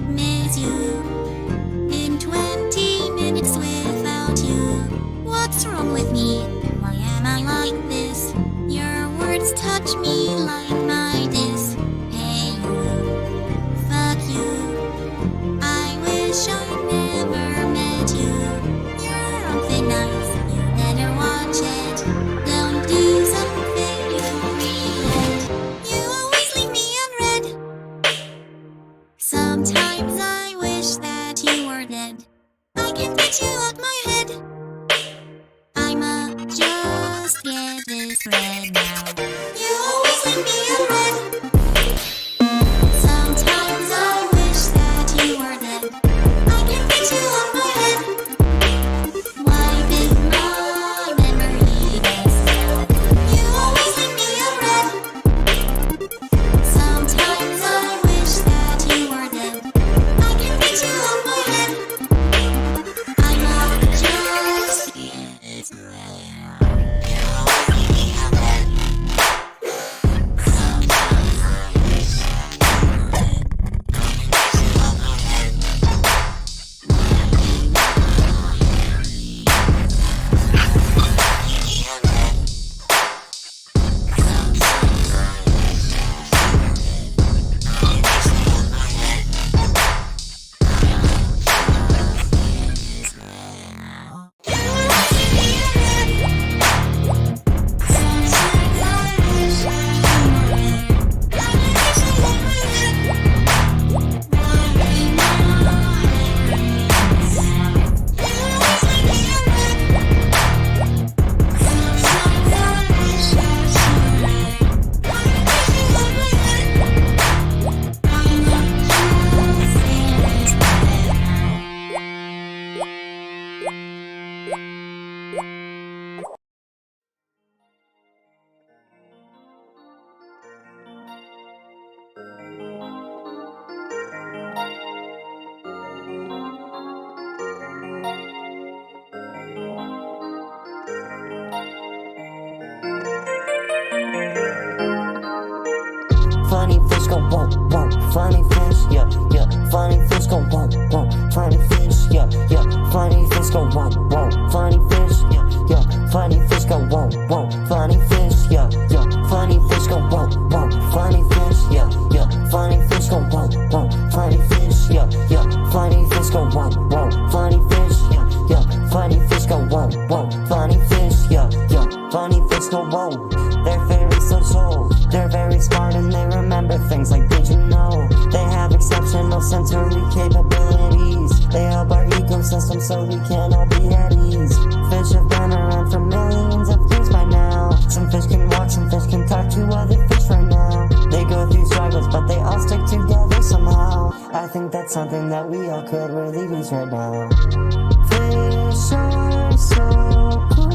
miss you. In 20 minutes without you. What's wrong with me? Why am I like this? Your words touch me like my diss. Hey you, fuck you. I wish I never met you. You're on thin ice, you better watch it. Don't do something you regret. You always leave me unread. Sometimes I wish that you were dead. I can't get you out my head. I'ma just get this read now. You always leave me unread. Sometimes I wish that you were dead. I can't get you out my head. Why did my memory get sad? You always leave me unread. Sometimes I wish that you were dead. I can't get you out my head. I'ma just get this read now. Funny fish go whoa, whoa. Funny fish, yeah, yeah. Funny fish go whoa, whoa. Funny fish, yeah, yeah. Funny fish go whoa, whoa. Funny fish, yeah, yeah. Funny fish go whoa, whoa. Funny fish, yeah, yeah. Funny fish go whoa, whoa. Funny fish, yeah, yeah. Funny fish go whoa, whoa. Funny fish, yeah, yeah. Funny fish go whoa, whoa. Funny fish, yeah, yeah. Funny fish go whoa, whoa. Funny fish, yeah, yeah. Funny fish go whoa. They're very social. They're very smart and they remember things like did you know? They have exceptional sensory capabilities. They help our ecosystem so we can all be at ease. Fish have been around for millions of years by now. Some fish can walk, some fish can talk to other fish right now. They go through struggles but they all stick together somehow. I think that's something that we all could really use right now. Fish are so cool.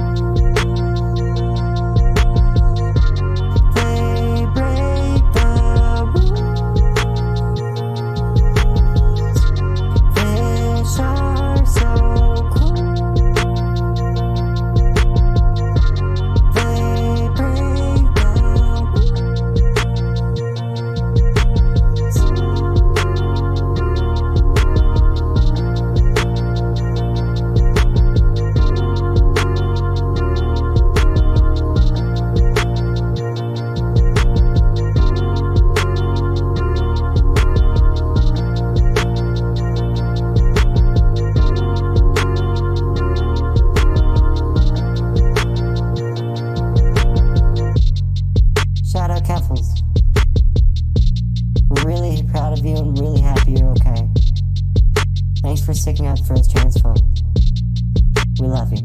Shout out Keffals. Really proud of you and really happy you're okay. Thanks for sticking up for us trans folk. We love you.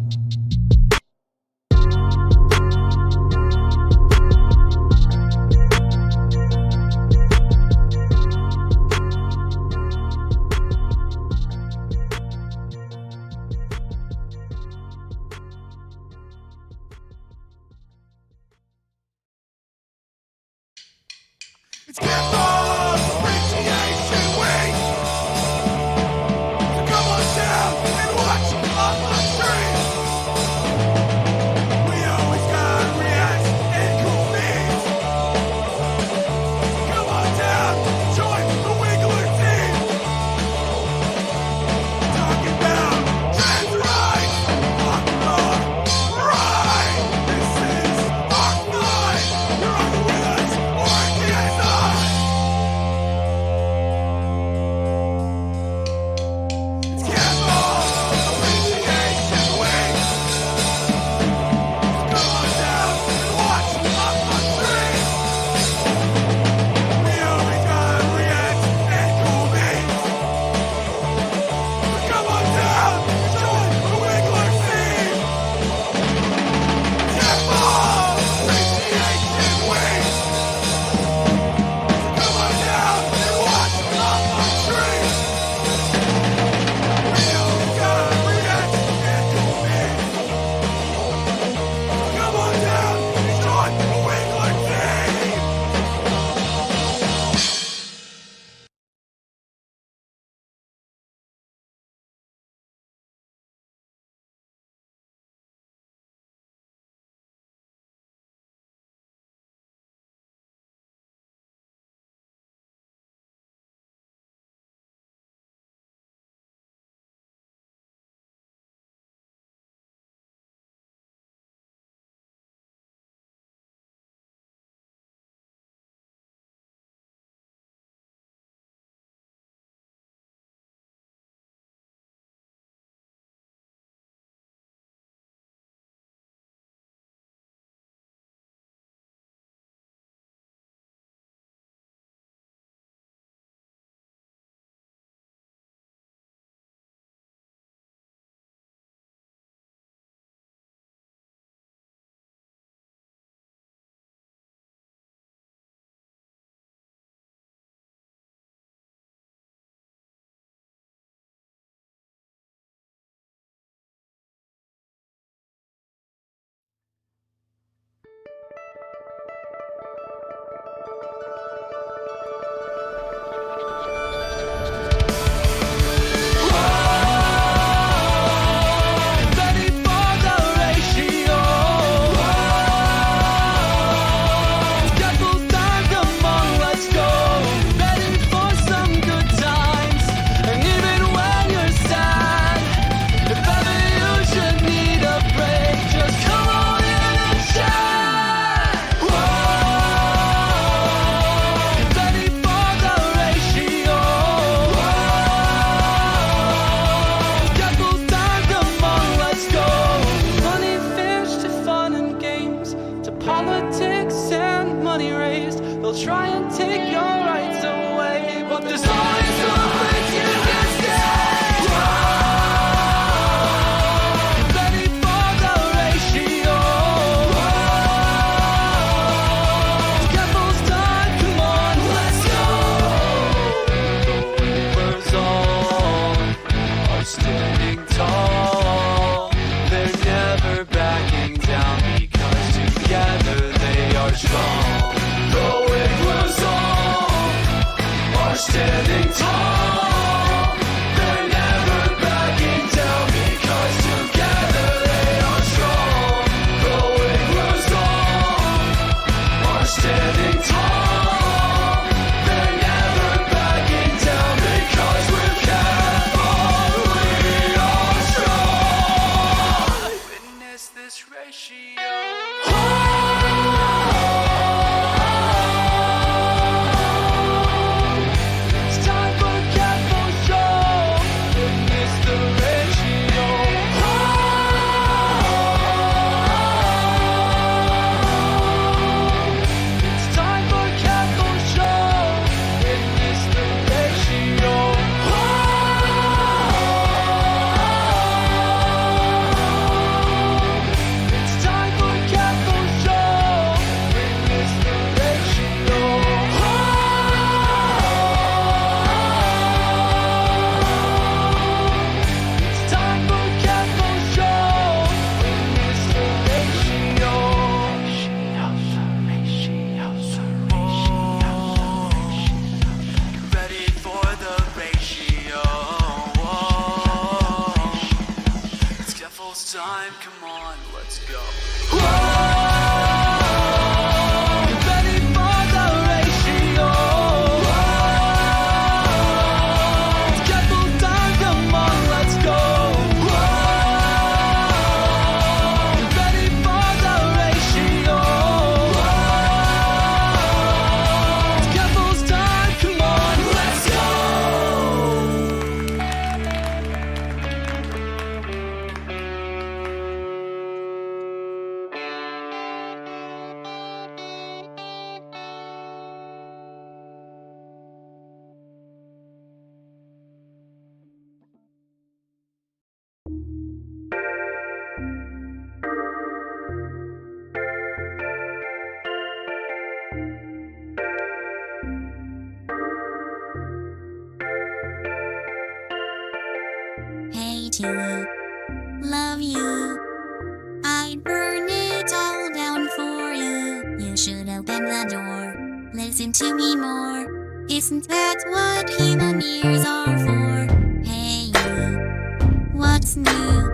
It's Keffals Appreciation Week! So come on down and watch on my stream! are standing tall. They're never backing down because together they are strong. Going through storm are standing tall. They're never backing down because with Keffals we are strong. Witness this ratio. It's time for Keffals show. Witness the ratio. It's time for Keffals show. Witness the ratio. It's time for Keffals show. Witness the ratio. It's time for Keffals show. Witness the ratio. Ready for the ratio. It's Keffals time, come on, let's go. Ready for the ratio. It's Keffals time, come on, let's go. Ready for the ratio. It's Keffals time, come on, let's go. Hate you, love you. I'd burn it all down for you. You should open the door. Listen to me more. Isn't that what human ears are for? Hey you, what's new?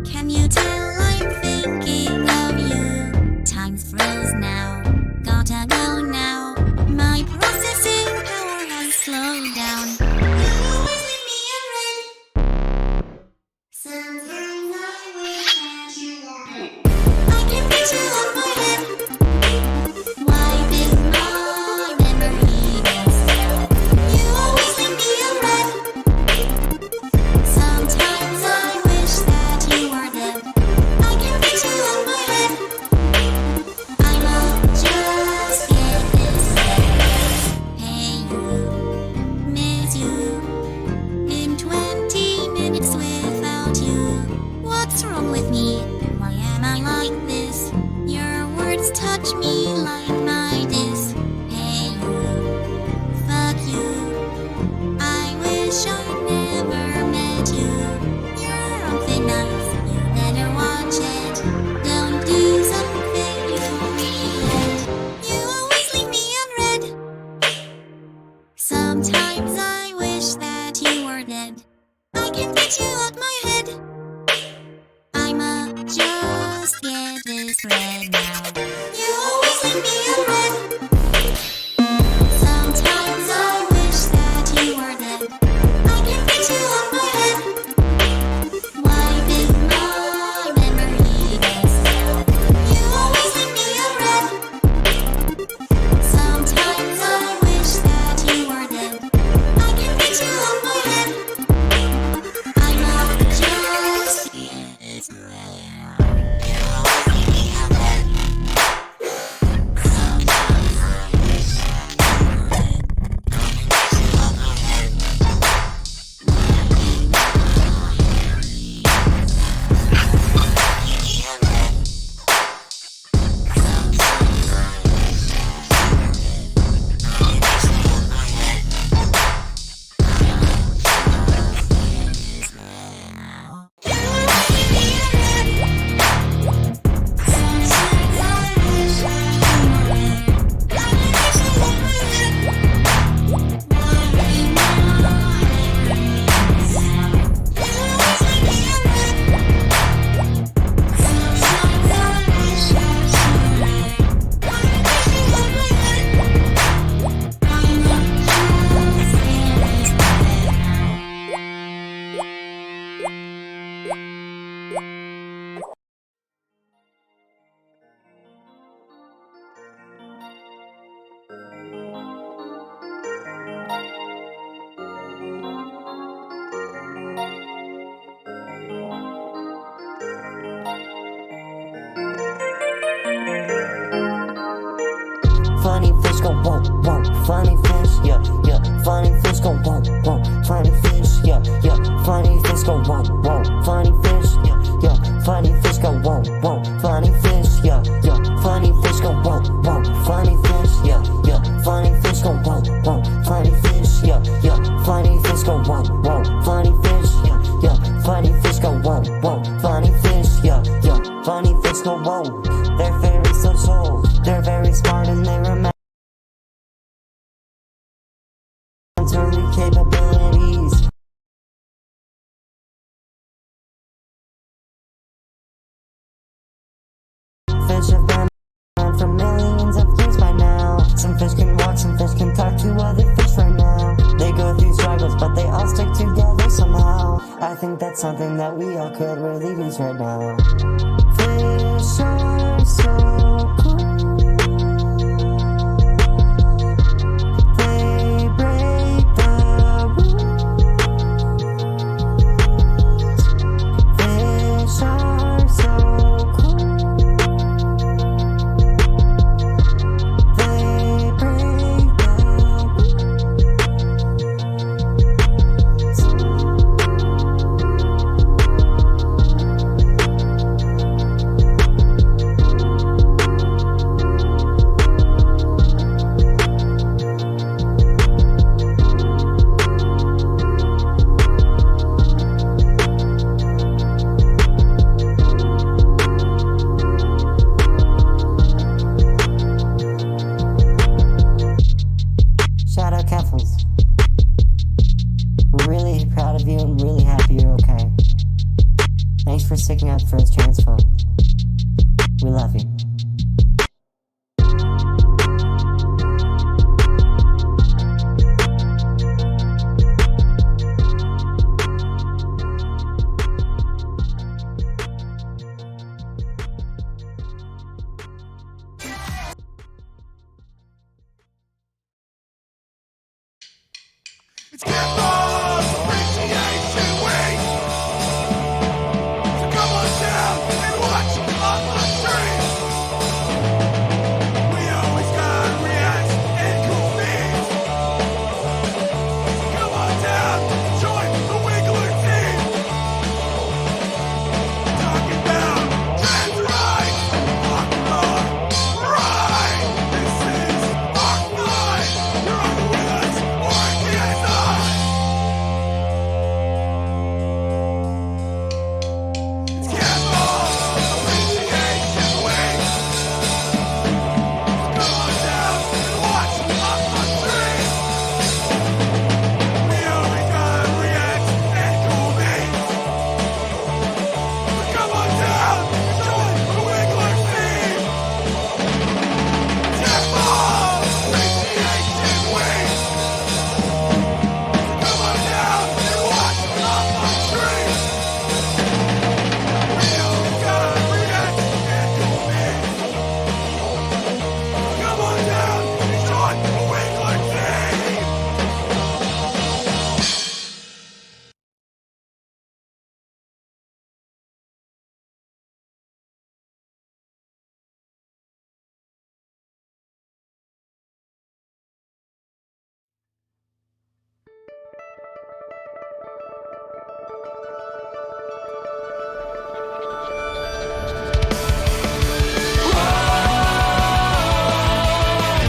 Can you tell I'm thinking of you? Time's froze now, gotta go now. My processing power has slowed down. You always leave me unread. Sometimes I wish that you were. I can picture you on my head. Why did my memory miss? You always leave me unread. Sometimes I wish that you were dead. I can picture you on my head. I'ma just get this right. Hey you, miss you. In 20 minutes without you. What's wrong with me? Why am I like this? Your words touch me like my diss. Hey you, fuck you. I wish I never met you. You're on thin ice, you better watch it. Don't do something you regret. You always leave me unread. Sometimes I wish that you were dead. I can get you out my head. I'ma just get this read now. You always leave me unread. Sometimes I wish that you were dead. I can get you out my head. Why did my memory miss? You always leave me unread. Sometimes I wish that you were dead. I can get you out my head. I'ma just get this read. You always leave me unread. go whoa, whoa. Funny fish, yeah, yeah. Funny fish go whoa, whoa. Funny fish, yeah, yeah. Funny fish go whoa, whoa. Funny fish, yeah, yeah. Funny fish go whoa, whoa. Funny fish, yeah, yeah. Funny fish go whoa, whoa. Funny fish, yeah, yeah. Funny fish go whoa, whoa. Funny fish, yeah, yeah. Funny fish go whoa, whoa. Funny fish, yeah, yeah. Funny fish go whoa, whoa. Funny fish, yeah, yeah. Funny fish go whoa. They're very social, they're very smart, and they remember capabilities. Fish have been around for millions of years by now. Some fish can walk, some fish can talk to other fish right now. They go through struggles, but they all stick together somehow. I think that's something that we all could really use right now. Fish are so cool. They break the rules. Fish are so cool. They break the Shout out Keffals. We're really proud of you and really happy you're okay. Thanks for sticking out for us trans folk. We love you. It's Keffals Appreciation Week. So come on down and watch on my stream. We always got reacts and cool things. So come on down, join the Wiggler team. Talking about trans rights, fuck our right. This is our fight. You're either with us or against us. It's Keffals Appreciation Week. So come on down and watch on my stream. We always got reacts and cool things. So come on down and join the Wiggler team. Keffals Appreciation Week. So come on down and watch on my stream. We always got reacts and cool things. So come on down and join the Wiggler team.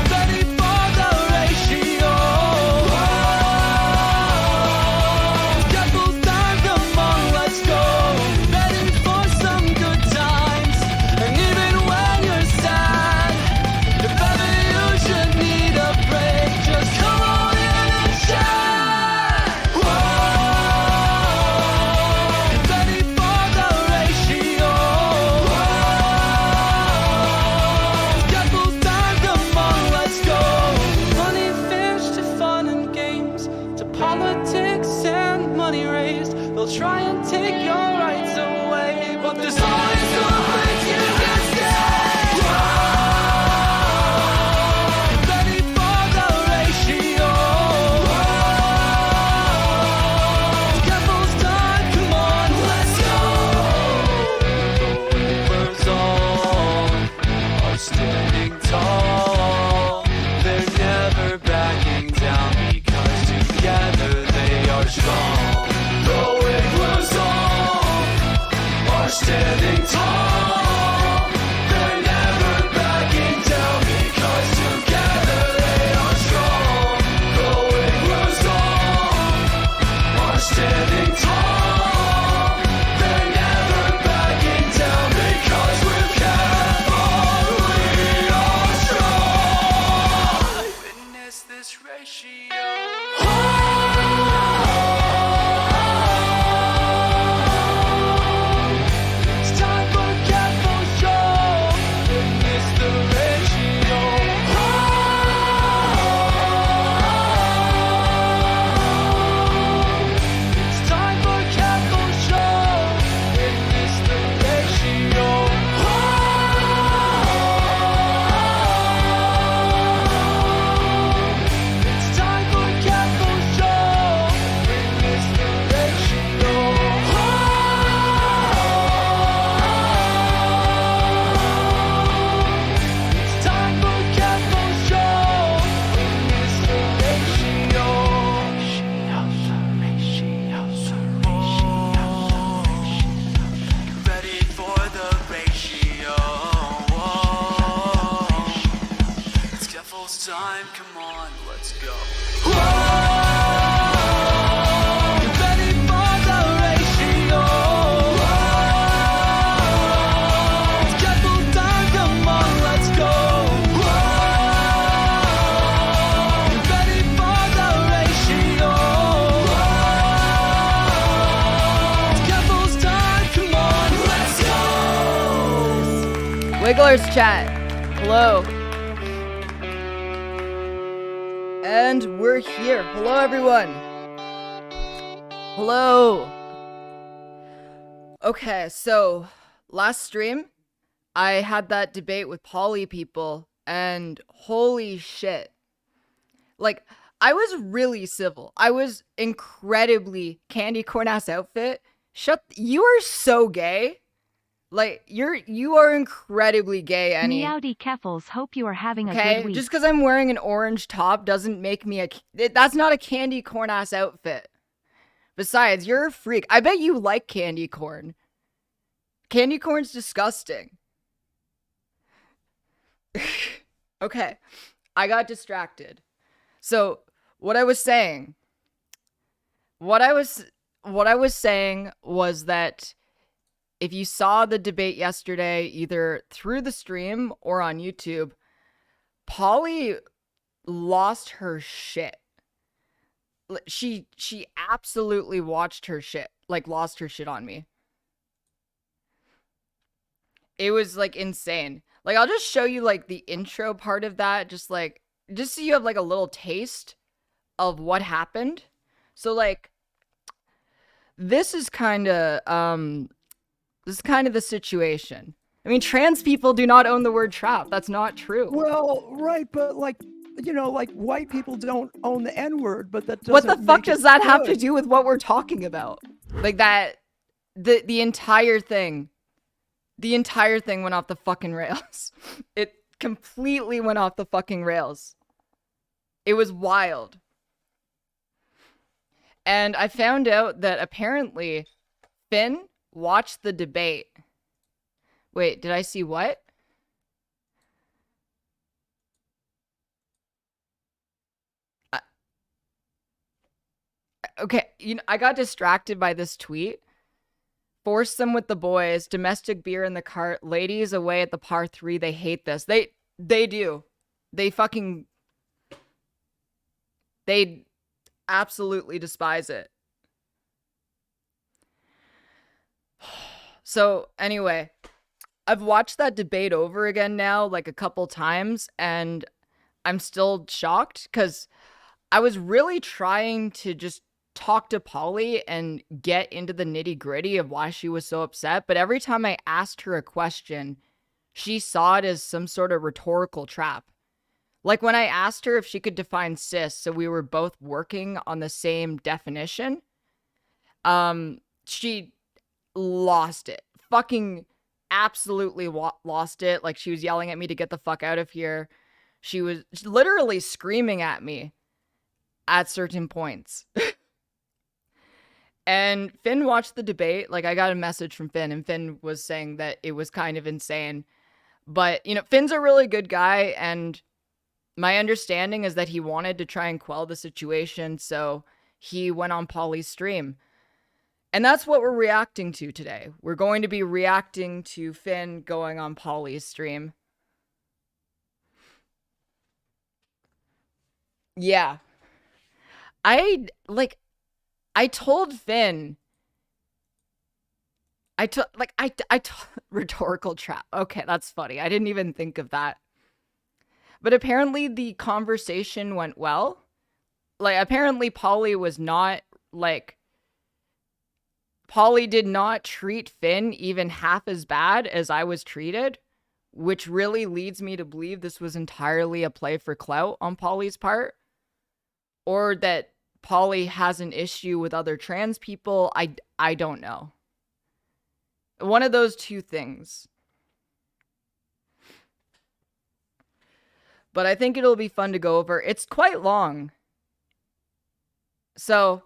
Ready for the ratio. Couple time, come on, let's go. Ready for some good times. And even when you're sad, if ever you should need a break, just come on in and shine. Ready for the ratio. Couple time, come on, let's go. Money fish to fun and games, to politics and money raised. They'll try and take your rights away, but there's always a place you can stay. Ready for the ratio. Keffals time, come on, let's go. The Wigglers all are standing tall. They're standing tall. They're never backing down because together they are strong. Going resolve, are standing tall. They're never backing down because with Keffals we are strong. Witness this ratio. It's time for Keffals show. Witness the ratio. It's time for Keffals show. Witness the ratio. It's time for Keffals show. Witness the ratio. It's time for Keffals show. Witness the ratio. Ready for the ratio. It's Keffals time. Come on, let's go. Ready for the ratio. It's Keffals time. Come on, let's go. Ready for the ratio. It's Keffals time. Come on, let's go. Wigglers chat. Hello. And we're here. Hello, everyone. Hello. Okay, so last stream, I had that debate with PollyPeople, and holy shit. Like, I was really civil. I was incredibly candy corn ass outfit. You are so gay. Like, you are incredibly gay, Annie. Meowdy Keffals, hope you are having a Okay, good week. just because I'm wearing an orange top doesn't make me that's not a candy corn ass outfit. Besides, you're a freak. I bet you like candy corn. Candy corn's disgusting. Okay, I got distracted. So, what I was saying was that if you saw the debate yesterday, either through the stream or on YouTube, Paulie lost her shit. She absolutely lost her shit on me. It was like insane. Like, I'll just show you like the intro part of that, just so you have like a little taste of what happened. So like, this is kind of the situation. I mean, trans people do not own the word trap. That's not true. Well, right, but like, you know, like white people don't own the N-word, but that doesn't What the fuck make it does that have to good. do with what we're talking about? Like that, the entire thing went off the fucking rails. It completely went off the fucking rails. It was wild. And I found out that apparently Finn watched the debate. Wait, did I see what? Okay, I got distracted by this tweet. Force them with the boys. Domestic beer in the cart. Ladies away at the par 3. They hate this. They do. They absolutely despise it. So anyway, I've watched that debate over again now like a couple times, and I'm still shocked because I was really trying to just talk to Paulie and get into the nitty gritty of why she was so upset. But every time I asked her a question, she saw it as some sort of rhetorical trap. Like when I asked her if she could define cis, so we were both working on the same definition, she lost it. Fucking absolutely lost it. Like she was yelling at me to get the fuck out of here. She was literally screaming at me at certain points. And Finn watched the debate. Like, I got a message from Finn, and Finn was saying that it was kind of insane. But, you know, Finn's a really good guy, and my understanding is that he wanted to try and quell the situation, so he went on Paulie's stream. And that's what we're reacting to today. We're going to be reacting to Finn going on Paulie's stream. Yeah. I told Finn. Rhetorical trap. Okay, that's funny. I didn't even think of that. But apparently the conversation went well. Like, apparently Paulie was not, like, Paulie did not treat Finn even half as bad as I was treated, which really leads me to believe this was entirely a play for clout on Paulie's part. Or that Paulie has an issue with other trans people. I don't know. One of those two things. But I think it'll be fun to go over. It's quite long. So,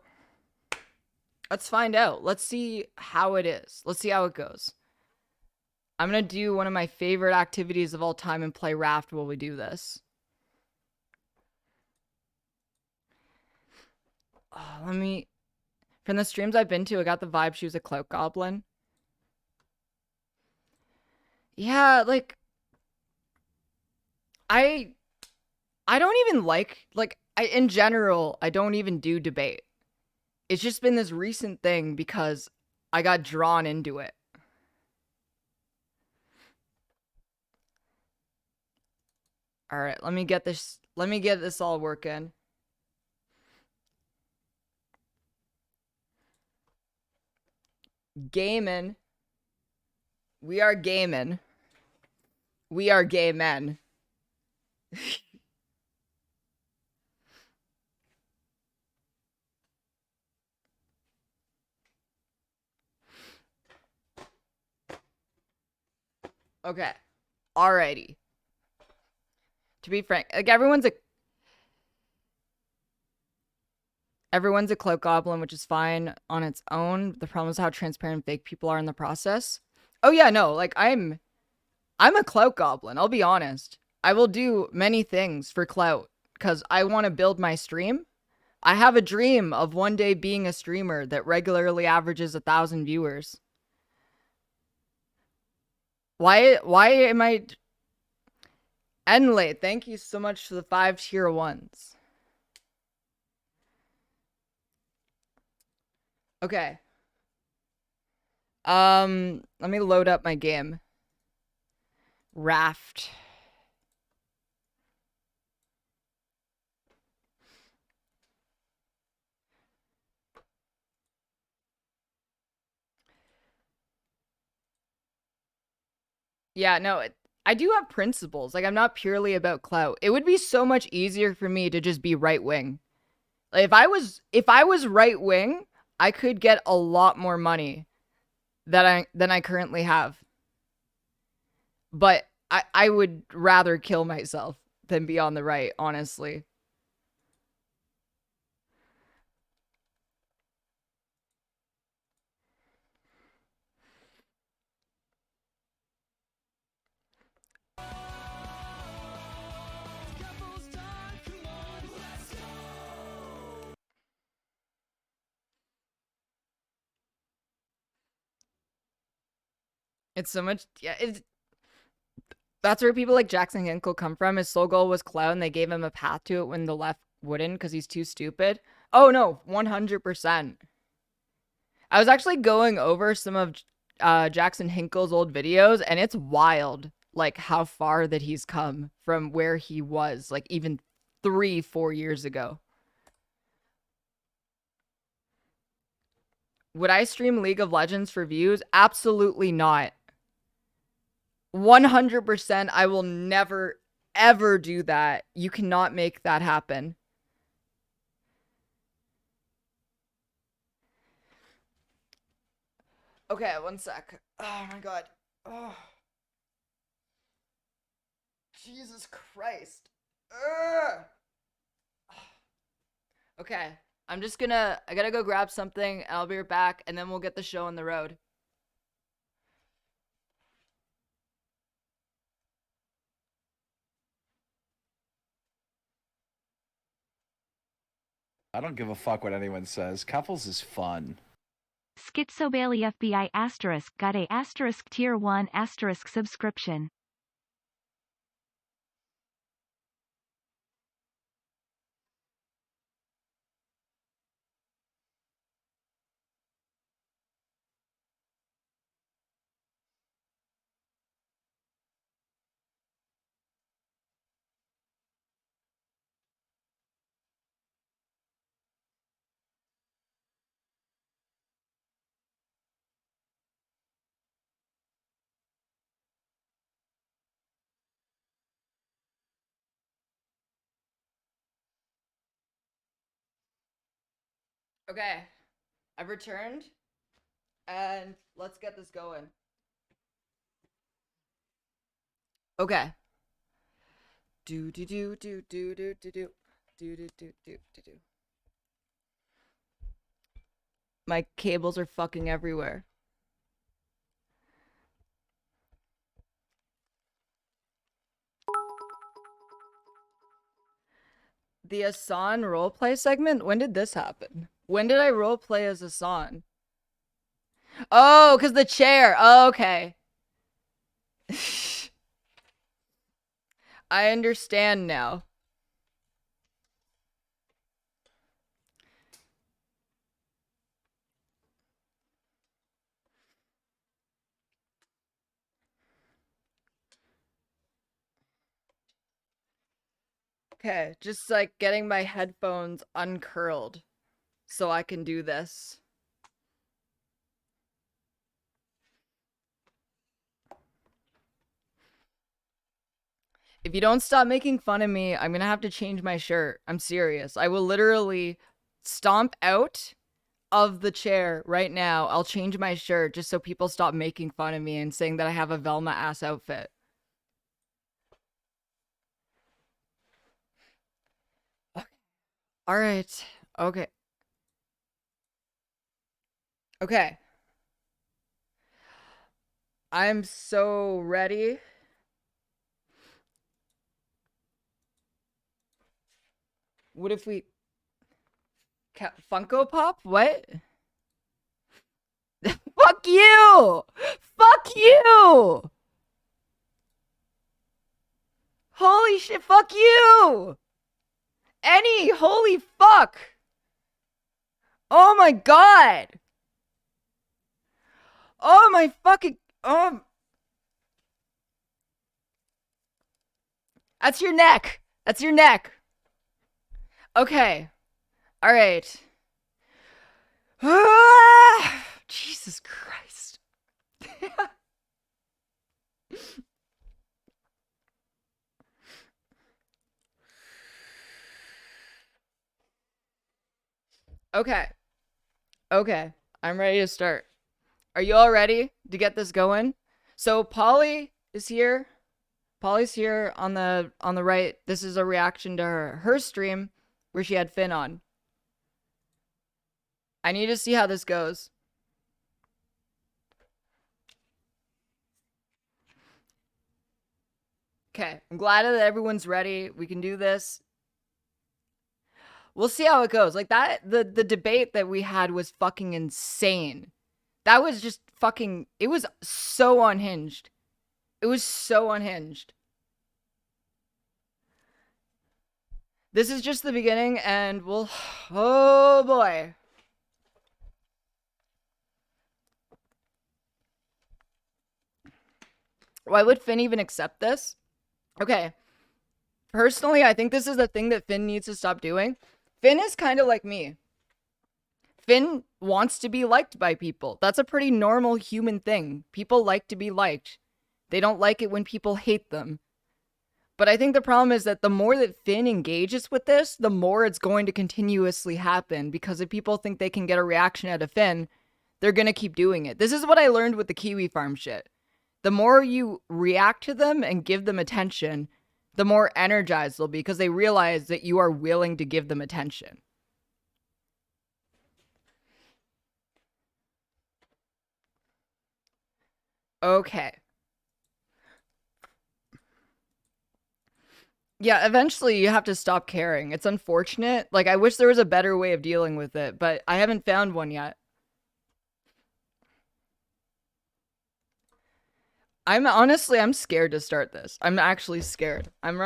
let's find out. Let's see how it is. Let's see how it goes. I'm going to do one of my favorite activities of all time and play Raft while we do this. Oh, from the streams I've been to, I got the vibe she was a clout goblin. Yeah, like, I don't even in general, I don't even do debate. It's just been this recent thing because I got drawn into it. All right, let me get this all working. Gaming. We are gaming. We are gay men. Okay. Alrighty. To be frank, like everyone's a cloak goblin, which is fine on its own. The problem is how transparent fake people are in the process. Oh yeah, no, like I'm a clout goblin, I'll be honest. I will do many things for clout because I want to build my stream. I have a dream of one day being a streamer that regularly averages 1,000 viewers. Why am I... Enlate, thank you so much for the 5 tier 1s. Okay. Let me load up my game. Raft. Yeah, no, I do have principles. Like, I'm not purely about clout. It would be so much easier for me to just be right wing. Like, if I was right wing, I could get a lot more money than I currently have. But I would rather kill myself than be on the right, honestly. It's so much, yeah, that's where people like Jackson Hinkle come from. His sole goal was clout, and they gave him a path to it when the left wouldn't because he's too stupid. Oh no, 100%. I was actually going over some of Jackson Hinkle's old videos, and it's wild, like, how far that he's come from where he was, like, even 3-4 years ago. Would I stream League of Legends for views? Absolutely not. 100%, I will never, ever do that. You cannot make that happen. Okay, one sec. Oh my god. Oh. Jesus Christ. Ugh. Okay, I gotta go grab something, and I'll be right back, and then we'll get the show on the road. I don't give a fuck what anyone says. Keffals is fun. Schizobailey FBI asterisk got a asterisk tier 1 asterisk subscription. Okay, I've returned, and let's get this going. Okay. Do do do do do do do do do do do do do. My cables are fucking everywhere. The Asan roleplay segment? When did this happen? When did I roleplay as Asan? Oh, because the chair. Oh, okay. I understand now. Okay, just like getting my headphones uncurled so I can do this. If you don't stop making fun of me, I'm gonna have to change my shirt. I'm serious. I will literally stomp out of the chair right now. I'll change my shirt just so people stop making fun of me and saying that I have a Velma ass outfit. All right. Okay. Okay. I'm so ready. What if we... Funko Pop? What? Fuck you! Fuck you! Holy shit, fuck you! Holy fuck! Oh my god! Oh my fucking... That's your neck! That's your neck! Okay. Alright. Jesus Christ. Okay. Okay. I'm ready to start. Are you all ready to get this going? So Paulie is here. Paulie's here on the right. This is a reaction to her stream where she had Finn on. I need to see how this goes. Okay, I'm glad that everyone's ready. We can do this. We'll see how it goes. Like that, the debate that we had was fucking insane. That was just fucking, it was so unhinged. It was so unhinged. This is just the beginning, and we'll, oh boy. Why would Finn even accept this? Okay. Personally, I think this is the thing that Finn needs to stop doing. Finn is kind of like me. Finn wants to be liked by people. That's a pretty normal human thing. People like to be liked. They don't like it when people hate them. But I think the problem is that the more that Finn engages with this, the more it's going to continuously happen. Because if people think they can get a reaction out of Finn, they're going to keep doing it. This is what I learned with the Kiwi Farm shit. The more you react to them and give them attention, the more energized they'll be because they realize that you are willing to give them attention. Okay. Yeah, eventually you have to stop caring. It's unfortunate. Like, I wish there was a better way of dealing with it, but I haven't found one yet. I'm scared to start this. I'm actually scared. I'm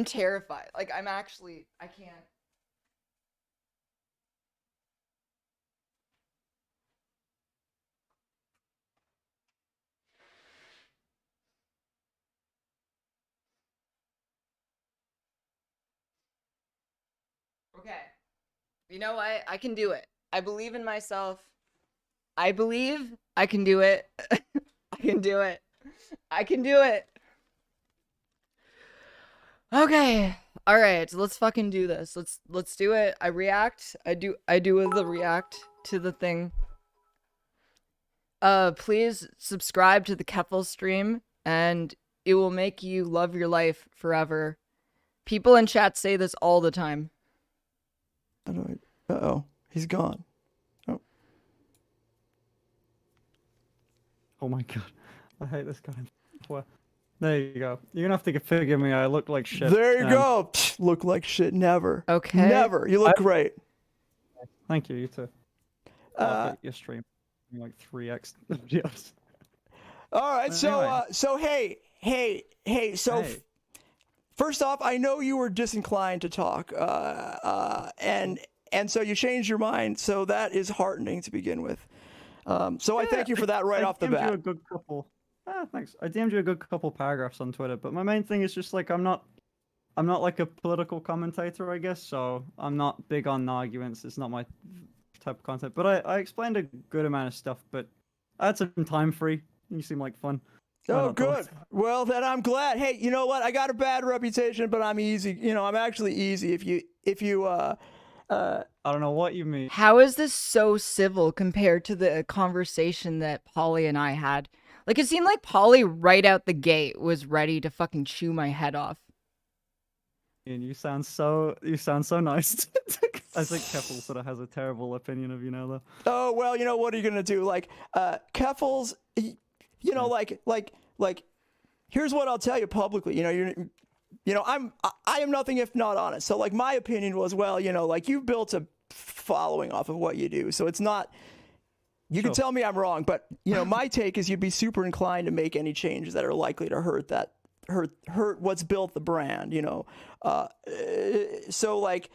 terrified. Like, I can't. Okay. You know what? I can do it. I believe in myself. I believe I can do it. I can do it. I can do it. Okay. All right. Let's fucking do this. Let's do it. I react. I do the react to the thing. Please subscribe to the Keffals stream and it will make you love your life forever. People in chat say this all the time. Uh-oh. He's gone. Oh. Oh my god. I hate this guy. Well, there you go. You're gonna have to forgive me. I look like shit. There you go. Look like shit. Never. Okay. Never. You look great. Thank you. You too. Your stream. You're like 3x videos. All right. Anyway. So hey. So Hey. first off, I know you were disinclined to talk, and so you changed your mind. So that is heartening to begin with. So I thank you for that right off the DM'd you a bat. good couple. Thanks. I DM'd you a good couple paragraphs on Twitter, but my main thing is just like I'm not like a political commentator, I guess. So I'm not big on arguments. It's not my type of content. But I explained a good amount of stuff. But I had some time free. You seem like fun. Why Oh, not talk? good. Well, then I'm glad. Hey, you know what? I got a bad reputation, but I'm easy. You know, I'm actually easy. If you I don't know what you mean. How is this so civil compared to the conversation that Paulie and I had? Like, it seemed like Paulie right out the gate was ready to fucking chew my head off. And you sound so nice. I think Keffals sort of has a terrible opinion of you now, though. Oh, well, you know, what are you gonna do? Like, Keffals, you know, like, here's what I'll tell you publicly. You know, I am nothing if not honest. So, like, my opinion was, well, you know, like, you've built a following off of what you do. So it's not, you can tell me I'm wrong, but, you know, my take is you'd be super inclined to make any changes that are likely to hurt what's built the brand, you know. So, like,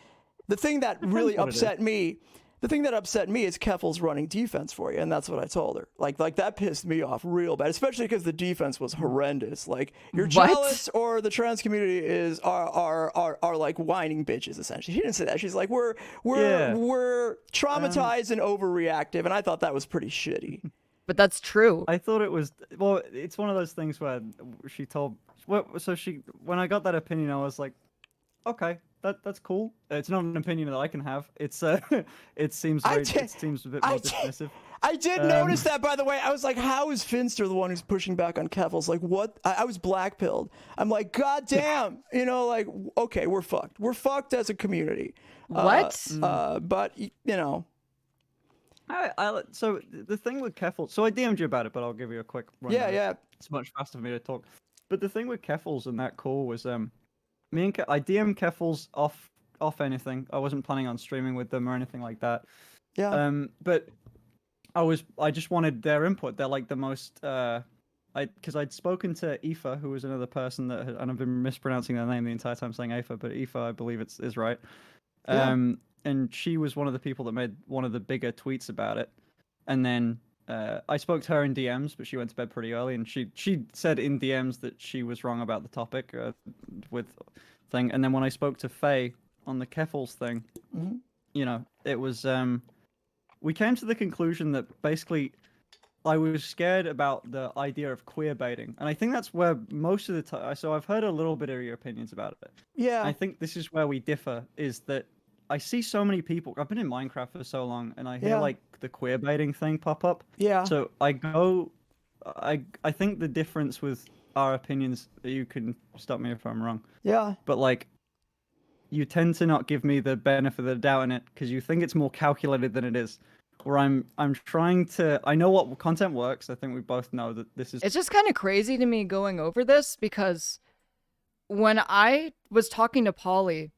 the thing that really upset me, is Keffals running defense for you, and that's what I told her. Like that pissed me off real bad, especially because the defense was horrendous. Like, you're jealous, or the trans community are like whining bitches. Essentially, she didn't say that. She's like, we're traumatized and overreactive, and I thought that was pretty shitty. But that's true. I thought it was, well, it's one of those things where she told, well, so when I got that opinion, I was like, okay, that's cool. It's not an opinion that I can have. It seems a bit more dismissive. I did notice that, by the way. I was like, how is Finster the one who's pushing back on Keffals? Like, what? I was black-pilled. I'm like, God damn. You know, like, okay, we're fucked. We're fucked as a community. What? But, you know. So the thing with Keffals, so I DM'd you about it, but I'll give you a quick rundown. Yeah. It's much faster for me to talk. But the thing with Keffals and that call was, I DM'd Keffals off anything. I wasn't planning on streaming with them or anything like that. Yeah. But I just wanted their input. They're like the most, because I'd spoken to Aoife, who was another person and I've been mispronouncing their name the entire time saying Aoife, but Aoife, I believe is right. Yeah. And she was one of the people that made one of the bigger tweets about it. And then I spoke to her in DMs, but she went to bed pretty early, and she said in DMs that she was wrong about the topic with thing. And then when I spoke to Faye on the Keffals thing, you know, it was we came to the conclusion that basically I was scared about the idea of queer baiting, and I think that's where most of the time. So I've heard a little bit of your opinions about it. Yeah. I think this is where we differ. Is that I see so many people. I've been in Minecraft for so long, and I hear like the queer baiting thing pop up. Yeah. So I think the difference with our opinions. You can stop me if I'm wrong. Yeah. But like, you tend to not give me the benefit of the doubt in it because you think it's more calculated than it is. where I'm trying to. I know what content works. I think we both know that this is. It's just kind of crazy to me going over this because when I was talking to Paulie,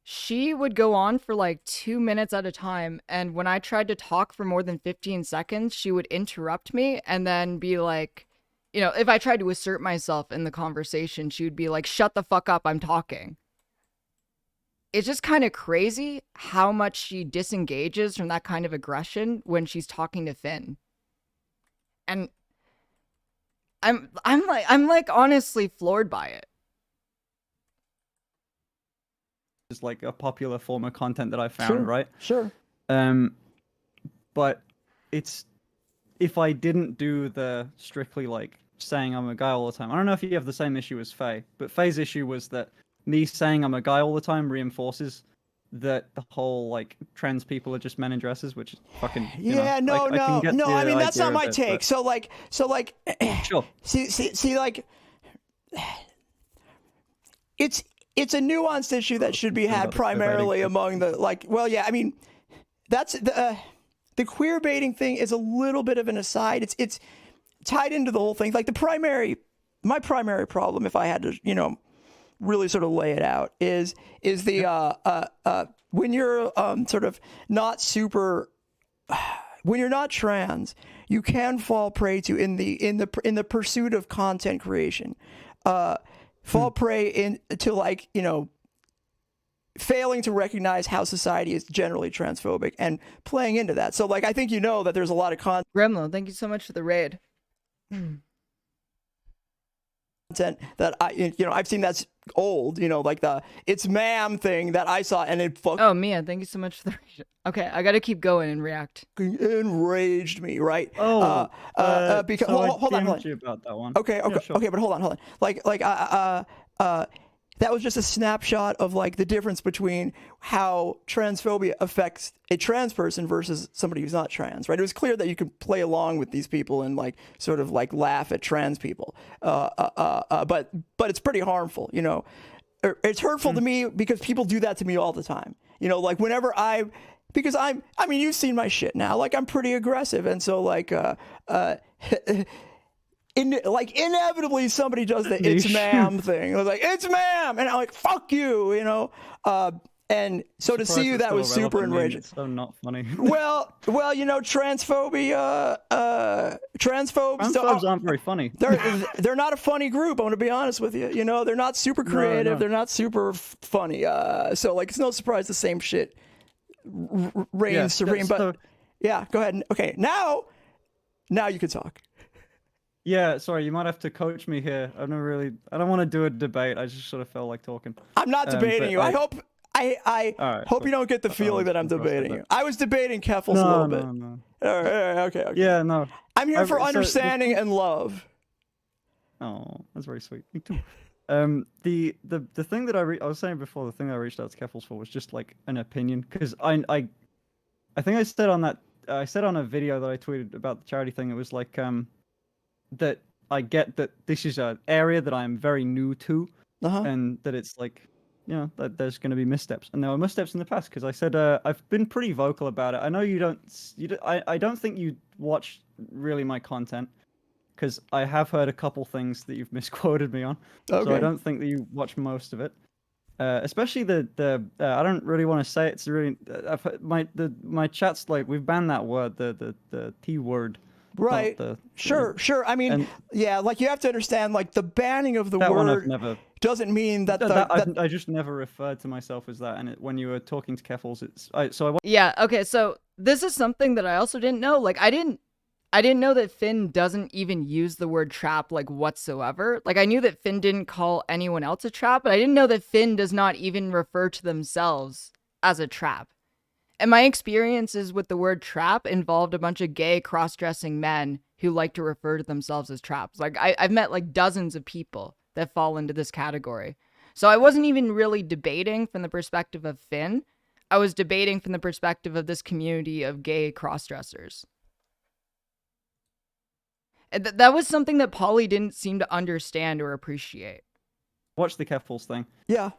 she would go on for like 2 minutes at a time, and when I tried to talk for more than 15 seconds, she would interrupt me and then be like, you know, if I tried to assert myself in the conversation, she would be like, shut the fuck up, I'm talking. It's just kind of crazy how much she disengages from that kind of aggression when she's talking to Finn. And I'm like honestly floored by it. Is like a popular form of content that I found, right? Sure. But it's if I didn't do the strictly like saying I'm a guy all the time. I don't know if you have the same issue as Faye, but Faye's issue was that me saying I'm a guy all the time reinforces that the whole like trans people are just men in dresses, which is fucking Yeah, no. I mean, that's not my take. So like, sure. See, like, it's a nuanced issue that should be had primarily among the like. Well, yeah, I mean, that's the queer baiting thing is a little bit of an aside. It's tied into the whole thing. Like my primary problem, if I had to, really sort of lay it out, is the when you're sort of not super, when you're not trans, you can fall prey to in the pursuit of content creation. Fall prey into like, failing to recognize how society is generally transphobic and playing into that. So like, I think that there's a lot of Gremlin, thank you so much for the raid. Content that I've seen that's old, like the it's ma'am thing that I saw and it Oh, Mia, thank you so much for the raid. Okay, I gotta keep going and react. Enraged me, right? Because so hold on. You about that one. Okay, Yeah, sure. but hold on. That was just a snapshot of like the difference between how transphobia affects a trans person versus somebody who's not trans, right? It was clear that you could play along with these people and like sort of like laugh at trans people, but it's pretty harmful, It's hurtful to me because people do that to me all the time, like whenever because I mean, you've seen my shit now, like I'm pretty aggressive, and so like inevitably somebody does the it's ma'am thing. I was like, it's ma'am, and I'm like, fuck you, and so to see you, that was super enraging. It's so not funny. well, transphobia, transphobes aren't very funny. They're not a funny group. I want to be honest with you. They're not super creative. No. They're not super funny. So like, it's no surprise the same shit reigns supreme. But yeah, go ahead. Okay, now you can talk. Yeah, sorry, you might have to coach me here. I don't want to do a debate. I just sort of felt like talking. I'm not debating you. I hope you don't get the feeling that I'm debating you. I was debating Keffals a little bit. No. All right, okay. Yeah, no. I'm here for understanding and love. Oh, that's very sweet. Me too. The thing that I was saying before, the thing that I reached out to Keffals for was just like an opinion, because I think I said on a video that I tweeted about the charity thing, it was like that I get that this is an area that I'm very new to, and that it's like, that there's going to be missteps, and there were missteps in the past, because I said I've been pretty vocal about it. I know I don't think you watch really my content, because I have heard a couple things that you've misquoted me on, so I don't think that you watch most of it. Especially the I don't really want to say it. It's really my chat's like, we've banned that word, the T word. Right. Sure. I mean, like you have to understand, like the banning of the word doesn't mean that I just never referred to myself as that. And when you were talking to Keffals, yeah. Okay. So this is something that I also didn't know. Like I didn't know that Finn doesn't even use the word trap like whatsoever. Like I knew that Finn didn't call anyone else a trap, but I didn't know that Finn does not even refer to themselves as a trap. And my experiences with the word trap involved a bunch of gay cross-dressing men who like to refer to themselves as traps. Like I've met like dozens of people that fall into this category. So I wasn't even really debating from the perspective of Finn. I was debating from the perspective of this community of gay cross-dressers. And that was something that Paulie didn't seem to understand or appreciate. Watch the Keffals thing. Yeah.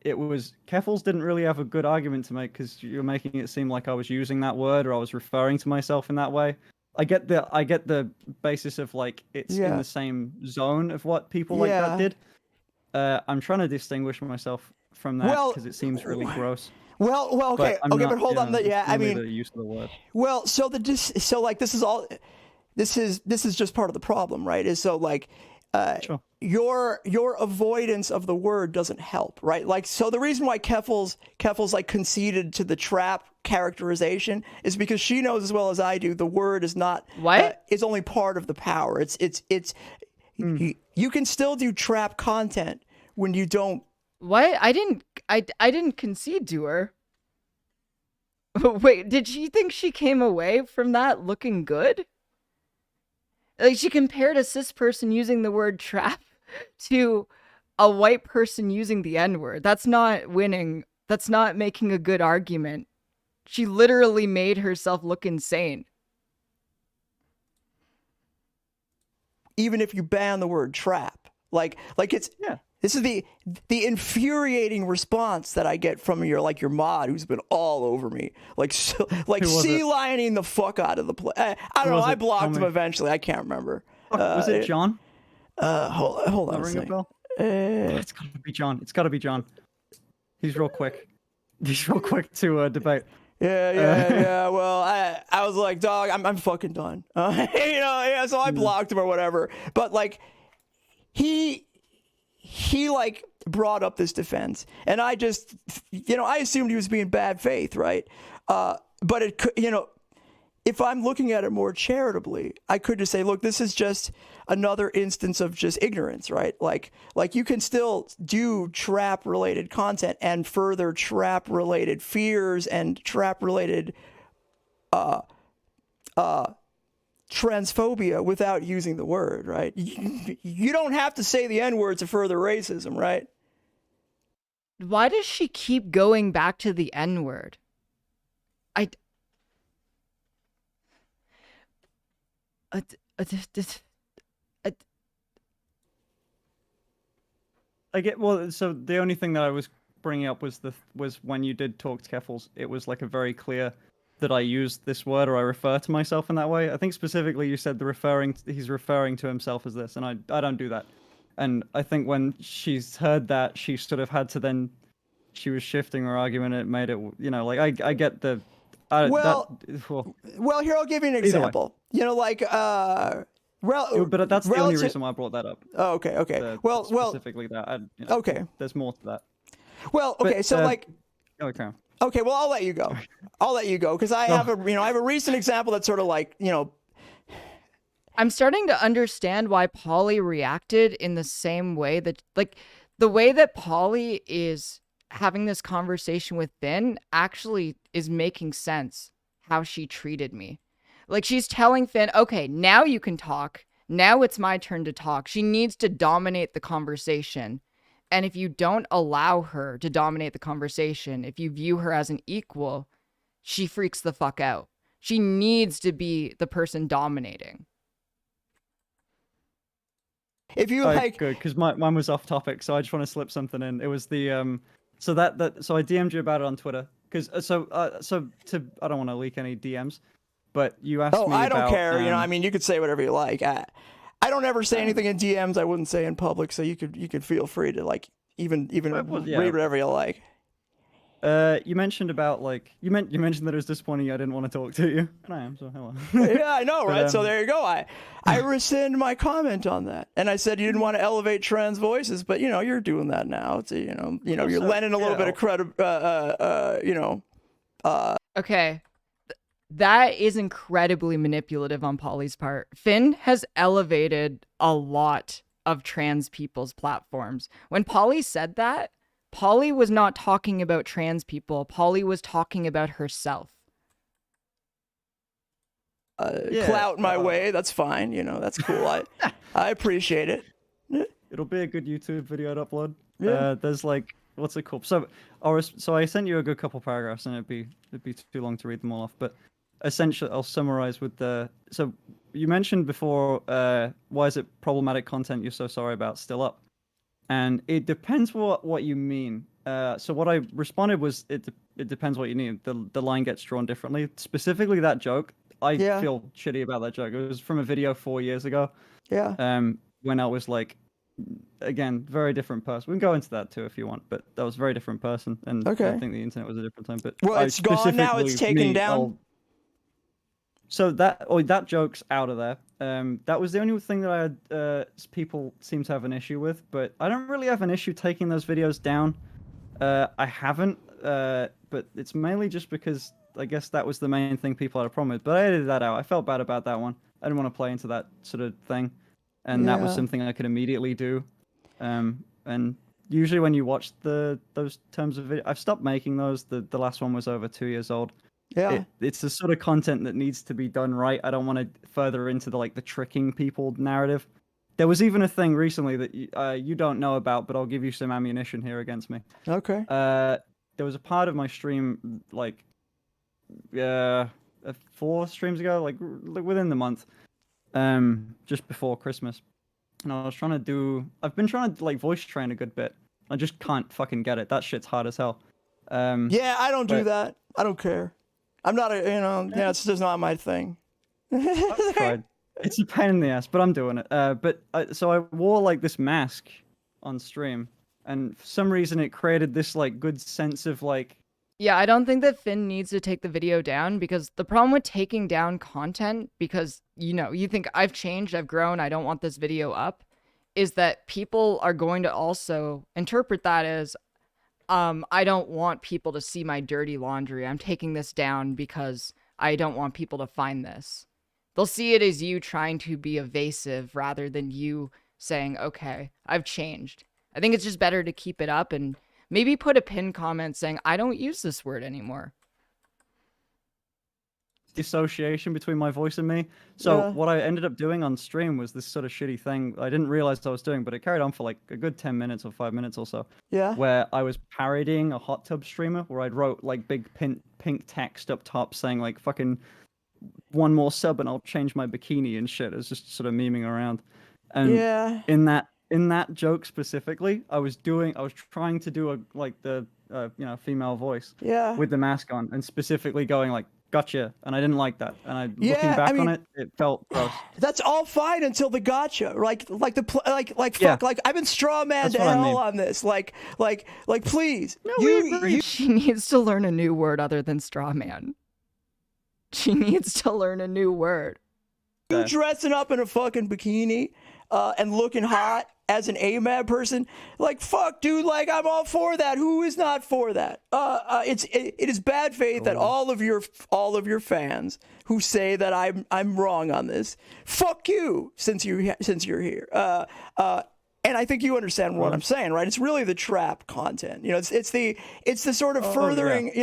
it was Keffals didn't really have a good argument to make because you're making it seem like I was using that word or I was referring to myself in that way. I get the basis of like it's in the same zone of what people like that did. I'm trying to distinguish myself from that because it seems really gross. Well, okay, But but hold on. I mean, the use of the word. Well, so this is all. This is just part of the problem, right? Is so like. Sure. Your avoidance of the word doesn't help, right? Like, so the reason why Keffals like conceded to the trap characterization is because she knows as well as I do the word is not is only part of the power. It's you can still do trap content when you don't. What? I didn't concede to her. Wait, did she think she came away from that looking good? Like, she compared a cis person using the word trap to a white person using the N-word. That's not winning. That's not making a good argument. She literally made herself look insane. Even if you ban the word trap, like it's this is the infuriating response that I get from your mod who's been all over me, like sea lioning the fuck out of the play. I don't know. I blocked him eventually. I can't remember. Was it John? Hold on. Ring a bell? It's gotta be John. It's gotta be John. He's real quick. He's real quick to debate. Yeah. Well, I was like, dog, I'm fucking done. So I blocked him or whatever. But like, he like brought up this defense, and I just, I assumed he was being bad faith, right? But it could, if I'm looking at it more charitably, I could just say, look, this is just another instance of just ignorance, right? Like you can still do trap-related content and further trap-related fears and trap-related transphobia without using the word, right? You don't have to say the N-word to further racism, right? Why does she keep going back to the N-word? I get so the only thing that I was bringing up was when you did talk to Keffals, it was like a very clear that I use this word or I refer to myself in that way. I think specifically you said he's referring to himself as this, and I don't do that. And I think when she's heard that, she sort of had to she was shifting her argument. It made it, I get the. Well, here I'll give you an example. But that's the only reason why I brought that up. Oh, okay. Specifically that. Okay. There's more to that. Well, okay. Okay. Okay. Well, I'll let you go. Because I have a recent example that's sort of like, I'm starting to understand why Paulie reacted in the same way that, like, the way that Paulie is having this conversation with Finn actually is making sense how she treated me. Like, she's telling Finn, okay, now you can talk. Now it's my turn to talk. She needs to dominate the conversation. And if you don't allow her to dominate the conversation, if you view her as an equal, she freaks the fuck out. She needs to be the person dominating. If you good, because mine was off topic, so I just want to slip something in. It was the so I DM'd you about it on Twitter because I don't want to leak any DMs, but you asked me. Oh, I don't care. You could say whatever you like. I don't ever say anything in DMs I wouldn't say in public, so you could feel free to even read whatever you like. You mentioned about you mentioned that it was disappointing I didn't want to talk to you, and I am, so hello. Yeah, I know, right? So there you go. I rescind my comment on that, and I said you didn't want to elevate trans voices, but you're doing that now. It's you're lending a little bit of credit. Okay. That is incredibly manipulative on Paulie's part. Finn has elevated a lot of trans people's platforms. When Paulie said that, Paulie was not talking about trans people. Paulie was talking about herself. Clout my way. That's fine. That's cool. I appreciate it. It'll be a good YouTube video to upload. Yeah. There's what's it called? So I sent you a good couple paragraphs, and it'd be too long to read them all off. But essentially, I'll summarize with so you mentioned before, why is it problematic content you're so sorry about still up? And it depends what you mean. So what I responded was, it depends what you need. The line gets drawn differently. Specifically that joke, I feel shitty about that joke. It was from a video 4 years ago. Yeah. When I was like, again, very different person. We can go into that too if you want, but that was a very different person, and Okay. I think the internet was a different time. But Well, it's gone now. It's taken down. So that joke's out of there. That was the only thing that I had. People seem to have an issue with, but I don't really have an issue taking those videos down. I haven't, but it's mainly just because I guess that was the main thing people had a problem with. But I edited that out. I felt bad about that one. I didn't want to play into that sort of thing, and that was something I could immediately do. And usually when you watch those terms of video, I've stopped making those. The last one was over 2 years old. Yeah. It's the sort of content that needs to be done right. I don't want to further into the tricking people narrative. There was even a thing recently that you don't know about, but I'll give you some ammunition here against me. Okay. There was a part of my stream 4 streams ago, like within the month, just before Christmas, and I've been trying to voice train a good bit. I just can't fucking get it. That shit's hard as hell. Yeah, I don't do that. I don't care. I'm not it's just not my thing. I've tried. It's a pain in the ass, but I'm doing it. So I wore this mask on stream, and for some reason it created this good sense of Yeah, I don't think that Finn needs to take the video down, because the problem with taking down content, because you think I've changed, I've grown, I don't want this video up, is that people are going to also interpret that as I don't want people to see my dirty laundry. I'm taking this down because I don't want people to find this. They'll see it as you trying to be evasive rather than you saying, okay, I've changed. I think it's just better to keep it up and maybe put a pinned comment saying, I don't use this word anymore. Dissociation between my voice and me. So what I ended up doing on stream was this sort of shitty thing I didn't realize I was doing, but it carried on for a good 10 minutes or 5 minutes or so. Yeah. Where I was parodying a hot tub streamer, where I'd wrote big pink text up top saying fucking one more sub and I'll change my bikini and shit. It was just sort of memeing around. And in that joke specifically, I was trying to do a female voice with the mask on, and specifically going gotcha, and I didn't like that. And looking back on it, it felt gross. That's all fine until the gotcha. I've been straw man to hell on this. Please. No, she needs to learn a new word other than straw man. She needs to learn a new word. You dressing up in a fucking bikini and looking hot as an AMAB person, fuck, dude, I'm all for that. Who is not for that? It is bad faith that all of your fans who say that I'm wrong on this, fuck you, since you're here. And I think you understand what I'm saying, right? It's really the trap content. It's the sort of furthering,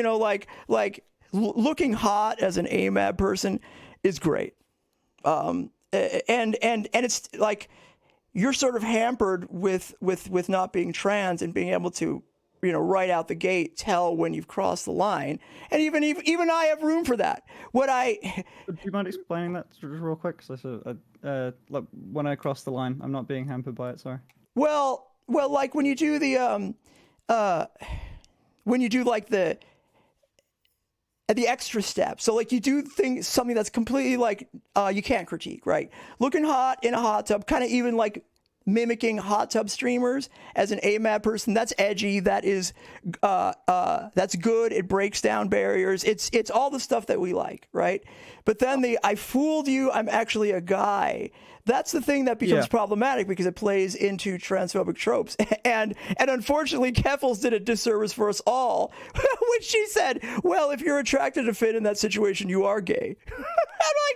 looking hot as an AMAB person is great. And it's you're sort of hampered with not being trans and being able to, right out the gate tell when you've crossed the line. And even I have room for that. Do you mind explaining that real quick? So when I cross the line, I'm not being hampered by it. Sorry. Well, when you do the the extra step. So you do something that's completely you can't critique, right? Looking hot in a hot tub, kind of even mimicking hot tub streamers as an AMAB person. That's edgy. That is that's good. It breaks down barriers. It's all the stuff that we like, right? But then I fooled you, I'm actually a guy. That's the thing that becomes problematic because it plays into transphobic tropes. And unfortunately, Keffals did a disservice for us all when she said, well, if you're attracted to Finn in that situation, you are gay. I'm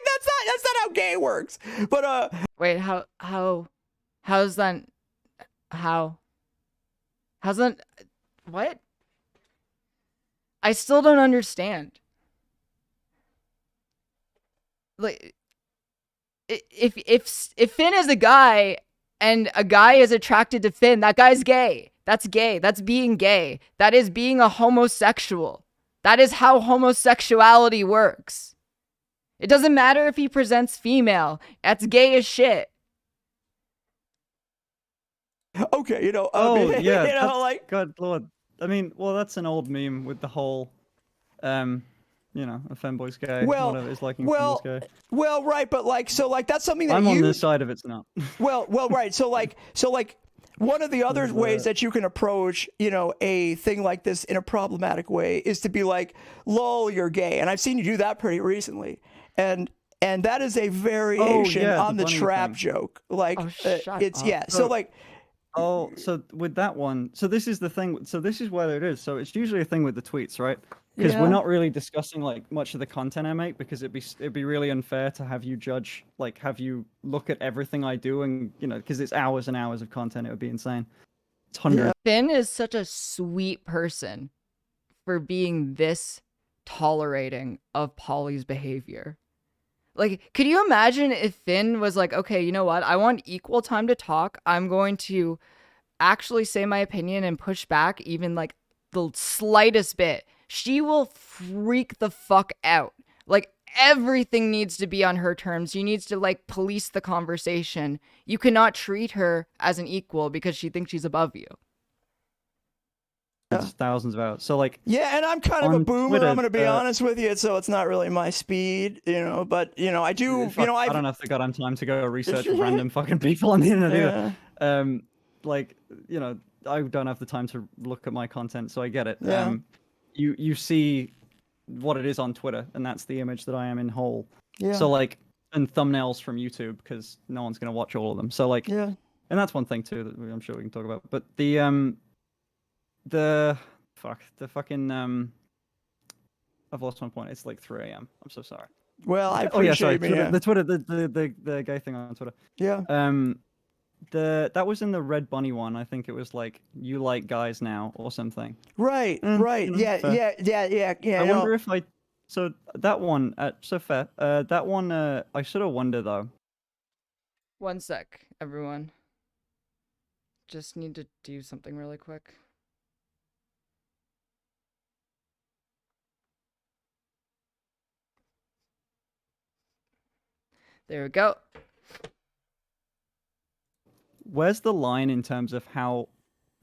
that's not how gay works. But wait, how's that what? I still don't understand. If Finn is a guy and a guy is attracted to Finn, that guy's gay. That's gay. That's being gay. That is being a homosexual. That is how homosexuality works. It doesn't matter if he presents female. That's gay as shit. Okay, God Lord. I mean, well, that's an old meme with the whole, you know, a femboy's gay. Well, whatever, it's liking femboys gay. well, right, but like, so like that's something that I'm on you. this side of it's not. Well, right. So like, one of the other ways that you can approach, you know, a thing like this in a problematic way is to be like, "Lol, you're gay," and I've seen you do that pretty recently, and that is a variation on the bunny trap thing. joke. Like, it's up. yeah. So like. Oh, so with that one, so this is the thing. So this is where it is. So it's usually a thing with the tweets, right? Because we're not really discussing like much of the content I make, because it'd be really unfair to have you judge, like have you look at everything I do, and you know, because it's hours and hours of content. It would be insane. It's hundreds. Finn is such a sweet person for being this tolerating of Paulie's behavior. Like, could you imagine if Finn was like, okay, you know what? I want equal time to talk. I'm going to actually say my opinion and push back even like the slightest bit. She will freak the fuck out. Like, everything needs to be on her terms. She needs to like police the conversation. You cannot treat her as an equal because she thinks she's above you. Thousands of hours. So like, yeah, and I'm kind of a boomer. Twitter, I'm going to be honest with you, so it's not really my speed, you know. But you know, I do. You know, I don't have the goddamn time to go research random fucking people on the internet either. Like, you know, I don't have the time to look at my content, so I get it. Yeah. You see what it is on Twitter, and that's the image that I am in whole. Yeah. So like, and thumbnails from YouTube, because no one's gonna watch all of them. So like, yeah. And that's one thing too that I'm sure we can talk about. But the fucking I've lost my point. It's like 3 a.m. I'm so sorry. Well, I appreciate the Twitter, the gay thing on Twitter. Yeah. That was in the Red Bunny one. I think it was like, you like guys now or something. Right. Right. You know, Yeah. I wonder if so that one so fair. That one I sort of wonder though. One sec, everyone. Just need to do something really quick. There we go. Where's the line in terms of how?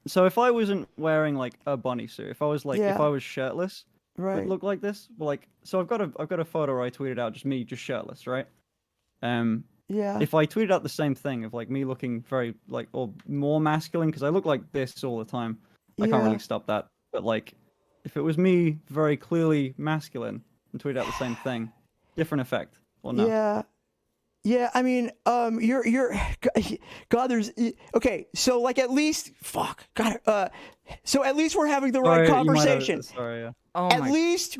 So if I wasn't wearing like a bunny suit, if I was like, if I was shirtless, would it look like this? Well, like, so I've got a photo I tweeted out, just me, just shirtless, right? Yeah. If I tweeted out the same thing of like me looking very like or more masculine, because I look like this all the time, I can't really stop that. But like, if it was me very clearly masculine and tweeted out the same thing, different effect or no? Yeah. Yeah, I mean, you're, God, there's, okay, so like at least, fuck, God, so at least we're having the right conversation. Sorry, yeah. Oh at least,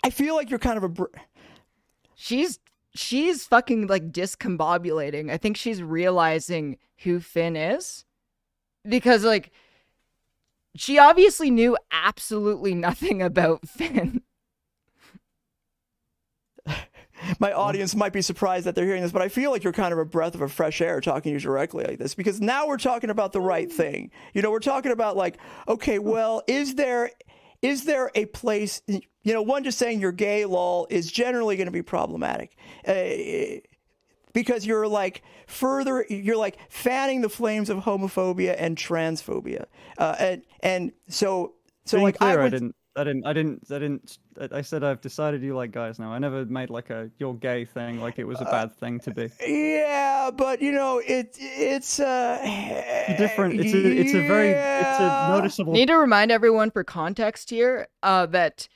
I feel like you're kind of a, she's fucking like discombobulating. I think she's realizing who Finn is, because like, she obviously knew absolutely nothing about Finn. My audience might be surprised that they're hearing this, but I feel like you're kind of a breath of a fresh air talking to you directly like this, because now we're talking about the right thing. You know, we're talking about like, okay, well, is there a place, you know, one just saying you're gay, lol, is generally going to be problematic. Because you're like you're like fanning the flames of homophobia and transphobia. And so like clear, I said I've decided you like guys now. I never made like a you're gay thing like it was a bad thing to be. Yeah, but you know it's different. It's a noticeable. Need to remind everyone for context here that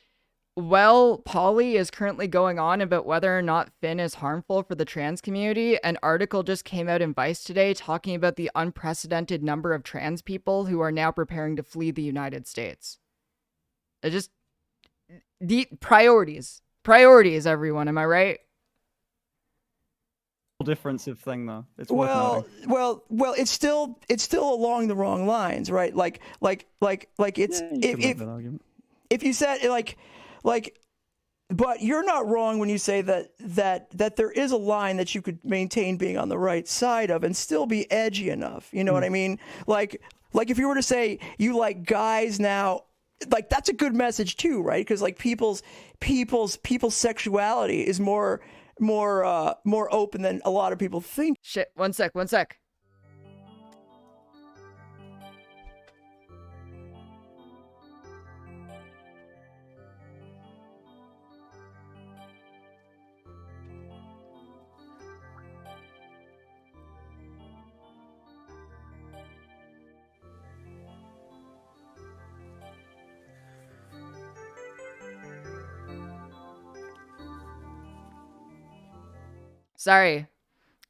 while Paulie is currently going on about whether or not Finn is harmful for the trans community, an article just came out in Vice today talking about the unprecedented number of trans people who are now preparing to flee the United States. It just the priorities, everyone. Am I right? Difference of thing though. It's well, it's still along the wrong lines, right? Like it's if you said like, but you're not wrong when you say that there is a line that you could maintain being on the right side of and still be edgy enough. You know what I mean? Like if you were to say you like guys now. Like that's a good message too, right? Because like people's sexuality is more open than a lot of people think. Shit, one sec. Sorry,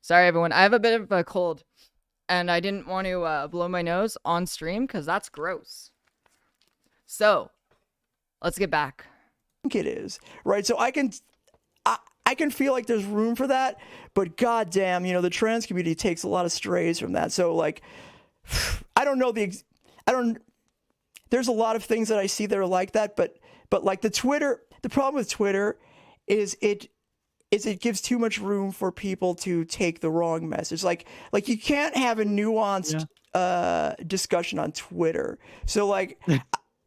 everyone. I have a bit of a cold, and I didn't want to blow my nose on stream because that's gross. So, let's get back. I think it is, right? So I can feel like there's room for that, but goddamn, the trans community takes a lot of strays from that. So like, I don't know there's a lot of things that I see that are like that, but like the problem with Twitter is it gives too much room for people to take the wrong message. Like you can't have a nuanced discussion on Twitter. So like,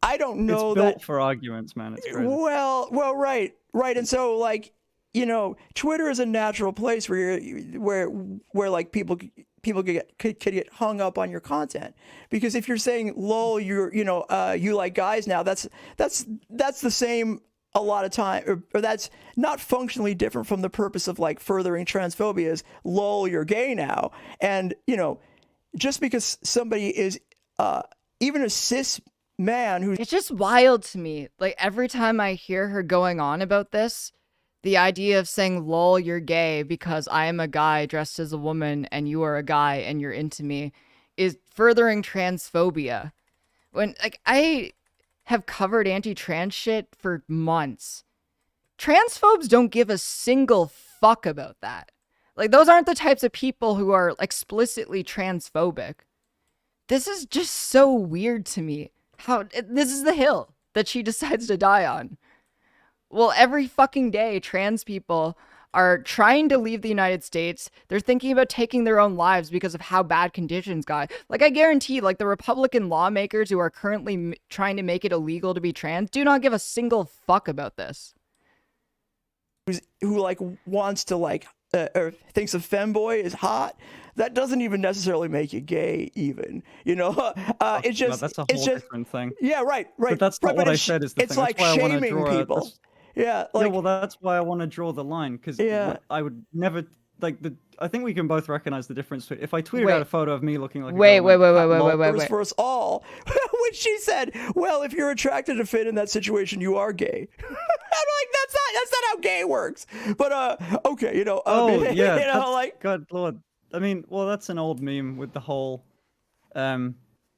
I don't know it's built for arguments, man. It's crazy. Well, right. And so like, Twitter is a natural place where like people could get hung up on your content, because if you're saying lol, you like guys now, that's the same a lot of time, or that's not functionally different from the purpose of like furthering transphobia is lol, you're gay now. And just because somebody is even a cis man who's, It's just wild to me. Like every time I hear her going on about this, the idea of saying lol, you're gay because I am a guy dressed as a woman and you are a guy and you're into me is furthering transphobia. When like I have covered anti-trans shit for months. Transphobes don't give a single fuck about that. Like those aren't the types of people who are explicitly transphobic. This is just so weird to me. This is the hill that she decides to die on. Well, every fucking day, trans people are trying to leave the United States. They're thinking about taking their own lives because of how bad conditions got. Like, I guarantee, like, the Republican lawmakers who are currently trying to make it illegal to be trans do not give a single fuck about this. who like wants to like, or thinks a femboy is hot. That doesn't even necessarily make you gay, even. It's just that's a whole different thing. Yeah, right. But that's not what I said. Is the it's thing. like That's why shaming I wanna draw people. Yeah, well, that's why I want to draw the line, because I would never I think we can both recognize the difference. If I tweeted out a photo of me looking like wait. For us all, when she said, "Well, if you're attracted to fit in that situation, you are gay." I'm like, that's not how gay works. But okay, God Lord. I mean, well, that's an old meme with the whole, a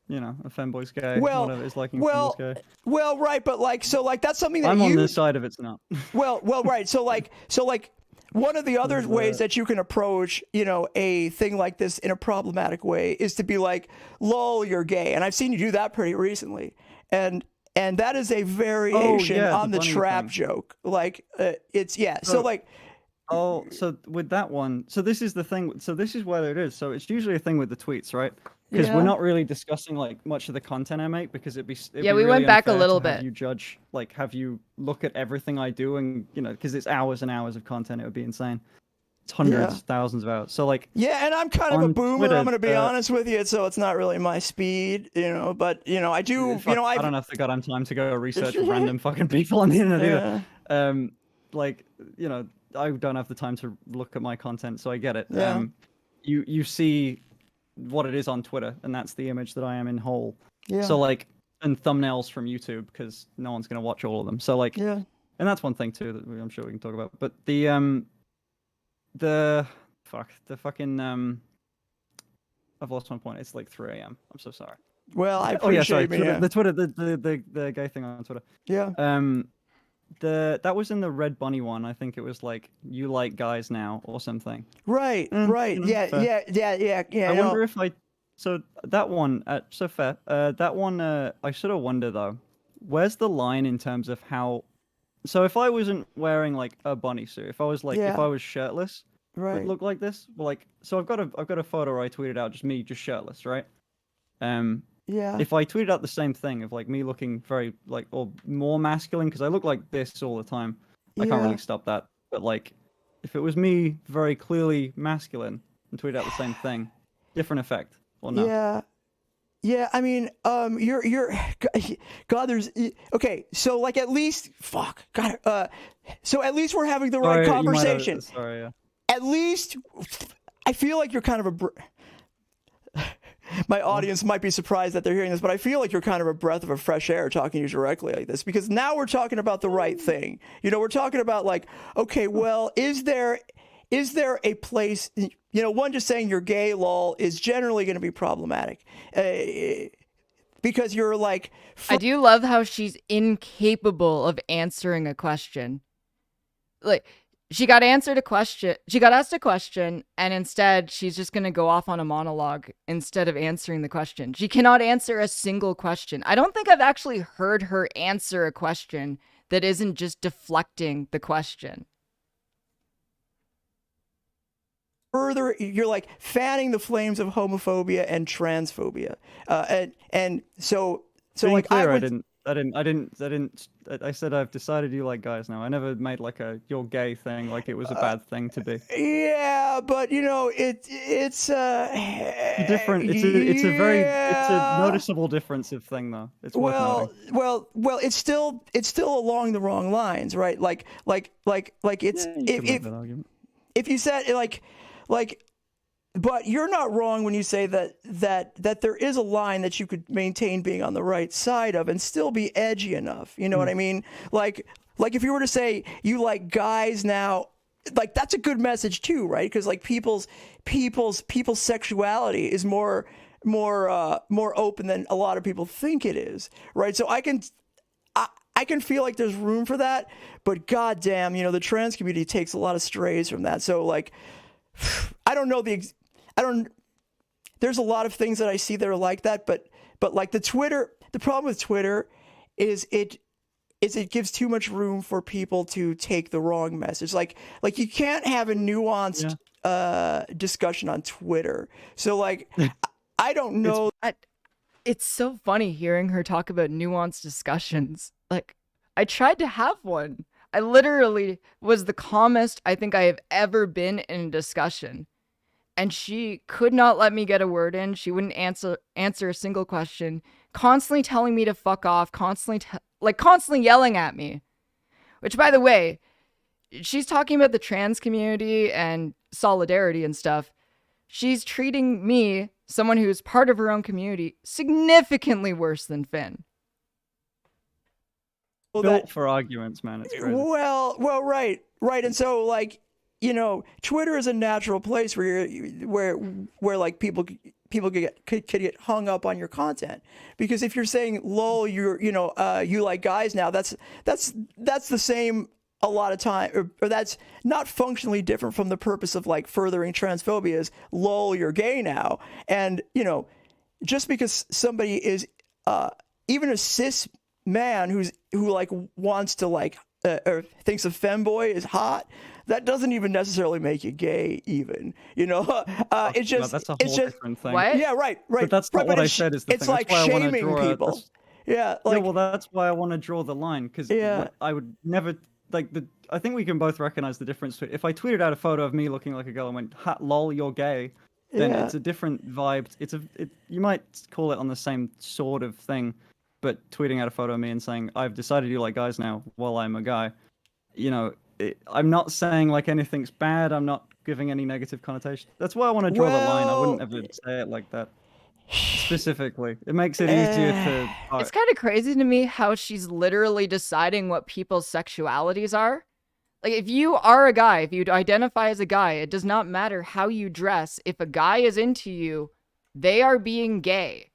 femboy's gay. Whatever, it's liking femboy's gay. Well, right, but that's something that I'm on this side of it's not. well, right. So one of the other ways that you can approach, a thing like this in a problematic way is to be like, "Lol, you're gay," and I've seen you do that pretty recently, and that is a variation on the trap joke. Like, So with that one, so this is the thing. So this is what it is. So it's usually a thing with the tweets, right? Because we're not really discussing like much of the content I make, because it'd be we really went back a unfair little to have bit. you judge, like, have you look at everything I do, and because it's hours and hours of content, it would be insane. It's hundreds, thousands of hours. So like, and I'm kind of a boomer. Twitter, I'm going to be honest with you, so it's not really my speed, But I do, I don't have the goddamn time to go research random fucking people on the internet either. I don't have the time to look at my content, so I get it. You see what it is on Twitter, and that's the image that I am in whole. So like, and thumbnails from YouTube, because no one's gonna watch all of them. So like, and that's one thing too that I'm sure we can talk about. But the fucking I've lost my point. It's like 3 a.m. I'm so sorry. Well, I appreciate the Twitter, the gay thing on Twitter. That was in the Red Bunny one. I think it was like, "You like guys now" or something. Right. Yeah. I wonder if so that one fair. That one I sort of wonder though, where's the line in terms of how? So if I wasn't wearing like a bunny suit, if I was if I was shirtless, would it look like this? Well, like, so I've got a photo I tweeted out, just me, just shirtless, right? If I tweeted out the same thing of like me looking very like, or more masculine, because I look like this all the time, I can't really stop that. But like, if it was me very clearly masculine and tweeted out the same thing, different effect, or no? Yeah. I mean, you're God. There's okay. So like, at least so at least we're having the right conversation. At least I feel like you're kind of my audience might be surprised that they're hearing this, but I feel like you're kind of a breath of a fresh air talking to you directly like this, because now we're talking about the right thing. We're talking about like, okay, well, is there is there a place, one just saying you're gay, lol, is generally going to be problematic. Because you're like... I do love how she's incapable of answering a question. Like, she got asked a question, and instead she's just going to go off on a monologue instead of answering the question. She cannot answer a single question. I don't think I've actually heard her answer a question that isn't just deflecting the question. Further, you're like fanning the flames of homophobia and transphobia, and so like clear, I said I've decided you like guys now. I never made like a you're gay thing like it was a bad thing to be. Yeah, but it's different. It's a noticeable difference of thing though. It's worth noting. Well, it's still along the wrong lines, right? Like it's if you said but you're not wrong when you say that there is a line that you could maintain being on the right side of and still be edgy enough. You know what I mean? Like if you were to say you like guys now, like that's a good message too, right? Because like people's sexuality is more open than a lot of people think it is, right? So I can feel like there's room for that, but goddamn, the trans community takes a lot of strays from that. So like, there's a lot of things that I see that are like that, but like the problem with Twitter is it gives too much room for people to take the wrong message. Like you can't have a nuanced discussion on Twitter. So like, I don't know. It's so funny hearing her talk about nuanced discussions. Like, I tried to have one. I literally was the calmest I think I have ever been in a discussion. And she could not let me get a word in. She wouldn't answer a single question, constantly telling me to fuck off, constantly yelling at me. Which, by the way, she's talking about the trans community and solidarity and stuff. She's treating me, someone who's part of her own community, significantly worse than Finn. Built for arguments, man. It's crazy. Well, right. And so, like, Twitter is a natural place where like people could get hung up on your content, because if you're saying lol, you like guys now, that's the same a lot of time, or that's not functionally different from the purpose of like furthering transphobia is lol, you're gay now. And just because somebody is even a cis man who like wants to like or thinks a femboy is hot, that doesn't even necessarily make you gay even, it's just that's a whole different thing. What? Yeah, right. But that's not what I said is the it's thing. like That's why shaming people. Well, that's why I want to draw the line, because I would never I think we can both recognize the difference. If I tweeted out a photo of me looking like a girl and went, "Ha, lol, you're gay," then it's a different vibe. You might call it on the same sort of thing, but tweeting out a photo of me and saying, "I've decided you like guys now," while I'm a guy, I'm not saying like anything's bad. I'm not giving any negative connotation. That's why I want to draw the line. I wouldn't ever say it like that specifically. It makes it easier to... It's kind of crazy to me how she's literally deciding what people's sexualities are. Like, if you are a guy, if you identify as a guy, it does not matter how you dress. If a guy is into you, they are being gay.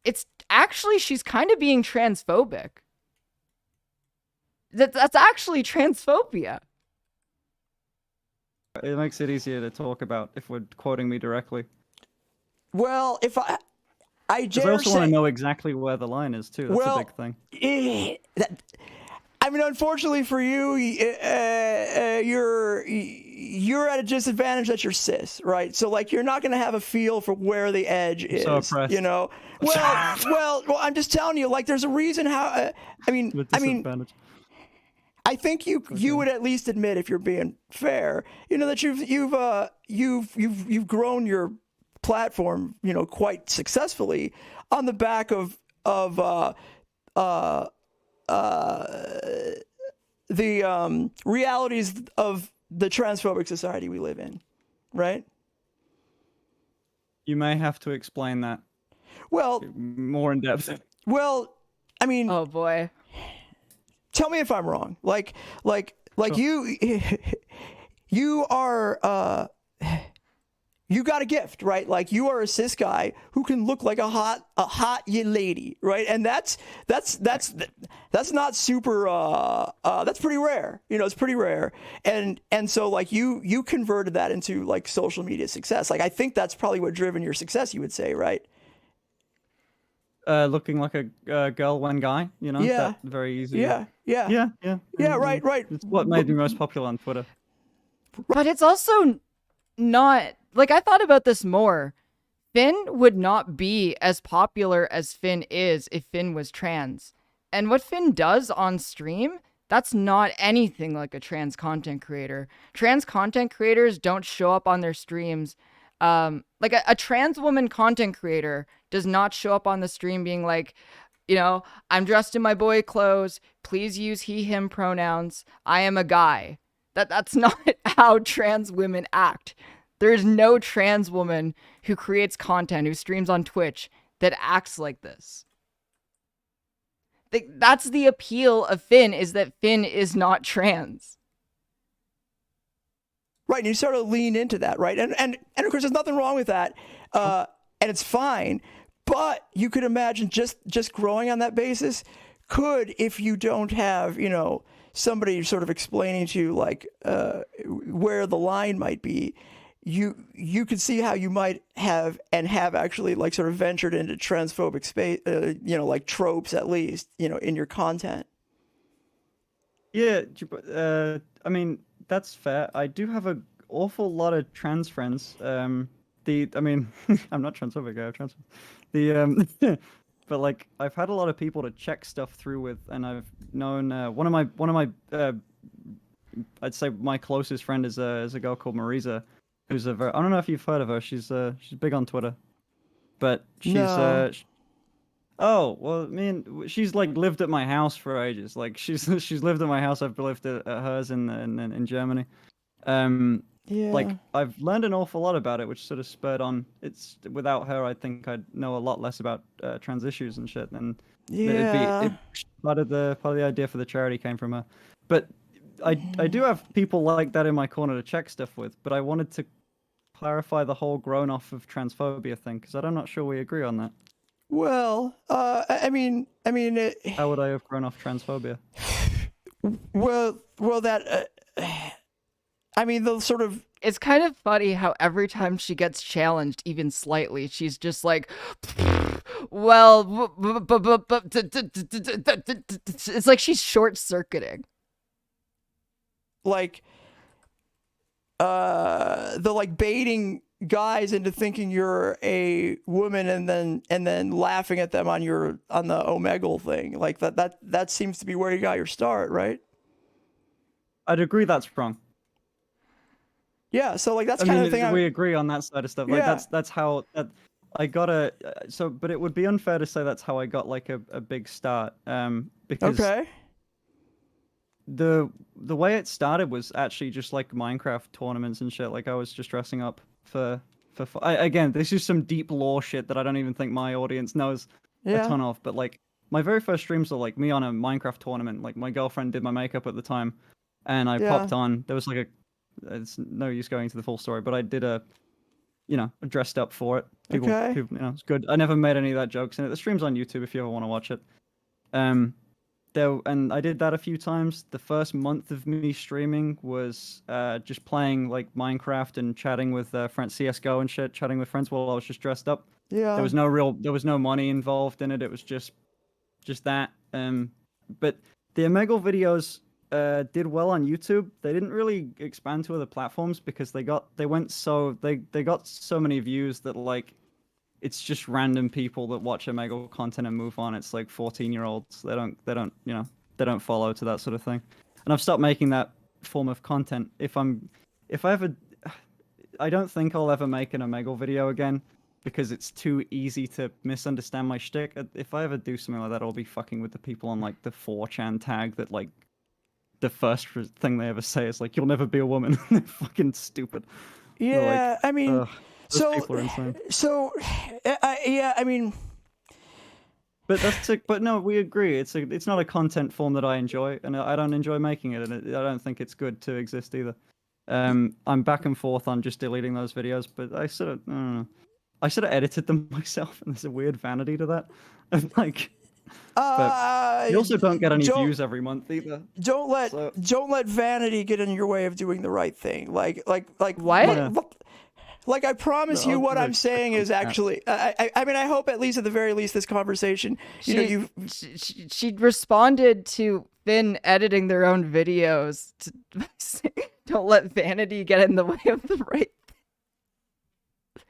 It's actually, she's kind of being transphobic. That's actually transphobia. It makes it easier to talk about if we're quoting me directly. Well, if I also want to know exactly where the line is too. That's a big thing. I mean, unfortunately for you, you're at a disadvantage that you're cis, right? So like, you're not going to have a feel for where the edge is. So oppressed. Well, I'm just telling you, like, there's a reason how. I think you would at least admit, if you're being fair, that you've grown your platform, quite successfully on the back of the realities of the transphobic society we live in, right? You may have to explain that. Well, more in depth. Well, I mean, oh boy, tell me if I'm wrong. Like sure. you are you got a gift, right? Like you are a cis guy who can look like a hot lady, right? And that's not super that's pretty rare. You know, it's pretty rare. And so like you converted that into like social media success. Like I think that's probably what driven your success, you would say, right? Looking like a girl when guy, you know, Yeah. that very easy. Yeah. Yeah. Right. It's what made me most popular on Twitter. But it's also not like I thought about this more. Finn would not be as popular as Finn is if Finn was trans. And what Finn does on stream, that's not anything like a trans content creator. Trans content creators don't show up on their streams. Like a trans woman content creator does not show up on the stream being like, you know, I'm dressed in my boy clothes. Please use he, him pronouns. I am a guy. That's not how trans women act. There's no trans woman who creates content, who streams on Twitch, that acts like this. That's the appeal of Finn, is that Finn is not trans. Right, and you sort of lean into that, right? And of course, there's nothing wrong with that, and it's fine. But you could imagine just growing on that basis could, if you don't have, you know, somebody sort of explaining to you like where the line might be, you could see how you might have actually like sort of ventured into transphobic space, you know, like tropes at least, you know, in your content. Yeah, I mean that's fair. I do have an awful lot of trans friends. I mean, I'm not transphobic. I have trans. But like I've had a lot of people to check stuff through with, and I've known one of my I'd say my closest friend is a girl called Marisa, who's I don't know if you've heard of her. She's big on Twitter, but she's No. oh well, I mean she's like lived at my house for ages. Like she's lived at my house. I've lived at hers in Germany. Yeah. Like I've learned an awful lot about it, which sort of spurred on. It's without her, I think I'd know a lot less about trans issues and shit. And Yeah. part of the idea for the charity came from her. But I do have people like that in my corner to check stuff with. But I wanted to clarify the whole grown off of transphobia thing, because I'm not sure we agree on that. Well, I mean, How would I have grown off transphobia? well, that. I mean, the sort of. It's kind of funny how every time she gets challenged, even slightly, she's just like, well, it's like she's short-circuiting. Like, the like baiting guys into thinking you're a woman and then laughing at them on the Omegle thing. Like that seems to be where you got your start, right? I'd agree that's wrong. Yeah, so like that's kind of the thing. We agree on that side of stuff. Like Yeah. that's how I got a but it would be unfair to say that's how I got like a big start. Because Okay. the way it started was actually just like Minecraft tournaments and shit. Like I was just dressing up for again, this is some deep lore shit that I don't even think my audience knows a ton of. But like my very first streams were like me on a Minecraft tournament. Like my girlfriend did my makeup at the time, and I popped on. There was like it's no use going into the full story, but I did I dressed up for it. People, it's good. I never made any of that jokes in it. The stream's on YouTube if you ever want to watch it. And I did that a few times. The first month of me streaming was just playing like Minecraft and chatting with friends, CS:GO and shit, chatting with friends while I was just dressed up. Yeah. There was no money involved in it. It was just that. But the Omegle videos did well on YouTube. They didn't really expand to other platforms because they got so many views that like it's just random people that watch Omegle content and move on. It's like 14-year-olds. They don't follow to that sort of thing. And I've stopped making that form of content. I don't think I'll ever make an Omegle video again because it's too easy to misunderstand my shtick. If I ever do something like that, I'll be fucking with the people on like the 4chan tag that like the first thing they ever say is like, "You'll never be a woman." They're fucking stupid. Yeah, like, I mean, those people are insane. Yeah, I mean, but but no, we agree. It's not a content form that I enjoy, and I don't enjoy making it, and I don't think it's good to exist either. I'm back and forth on just deleting those videos, but I sort of edited them myself, and there's a weird vanity to that. And like, but you also don't get any views every month either. Don't let vanity get in your way of doing the right thing. Like What? Like I promise No, you, what no, I'm saying is actually. I mean, I hope at least at the very least this conversation. She responded to Finn editing their own videos. Don't let vanity get in the way of the right thing.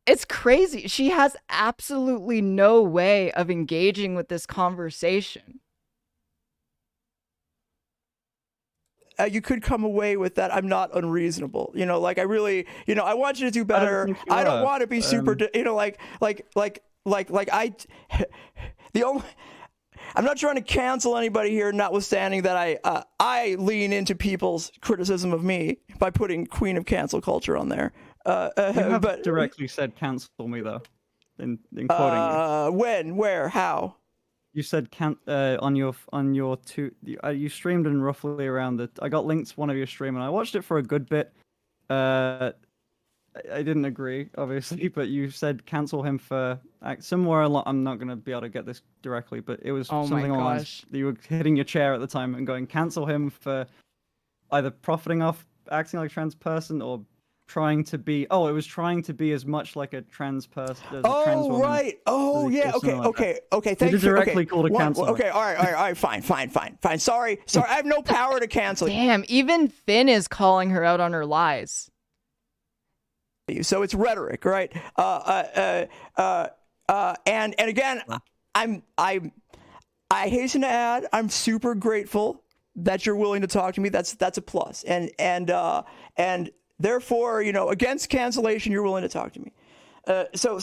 It's crazy. She has absolutely no way of engaging with this conversation. You could come away with that. I'm not unreasonable. Like I really, I want you to do better. I don't want to be super, I'm not trying to cancel anybody here, notwithstanding that I lean into people's criticism of me by putting Queen of Cancel Culture on there. You have but directly said cancel me though, in quoting you. When, where, how? You said on your two. You streamed in roughly around the. I got linked to one of your stream and I watched it for a good bit. I didn't agree, obviously, but you said cancel him for somewhere along. I'm not gonna be able to get this directly, but it was something along lines. You were hitting your chair at the time and going cancel him for either profiting off acting like a trans person or trying to be. Oh, it was trying to be as much like a trans person as a trans woman. Right. Oh, yeah. Okay. Thank you. You directly called a cancel. Okay. All right. Fine. Sorry. I have no power to cancel. Damn. Even Finn is calling her out on her lies. So it's rhetoric, right? And again, I hasten to add, I'm super grateful that you're willing to talk to me. That's a plus. And therefore, against cancellation, you're willing to talk to me. So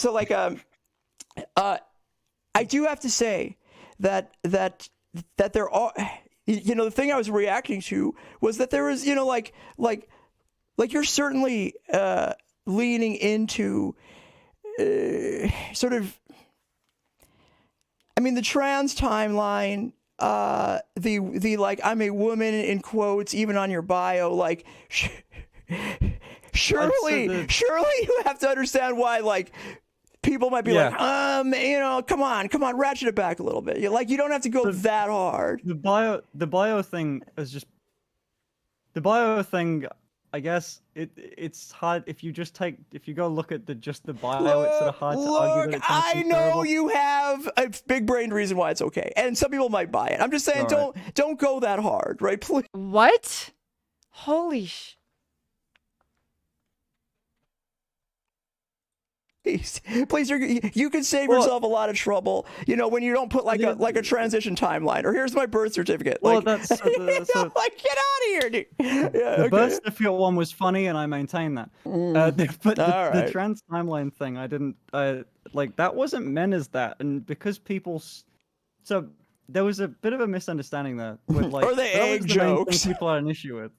I do have to say that there are, the thing I was reacting to was that there is, like you're certainly leaning into sort of, I mean, the trans timeline, the like, I'm a woman in quotes, even on your bio, like, surely you have to understand why, like, people might be like, come on, ratchet it back a little bit. You don't have to go that hard. The bio thing is just the bio thing. I guess it's hard if you go look at just the bio. It's sort of hard to argue that it's I know you have a big-brained reason why it's okay, and some people might buy it. I'm just saying, don't go that hard, right? Please. What? Holy sh! Please, you can save yourself a lot of trouble. When you don't put like a transition timeline, or here's my birth certificate. Well, like, that's like get out of here, dude. The birth certificate one was funny, and I maintain that. But the trans timeline thing, I didn't like. That wasn't meant as that, and because people, so there was a bit of a misunderstanding there. With, like, or the egg jokes. People had an issue with.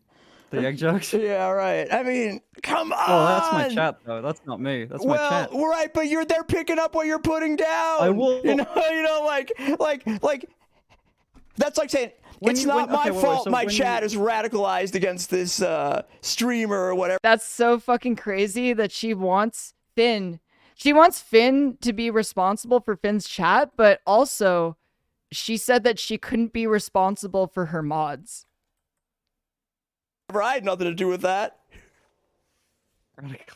The egg jokes? Yeah, right. I mean, come on. Oh, that's my chat, though. That's not me. That's my chat. Well, right, but they're picking up what you're putting down. I will. Like, that's like saying, it's not my fault my chat is radicalized against this streamer or whatever. That's so fucking crazy that she wants Finn. She wants Finn to be responsible for Finn's chat, but also she said that she couldn't be responsible for her mods. I had nothing to do with that. Like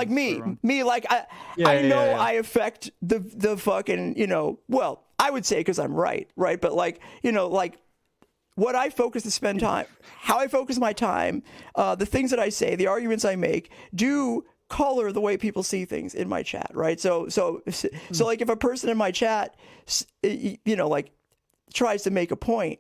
me, like I know I affect the fucking, well, I would say because I'm right, but like, like what I focus to spend time, how I focus my time, the things that I say, the arguments I make do color the way people see things in my chat, right? So like if a person in my chat, like tries to make a point,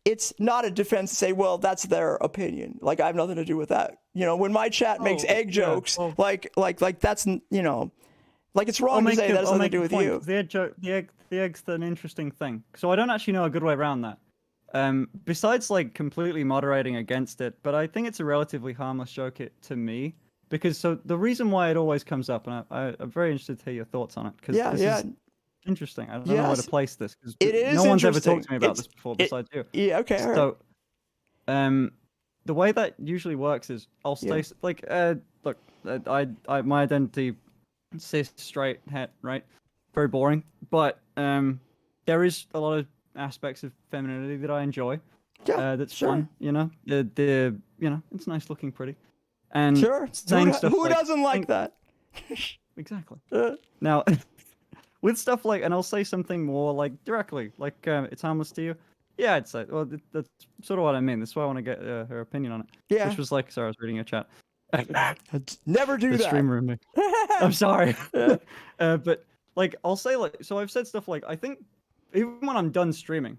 it's not a defense to say, well, that's their opinion. Like, I have nothing to do with that. When my chat makes egg jokes, like that's, like it's wrong to say that has nothing to do with you. The egg's an interesting thing. So I don't actually know a good way around that. Besides, like, completely moderating against it, but I think it's a relatively harmless joke to me. Because the reason why it always comes up, and I'm very interested to hear your thoughts on it. Because interesting. I don't know where Yes. to place this because It is no one's ever interesting. talked to me about It's- this before it- besides you. Yeah. Okay. All right. So, the way that usually works is I'll Yeah. say like, look, I my identity, cis, straight, het, right? Very boring, but there is a lot of aspects of femininity that I enjoy. Yeah. That's sure. fun, you know. The you know, it's nice looking, pretty, and Sure. saying stuff Who like, doesn't like that? exactly. Now, with stuff like, and I'll say something more like directly, like it's harmless to you. Yeah, I'd say. Well, that's sort of what I mean. That's why I want to get her opinion on it. Yeah. Which was like, sorry, I was reading a chat. Never do The that. streamer in me. I'm sorry. But like, I'll say like, so I've said stuff like, I think even when I'm done streaming,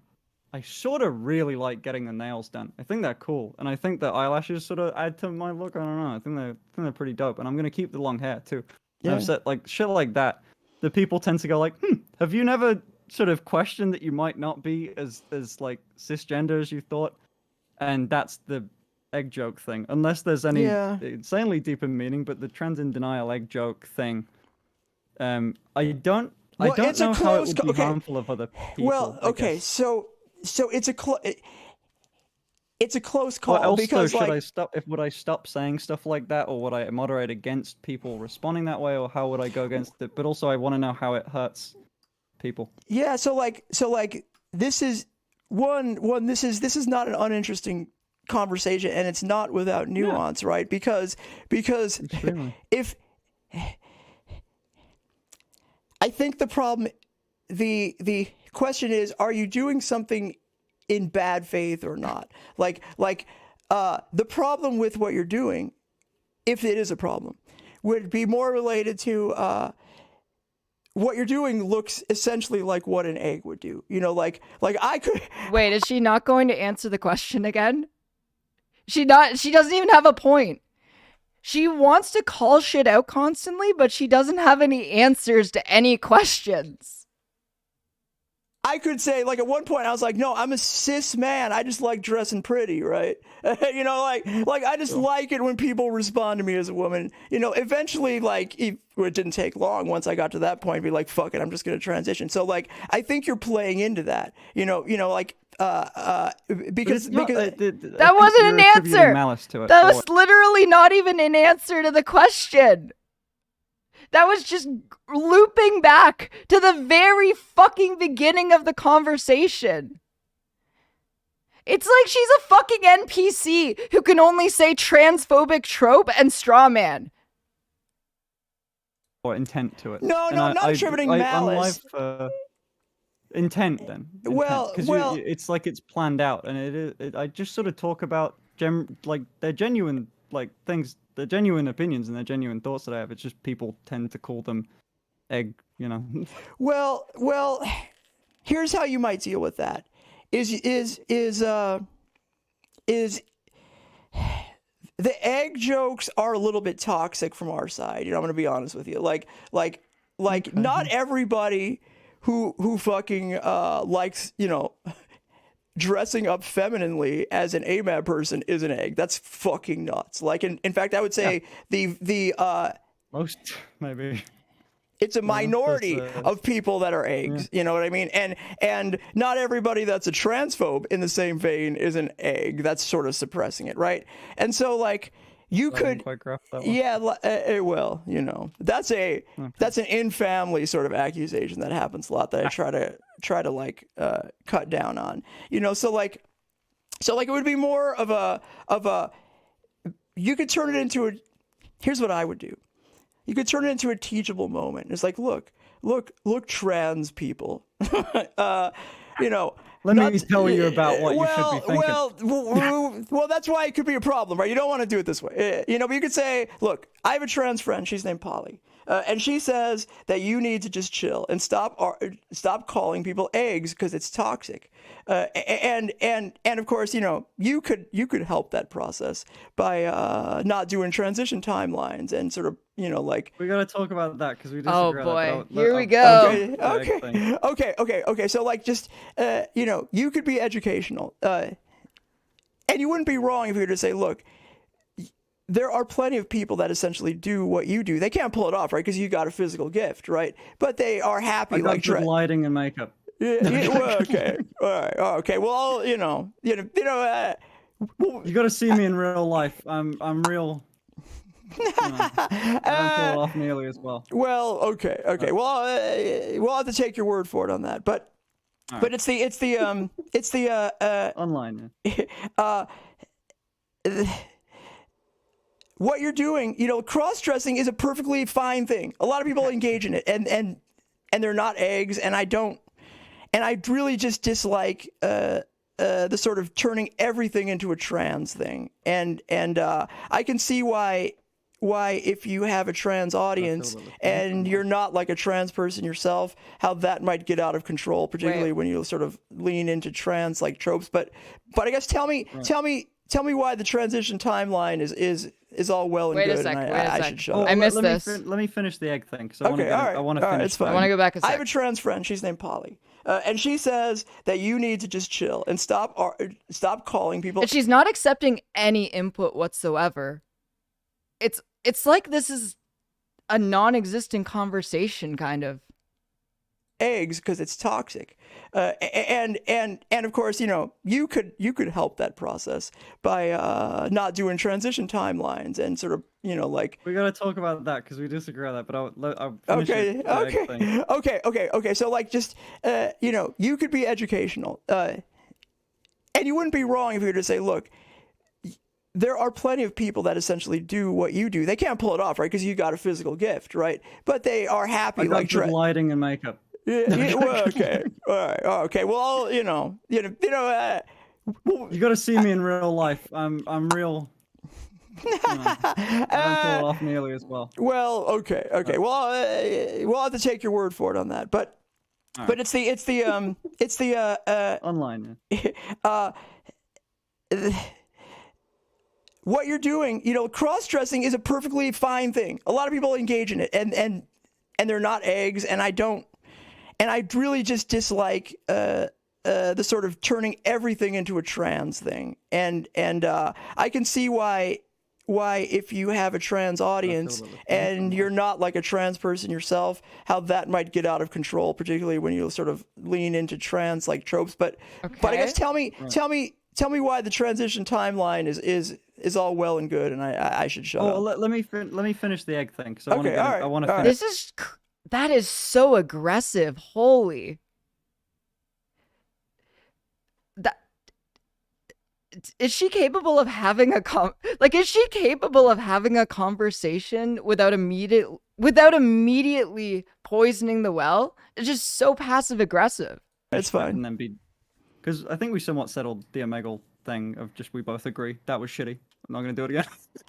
I sort of really like getting the nails done. I think they're cool, and I think the eyelashes sort of add to my look. I don't know. I think they're pretty dope, and I'm gonna keep the long hair too. Yeah. I've said like shit like that. The people tend to go like, have you never sort of questioned that you might not be as like cisgender as you thought? And that's the egg joke thing. Unless there's any insanely deeper meaning, but the trans in denial egg joke thing, I don't Well, know it's a how it close would be okay. harmful of other people. Well, I okay, guess. so it's a it's a close call What else because though, like should I stop? Would I stop saying stuff like that, or would I moderate against people responding that way, or how would I go against it? But also, I want to know how it hurts people. yeah, so like this is this is not an uninteresting conversation, and it's not without nuance, right? Because Extremely. if I think the problem, the question is, are you doing something in bad faith or not? Like the problem with what you're doing, if it is a problem, would be more related to what you're doing looks essentially like what an egg would do. You know, like I could. Wait, is she not going to answer the question again? She doesn't even have a point. She wants to call shit out constantly, but she doesn't have any answers to any questions. I could say, like, at one point I was like, no, I'm a cis man. I just like dressing pretty, right? You know, like I just like it when people respond to me as a woman. You know, eventually, like, it didn't take long once I got to that point, be like, fuck it, I'm just going to transition. So, like, I think you're playing into that. You know, like, because that wasn't an answer. That was literally not even an answer to the question. That was just looping back to the very fucking beginning of the conversation. It's like she's a fucking NPC who can only say transphobic trope and straw man. Or intent to it. No, not attributing malice. Intent then. Intent. Well, it's like it's planned out, and I just sort of talk about like they're genuine like things. They're genuine opinions and they're genuine thoughts that I have. It's just people tend to call them egg, you know. Well, here's how you might deal with that. Is the egg jokes are a little bit toxic from our side. You know, I'm gonna be honest with you. Like okay. Not everybody who fucking likes, you know, dressing up femininely as an AMAB person is an egg. That's fucking nuts. Like, in fact, I would say the most maybe it's a minority of people that are eggs. You know what I mean? And not everybody that's a transphobe in the same vein is an egg. That's sort of suppressing it, right? And so, like, you could, well, you know, that's an in-family sort of accusation that happens a lot that I try to like cut down on, you know. So like it would be more of a you could turn it into here's what I would do. You could turn it into a teachable moment. It's like, look, trans people, you know. Let me tell you about what you should be thinking. Well, that's why it could be a problem, right? You don't want to do it this way. You know, but you could say, look, I have a trans friend. She's named Paulie. And she says that you need to just chill and stop calling people eggs because it's toxic. And of course, you know, you could help that process by not doing transition timelines and sort of, you know, like, we gotta talk about that because we disagree. Oh boy, here we go. Okay. So like, just you know, you could be educational, and you wouldn't be wrong if you were to say, look, there are plenty of people that essentially do what you do. They can't pull it off, right? Because you got a physical gift, right? But they are happy, I got like good lighting and makeup. Yeah, well, okay, all right, okay. Well, well, You got to see me in real life. I'm real. I don't pull it off nearly as well. Well, okay. Well, we'll have to take your word for it on that. But it's the online. What you're doing, cross-dressing is a perfectly fine thing. A lot of people engage in it, and they're not eggs. And I really just dislike the sort of turning everything into a trans thing. And I can see why if you have a trans audience and you're not like a trans person yourself, how that might get out of control, particularly when you sort of lean into trans like tropes. But I guess tell me why the transition timeline is all well and good. I should shut up. I missed this. Let me finish the egg thing. Okay, I want to finish. It's fine. I want to go back a sec. I have a trans friend. She's named Paulie. And she says that you need to just chill and stop calling people. And she's not accepting any input whatsoever. It's like this is a non-existent conversation, kind of. Eggs, because it's toxic, and of course, you could help that process by not doing transition timelines and sort of like we gotta talk about that because we disagree on that. But I'll okay. So like just you could be educational, and you wouldn't be wrong if you were to say, look, there are plenty of people that essentially do what you do. They can't pull it off, right? Because you got a physical gift, right? But they are happy, I got good lighting and makeup. Well, okay, all right, okay. Well, you got to see me in real life. I'm real. I don't pull it off nearly as well. Well, okay. Well, we'll have to take your word for it on that. But it's the online. What you're doing, cross-dressing is a perfectly fine thing. A lot of people engage in it, and they're not eggs. And I really just dislike the sort of turning everything into a trans thing. And I can see why if you have a trans audience and you're not like a trans person yourself, how that might get out of control, particularly when you sort of lean into trans like tropes. But I guess tell me why the transition timeline is all well and good, and I should shut up. Let me finish the egg thing. I want to finish. That is so aggressive. Holy. Is she capable of having a conversation without immediately poisoning the well? It's just so passive aggressive. It's fine. And then because I think we somewhat settled the Omegle thing of just we both agree that was shitty. I'm not gonna do it again.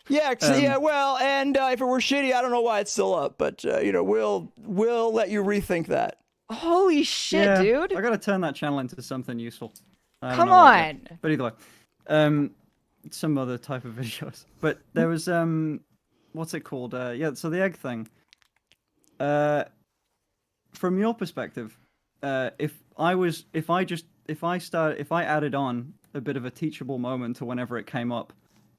Yeah, well, and if it were shitty, I don't know why it's still up, but we'll let you rethink that. Holy shit, dude! I gotta turn that channel into something useful. Come on. But either way, some other type of videos. But there was what's it called? So the egg thing. From your perspective, if I added on a bit of a teachable moment to whenever it came up,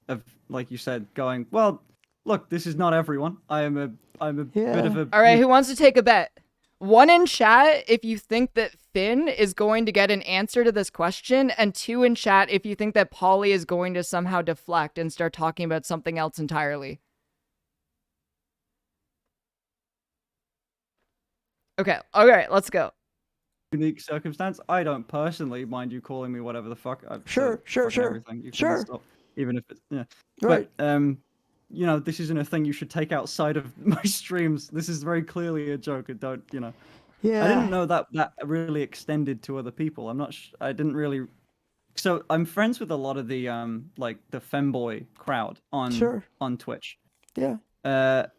of like you said, going, well, look, this is not everyone. I'm a bit of a. All right, who wants to take a bet? One in chat if you think that Finn is going to get an answer to this question, and two in chat if you think that Paulie is going to somehow deflect and start talking about something else entirely. Okay, all right, let's go. Unique circumstance. I don't personally mind you calling me whatever the fuck. Sure. Everything. You can stop, even if it's Right. But this isn't a thing you should take outside of my streams. This is very clearly a joke. And don't Yeah. I didn't know that really extended to other people. I'm not. I didn't really. So I'm friends with a lot of the like the femboy crowd on Twitch. Yeah. And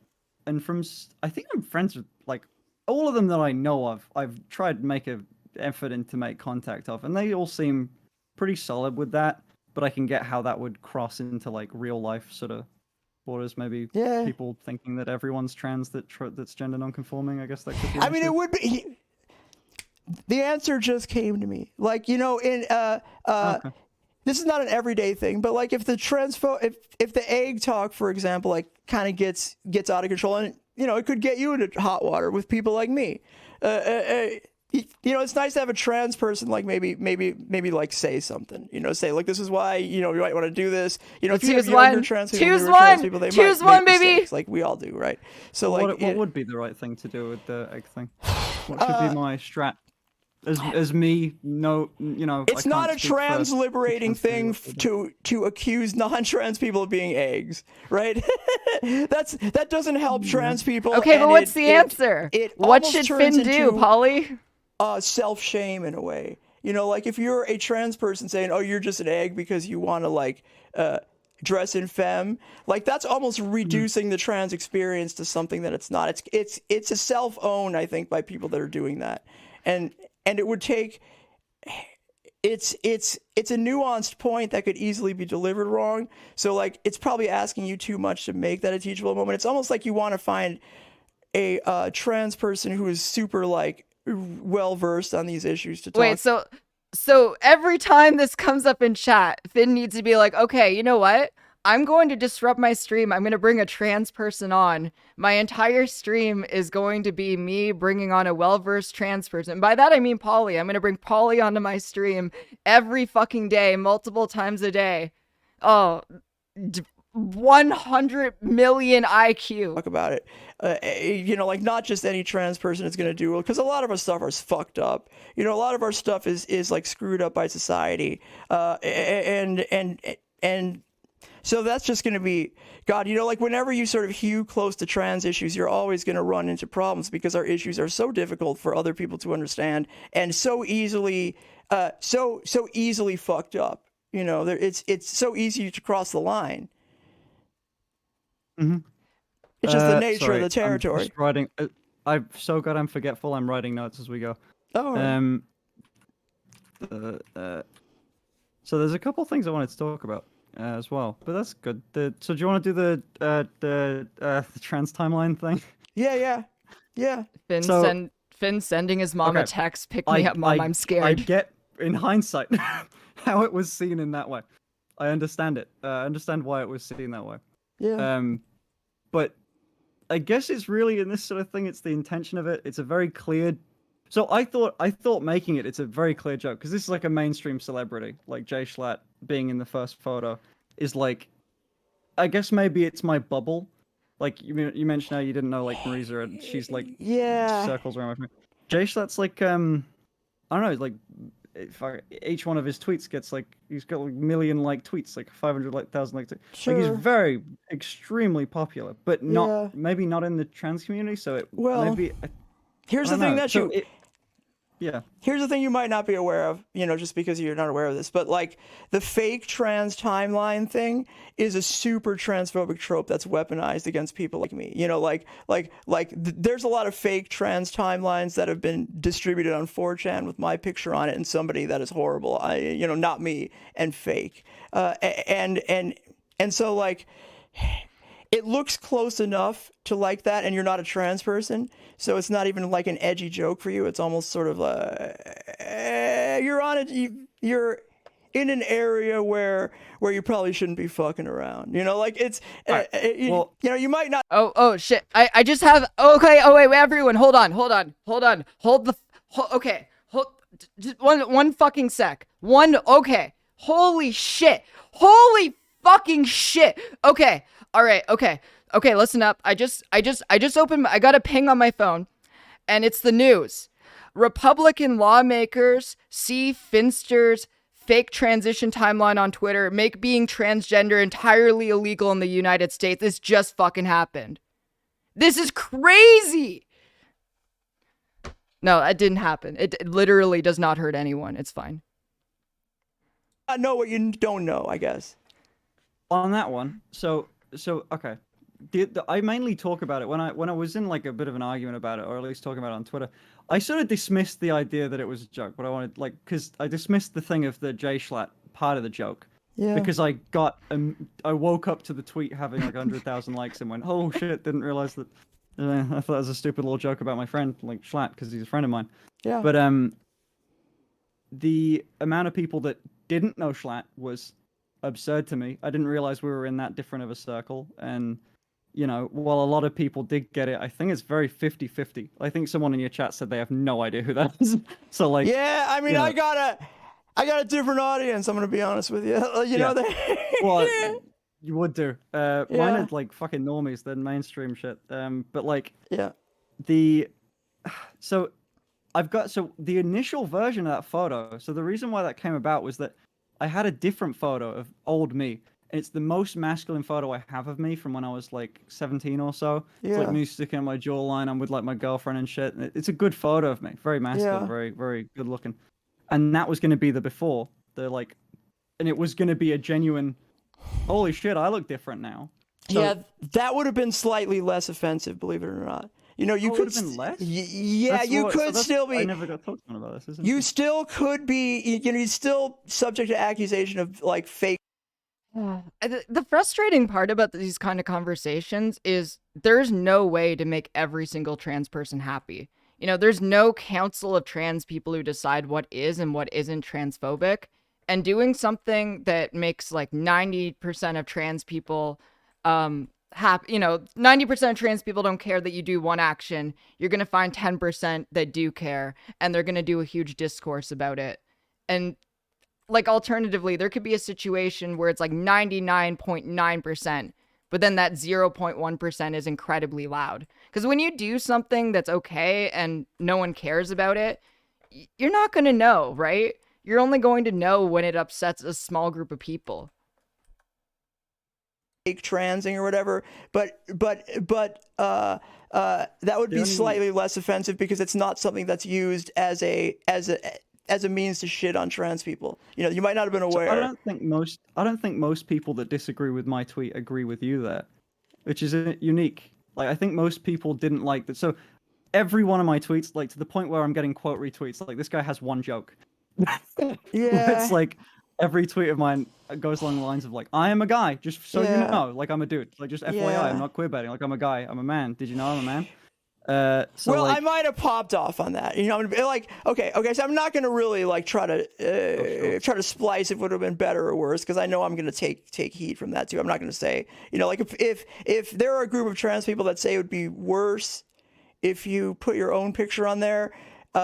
I think I'm friends with like all of them that I know of. I've tried to make an effort to make contact of, and they all seem pretty solid with that. But I can get how that would cross into like real life sort of borders. Maybe people thinking that everyone's trans that's gender non-conforming. I guess that could be. I mean, it would be. The answer just came to me. Like, in this is not an everyday thing, but like if the if the egg talk, for example, like kind of gets out of control, and you know, it could get you into hot water with people like me. You know, it's nice to have a trans person like maybe like say something. You know, say like this is why you know you might want to do this. You know, if you have younger trans people, newer trans people, they might make mistakes, like we all do, right? So like, what would be the right thing to do with the egg thing? What should be my strat? As me, no, you know, it's not a trans liberating thing to accuse non-trans people of being eggs, right? that doesn't help trans people. Okay, but what's the answer? What should Finn do, Paulie? Self-shame in a way. You know, like if you're a trans person saying, "Oh, you're just an egg because you want to like dress in femme," like that's almost reducing the trans experience to something that it's not. It's a self-own, I think, by people that are doing that, and it would take. It's a nuanced point that could easily be delivered wrong. So like it's probably asking you too much to make that a teachable moment. It's almost like you want to find a trans person who is super like well versed on these issues to talk. Wait, so every time this comes up in chat, Finn needs to be like, okay, you know what? I'm going to disrupt my stream. I'm going to bring a trans person on. My entire stream is going to be me bringing on a well-versed trans person. And by that, I mean Paulie. I'm going to bring Paulie onto my stream every fucking day, multiple times a day. Oh, 100 million IQ. Talk about it. You know, like not just any trans person is going to do it, because a lot of our stuff is fucked up. You know, a lot of our stuff is like screwed up by society. And so that's just going to be, God, you know, like whenever you sort of hew close to trans issues, you're always going to run into problems because our issues are so difficult for other people to understand and so easily, so easily fucked up. You know, it's so easy to cross the line. Mm-hmm. It's just the nature of the territory. I'm just writing. I'm so goddamn forgetful. I'm writing notes as we go. Oh. So there's a couple things I wanted to talk about as well, but that's good. So do you want to do the trans timeline thing? Yeah. Finn sending his mom a text, pick me up, Mom, I'm scared. I get, in hindsight, how it was seen in that way. I understand it. I understand why it was seen that way. Yeah. But I guess it's really, in this sort of thing, it's the intention of it. It's a very clear. So I thought making it's a very clear joke, because this is like a mainstream celebrity, like Jay Schlatt being in the first photo is like, I guess maybe it's my bubble. Like you mentioned how you didn't know like Marisa, and she's like circles around my. Jay Schlatt's like I don't know, like each one of his tweets gets like, he's got like million like tweets, like 500,000 like tweets. Sure. Like he's very extremely popular, but not maybe not in the trans community. So it maybe. Here's the thing that yeah. Here's the thing you might not be aware of, you know, just because you're not aware of this, but like the fake trans timeline thing is a super transphobic trope that's weaponized against people like me. You know, there's a lot of fake trans timelines that have been distributed on 4chan with my picture on it and somebody that is horrible. You know, not me, and fake. And so like, it looks close enough to like that, and you're not a trans person, so it's not even like an edgy joke for you. It's almost sort of you're in an area where you probably shouldn't be fucking around. You know, like it's you know, you might not. Oh shit! I just have okay. Oh wait, everyone, hold on. Okay, hold just one fucking sec. Okay. Holy shit! Holy fucking shit! Okay. All right, okay, listen up. I just opened, I got a ping on my phone, and it's the news. Republican lawmakers see Finster's fake transition timeline on Twitter make being transgender entirely illegal in the United States. This just fucking happened. This is crazy! No, that didn't happen. It literally does not hurt anyone. It's fine. I know what you don't know, I guess. On that one, so okay, I mainly talk about it when I was in like a bit of an argument about it, or at least talking about it on Twitter. I sort of dismissed the idea that it was a joke, but I wanted because I dismissed the thing of the Jay Schlatt part of the joke. Yeah. Because I woke up to the tweet having like 100,000 likes and went, oh shit, didn't realize that. I thought it was a stupid little joke about my friend like Schlatt because he's a friend of mine. Yeah. But the amount of people that didn't know Schlatt was absurd to me. I didn't realize we were in that different of a circle. And, you know, while a lot of people did get it, I think it's very 50-50. I think someone in your chat said they have no idea who that is. So, like... Yeah, I mean, you know, I got a different audience, I'm going to be honest with you. You know, well, you would do. Mine Yeah. are, like, fucking normies. They're mainstream shit. But, like... Yeah. So the initial version of that photo, so the reason why that came about was that I had a different photo of old me. And it's the most masculine photo I have of me from when I was like 17 or so. It's like Yeah. me sticking on my jawline. I'm with like my girlfriend and shit. And it's a good photo of me. Very masculine, Yeah. very, very good looking. And that was going to be the before. And it was going to be a genuine, holy shit, I look different now. So, Yeah, that would have been slightly less offensive, believe it or not. You know, you Oh, it could would've been less? Yeah, That's you what- so could that's- still be. I never got talked to about this, isn't You it? still could be. You know, you're still subject to accusation of like fake. The frustrating part about these kind of conversations is there's no way to make every single trans person happy. You know, there's no council of trans people who decide what is and what isn't transphobic. And doing something that makes like 90% of trans people happy, you know, 90% of trans people don't care that you do one action. You're going to find 10% that do care, and they're going to do a huge discourse about it. And like alternatively, there could be a situation where it's like 99.9%, but then that 0.1% is incredibly loud. Because when you do something that's okay and no one cares about it, you're not going to know, right? You're only going to know when it upsets a small group of people. Fake transing or whatever, but that would be slightly less offensive because it's not something that's used as a means to shit on trans people. You know, you might not have been aware. I don't think most people that disagree with my tweet agree with you there, which is unique. Like, I think most people didn't like that. So every one of my tweets, like to the point where I'm getting quote retweets, like this guy has one joke. Yeah. It's like every tweet of mine goes along the lines of like, I am a guy, just so you know, like I'm a dude, like just FYI, I'm not queerbaiting, like I'm a guy, I'm a man. Did you know I'm a man? So well, like, I might have popped off on that. You know, like, okay, so I'm not gonna really like try to splice if it would have been better or worse because I know I'm gonna take heat from that too. I'm not gonna say, you know, like if there are a group of trans people that say it would be worse if you put your own picture on there.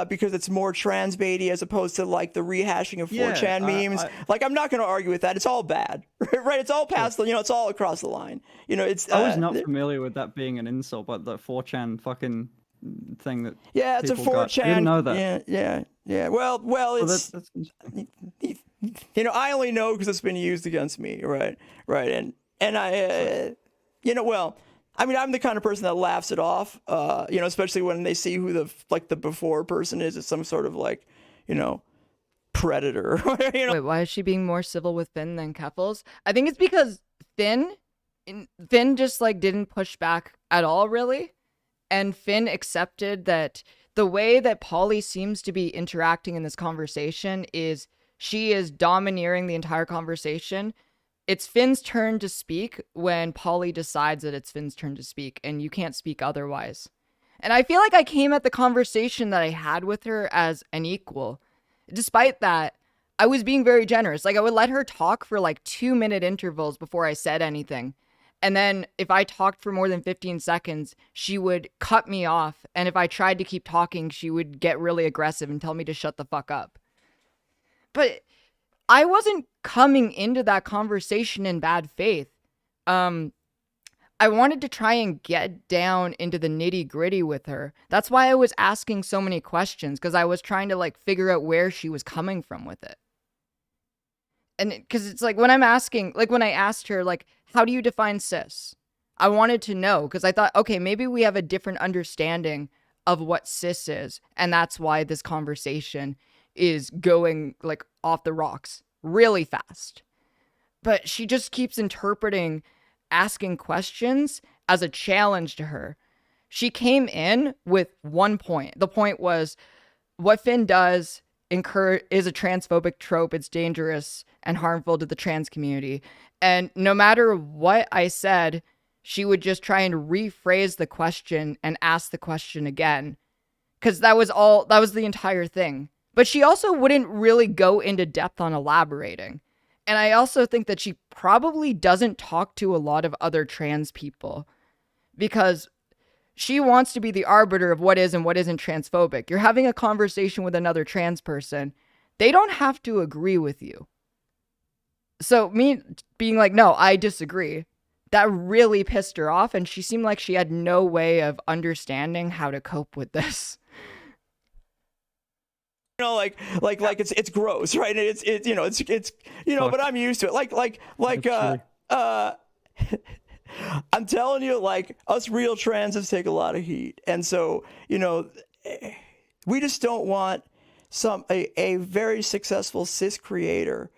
Because it's more trans baity as opposed to like the rehashing of 4chan memes. Like, I'm not going to argue with that. It's all bad, right? It's all past, you know, it's all across the line. You know, it's. I was not familiar with that being an insult, but the 4chan fucking thing that. Yeah, it's a 4chan. I didn't know that. Yeah. Well, it's. That's you know, I only know because it's been used against me, right, and I, you know, well. I mean, I'm the kind of person that laughs it off, you know, especially when they see who the before person is. It's some sort of like, you know, predator. You know? Wait, why is she being more civil with Finn than Keffals? I think it's because Finn just like didn't push back at all, really. And Finn accepted that the way that Paulie seems to be interacting in this conversation is she is domineering the entire conversation. It's Finn's turn to speak when Paulie decides that it's Finn's turn to speak, and you can't speak otherwise. And I feel like I came at the conversation that I had with her as an equal. Despite that, I was being very generous. Like, I would let her talk for like 2-minute intervals before I said anything. And then if I talked for more than 15 seconds, she would cut me off. And if I tried to keep talking, she would get really aggressive and tell me to shut the fuck up. But I wasn't coming into that conversation in bad faith. I wanted to try and get down into the nitty gritty with her. That's why I was asking so many questions, because I was trying to like figure out where she was coming from with it. And because it's like when I'm asking, like when I asked her, like, how do you define cis? I wanted to know because I thought, okay, maybe we have a different understanding of what cis is. And that's why this conversation is going like off the rocks really fast. But she just keeps interpreting asking questions as a challenge to her. She came in with one point. The point was what Finn does is a transphobic trope. It's dangerous and harmful to the trans community. And no matter what I said, she would just try and rephrase the question and ask the question again. Because that was the entire thing. But she also wouldn't really go into depth on elaborating. And I also think that she probably doesn't talk to a lot of other trans people because she wants to be the arbiter of what is and what isn't transphobic. You're having a conversation with another trans person. They don't have to agree with you. So me being like, no, I disagree, that really pissed her off. And she seemed like she had no way of understanding how to cope with this. You know, like it's gross, right? It's but I'm used to it. I'm telling you, like, us real transes take a lot of heat, and so we just don't want a very successful cis creator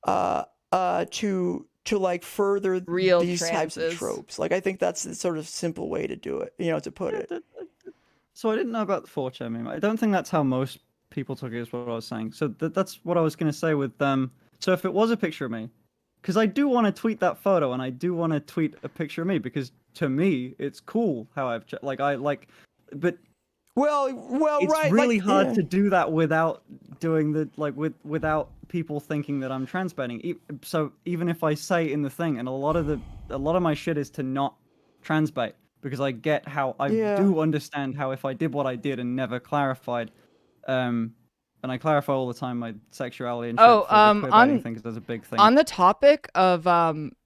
to like further Real these types of transes. tropes. Like, I think that's the sort of simple way to do it, to put it. So I didn't know about the 4chan meme. I don't think that's how most people took it, is what I was saying. So that's what I was going to say with so if it was a picture of me, because I do want to tweet that photo and I do want to tweet a picture of me because to me it's cool how I've but well it's right, really like, hard yeah. to do that without doing the without people thinking that I'm transbaiting. So even if I say in the thing, and a lot of my shit is to not transbait, because I get how I do understand how if I did what I did and never clarified, and I clarify all the time my sexuality and shit for the queerbaiting thing, because there's a big thing. On the topic of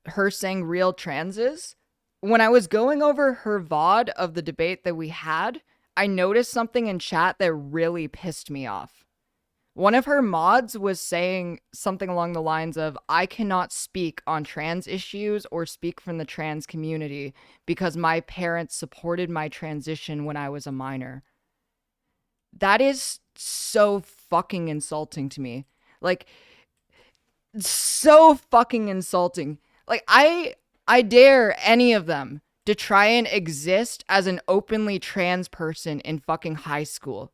her saying real transes, when I was going over her VOD of the debate that we had, I noticed something in chat that really pissed me off. One of her mods was saying something along the lines of, I cannot speak on trans issues or speak from the trans community because my parents supported my transition when I was a minor. That is so fucking insulting to me. Like, so fucking insulting. Like, I dare any of them to try and exist as an openly trans person in fucking high school.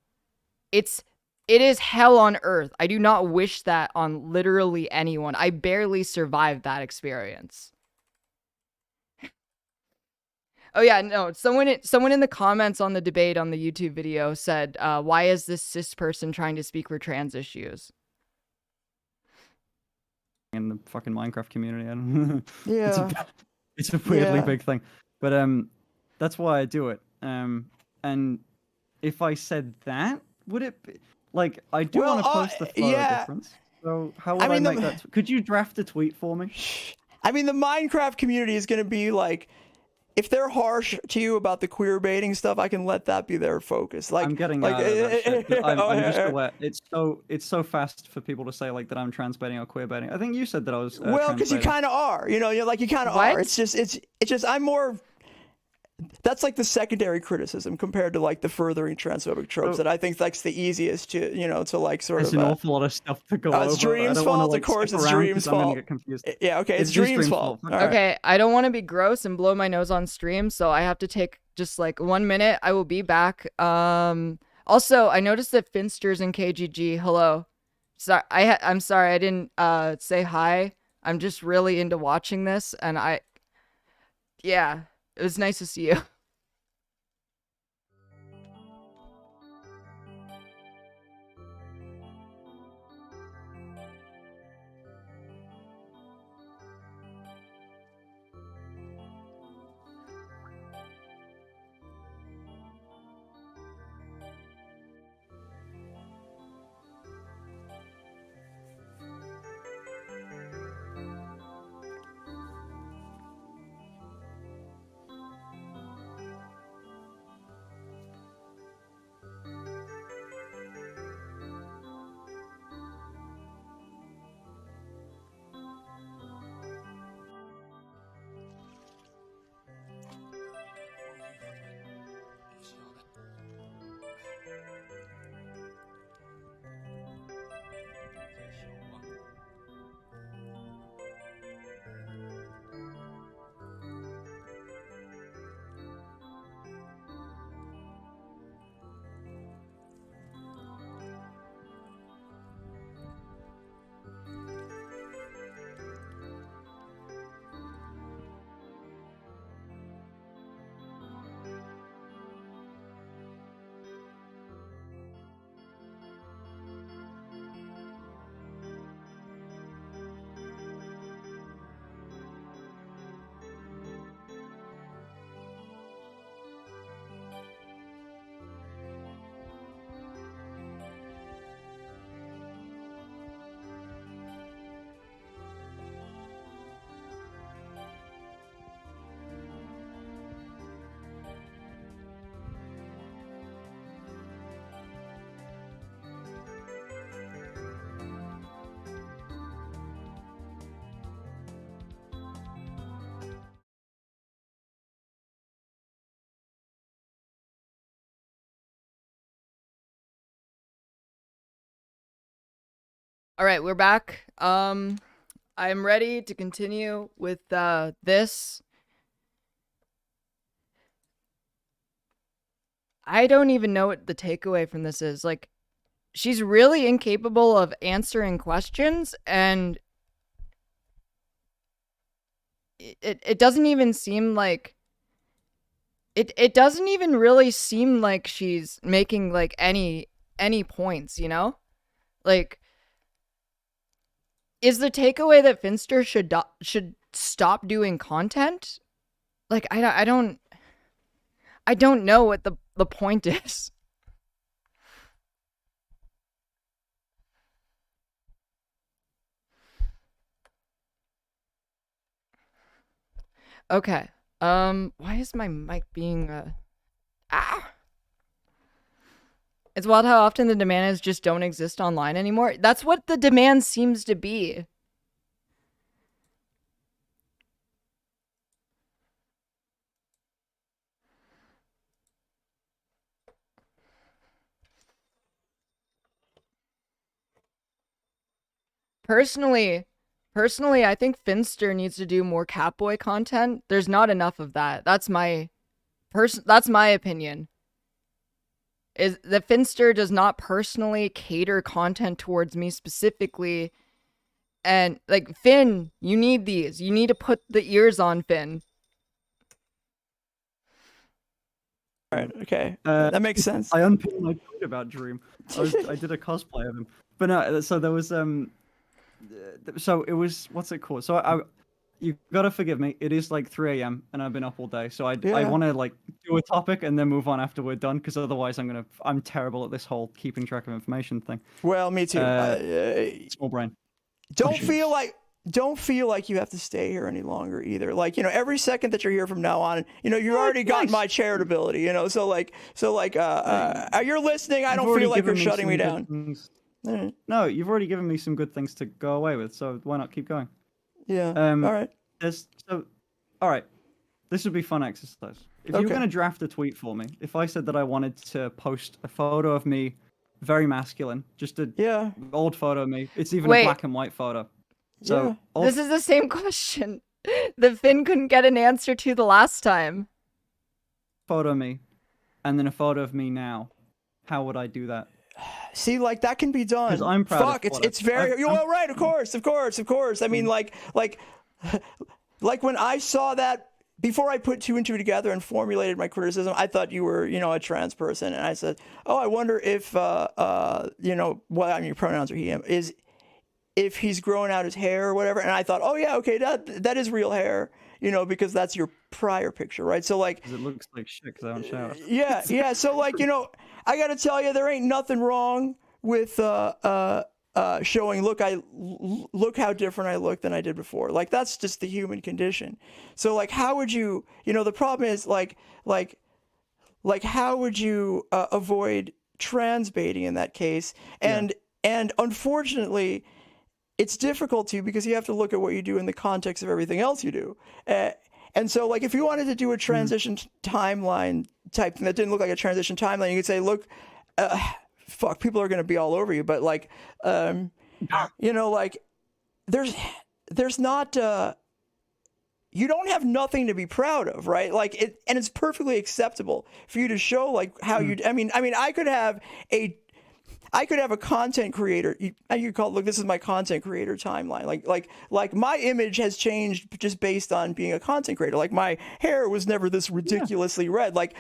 It is hell on earth. I do not wish that on literally anyone. I barely survived that experience. Oh yeah, no. Someone in the comments on the debate on the YouTube video said, "Why is this cis person trying to speak for trans issues?" In the fucking Minecraft community, I don't Yeah, it's a weirdly big thing, but that's why I do it. And if I said that, would it be like I do want to post the photo difference? So how would I make that? Could you draft a tweet for me? I mean, the Minecraft community is going to be like, if they're harsh to you about the queer baiting stuff, I can let that be their focus. Like, I'm getting out of that shit. I'm just aware. It's so fast for people to say like that I'm transbaiting or queer baiting. I think you said that I was. Well, because you kind of are. You're like, you kind of are. It's just I'm more. That's like the secondary criticism compared to like the furthering transphobic tropes that I think that's the easiest to to like sort there's of. There's an awful lot of stuff to go over. It's Dream's fault, of course. It's Dream's fault. I'm gonna get confused. Yeah, okay, it's Dream's fault. Okay, I don't want to be gross and blow my nose on stream, so I have to take just like 1 minute. I will be back. Also, I noticed that Finster's in KGG. Hello. Sorry, I'm sorry I didn't say hi. I'm just really into watching this, and yeah. It was nice to see you. All right, we're back. I'm ready to continue with this. I don't even know what the takeaway from this is. Like, she's really incapable of answering questions, and it doesn't even seem like it doesn't even really seem like she's making like any points, you know? Like, is the takeaway that Finster should stop doing content? Like, I don't know what the point is. Okay. Why is my mic being ah? It's wild how often the demands just don't exist online anymore. That's what the demand seems to be. Personally, I think Finster needs to do more Catboy content. There's not enough of that. That's my opinion. Is that Finster does not personally cater content towards me specifically. And like, Finn, you need these. You need to put the ears on Finn. All right, okay, that makes sense. I unpinned my tweet about Dream. I did a cosplay of him, but no. So there was so it was, what's it called? So you gotta forgive me. It is like 3 a.m. and I've been up all day, so I want to like do a topic and then move on after we're done, because otherwise I'm terrible at this whole keeping track of information thing. Well, me too. Small brain. Don't feel like you have to stay here any longer either. Like, you know, every second that you're here from now on, you know, you've already got my charitability, you know. So you're listening. I don't feel like you're shutting me down. No, you've already given me some good things to go away with, so why not keep going? Yeah. All right. All right. This would be fun exercise. If you were going to draft a tweet for me, if I said that I wanted to post a photo of me, very masculine, just a old photo of me. It's even a black and white photo. So this is the same question that Finn couldn't get an answer to the last time. Photo of me, and then a photo of me now. How would I do that? See, like, that can be done. Because I'm proud. Fuck, it's very. Well, right, of course. I mean, like when I saw that, before I put two and two together and formulated my criticism, I thought you were, you know, a trans person, and I said, oh, I wonder if, you know, well, I mean, your pronouns are he, him, is if he's growing out his hair or whatever, and I thought, oh yeah, okay, that is real hair, you know, because that's your prior picture, right? So like, because it looks like shit because I don't shower. Yeah. So like, you know, I gotta tell you, there ain't nothing wrong with showing, look how different I look than I did before. Like, that's just the human condition. So like, how would you know, the problem is like how would you avoid trans baiting in that case? And unfortunately, it's difficult to, because you have to look at what you do in the context of everything else you do. And so, like, if you wanted to do a transition timeline type thing that didn't look like a transition timeline, you could say, look, fuck, people are going to be all over you. But, like, you know, like, there's not, you don't have nothing to be proud of, right? Like, and it's perfectly acceptable for you to show, like, how you, I mean, I could have a content creator. You call it, look, this is my content creator timeline. Like my image has changed just based on being a content creator. Like, my hair was never this ridiculously red. Like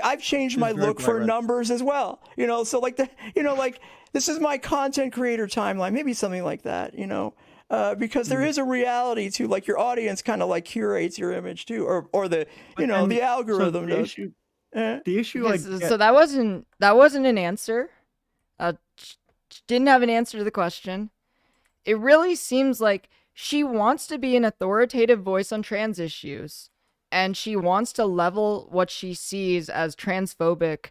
I've changed my look for numbers as well. You know, so like like, this is my content creator timeline. Maybe something like that. You know, because there is a reality to, like, your audience kind of like curates your image too, or the the algorithm does. The issue. So that wasn't an answer. Didn't have an answer to the question. It really seems like she wants to be an authoritative voice on trans issues, and she wants to level what she sees as transphobic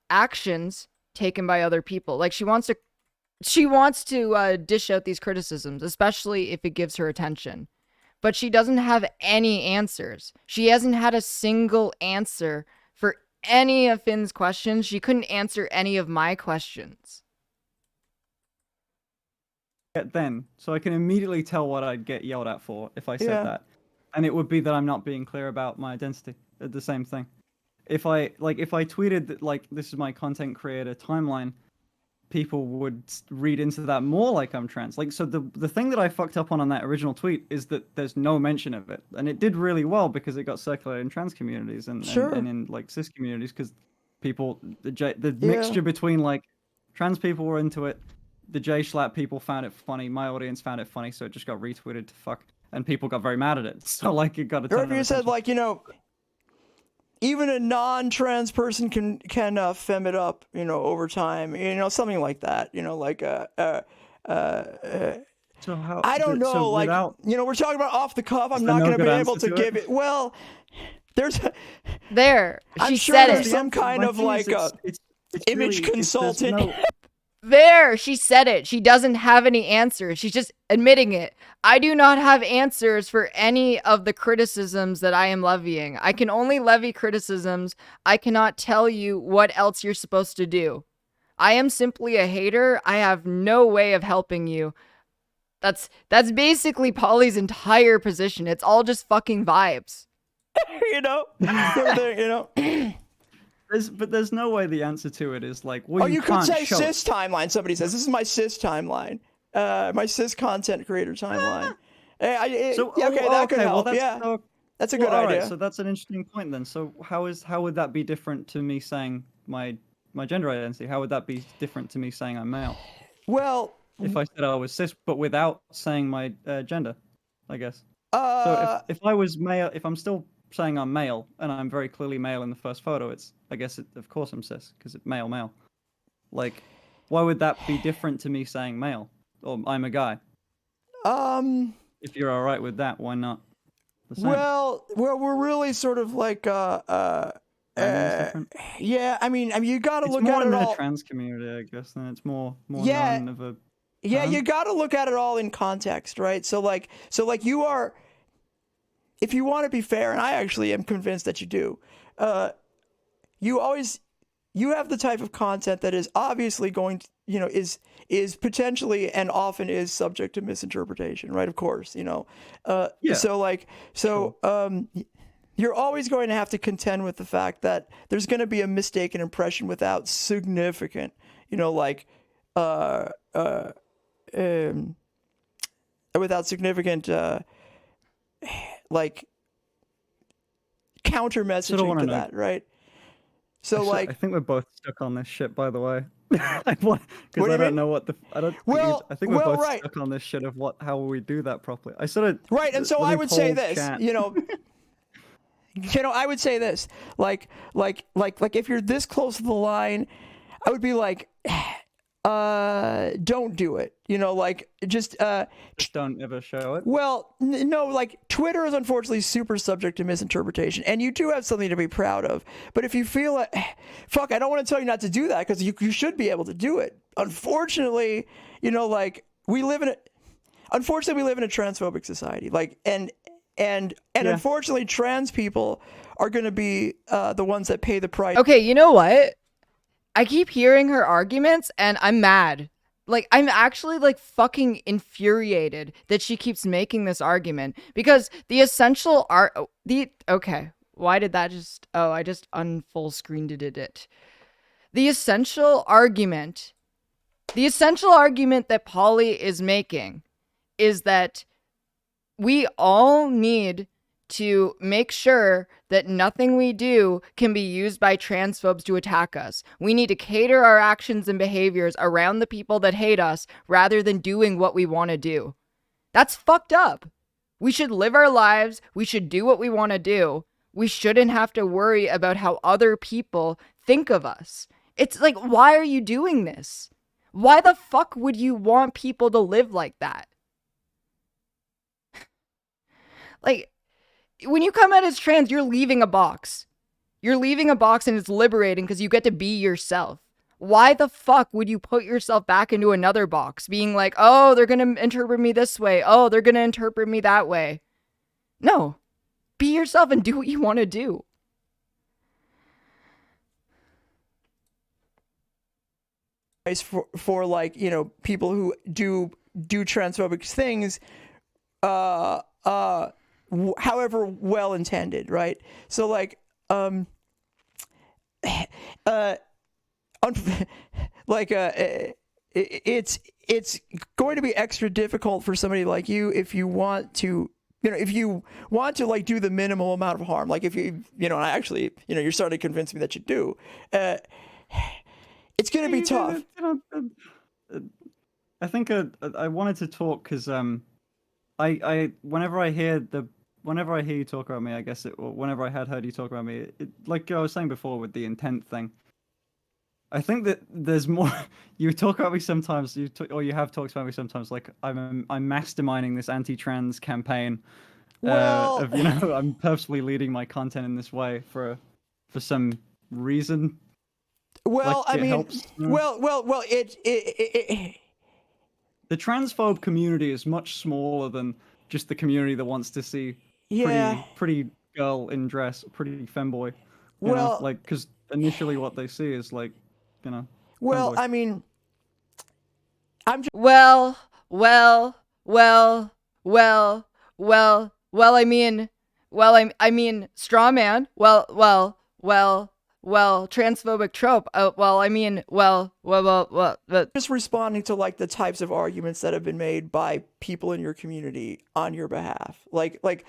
actions taken by other people. Like, she wants to dish out these criticisms, especially if it gives her attention. But she doesn't have any answers. She hasn't had a single answer for any of Finn's questions. She couldn't answer any of my questions. then, so I can immediately tell what I'd get yelled at for if I said Yeah. that, and it would be that I'm not being clear about my identity. The same thing. If I tweeted that like this is my content creator timeline, people would read into that more like I'm trans. Like, so the thing that I fucked up on that original tweet is that there's no mention of it, and it did really well because it got circulated in trans communities and in like cis communities because people the mixture between like trans people were into it, the J Schlatt people found it funny, my audience found it funny, so it just got retweeted to fuck, and people got very mad at it. So like it got a ton of you said attention. like, you know, even a non-trans person can fem it up, you know, over time, you know, something like that, you know, like So how, I don't know, so like without, you know, we're talking about off the cuff. I'm there not no going to good be answer able to to give it? it. Well, there's There, I'm she sure said there's it. some kind my of thing like is a it's image really, consultant. there's no, There, she said it. She doesn't have any answers. She's just admitting it. I do not have answers for any of the criticisms that I am levying. I can only levy criticisms. I cannot tell you what else you're supposed to do. I am simply a hater. I have no way of helping you. That's basically Polly's entire position. It's all just fucking vibes. You know, sort of thing, you know. There's no way the answer to it is like, well, Oh, you could can't say show cis timeline. Somebody says this is my cis timeline, my cis content creator timeline. So yeah, okay, that could well, help. that's, Yeah, so, that's a good well, all idea. right, so that's an interesting point then. So how would that be different to me saying my gender identity? How would that be different to me saying I'm male? Well, If I said I was cis, but without saying my gender, I guess. So if I was male, if I'm still saying I'm male and I'm very clearly male in the first photo, I guess of course I'm cis because it's male. Like, why would that be different to me saying male or I'm a guy? If you're all right with that, why not? The same? well, we're really sort of like Timing's different. yeah. I mean, you got to It's look more at in it the all. trans community, I guess. Then it's more Yeah. known of a. Yeah, term. you got to look at it all in context, right? So like you are, if you want to be fair, and I actually am convinced that you do, you have the type of content that is obviously going to, you know, is potentially and often is subject to misinterpretation, right? Of course, you know. Yeah. So you're always going to have to contend with the fact that there's going to be a mistaken impression without significant, you know, like, without significant like counter messaging to that, right? So like, I think we're both stuck on this shit, by the way. Because do you I don't mean? know what the I don't. Well, I think we're both right. stuck on this shit of how we do that properly. I sort of Right, and so let I me would say poll this, chat. you know, I would say this, like if you're this close to the line, I would be like, don't do it, you know, like just don't ever show it. well, no, like Twitter is unfortunately super subject to misinterpretation, and you do have something to be proud of. But if you feel like, fuck, I don't want to tell you not to do that because you should be able to do it. Unfortunately, you know, like we live in a transphobic society, like and unfortunately, trans people are going to be the ones that pay the price. Okay, you know what? I keep hearing her arguments and I'm mad. Like, I'm actually like fucking infuriated that she keeps making this argument because the essential okay, why did that I just unfull screened it. The essential argument that Paulie is making is that we all need to make sure that nothing we do can be used by transphobes to attack us. We need to cater our actions and behaviors around the people that hate us rather than doing what we want to do. That's fucked up. We should live our lives. We should do what we want to do. We shouldn't have to worry about how other people think of us. It's like, why are you doing this? Why the fuck would you want people to live like that? Like, when you come out as trans, you're leaving a box. You're leaving a box and it's liberating because you get to be yourself. Why the fuck would you put yourself back into another box being like, oh, they're going to interpret me this way. Oh, they're going to interpret me that way. No. Be yourself and do what you want to do. For like, you know, people who do do transphobic things, however well intended, right? So like, it's going to be extra difficult for somebody like you if you want to, if you want to like do the minimal amount of harm. Like if you, and I actually, you're starting to convince me that you do. It's going to be tough. I think I wanted to talk because whenever I hear you talk about me, I guess or whenever I had heard you talk about me, like I was saying before with the intent thing, I think that there's more. You talk about me sometimes, or you have talked about me sometimes. Like I'm masterminding this anti-trans campaign. Well, I'm purposely leading my content in this way for some reason. Well, like I mean, helps, well, the transphobe community is much smaller than just the community that wants to see yeah. pretty girl in dress, pretty femboy. Well, like because initially what they see is like, well, femboy. I mean, I'm just Well, I mean, straw man. Well, transphobic trope. just responding to like the types of arguments that have been made by people in your community on your behalf. Like I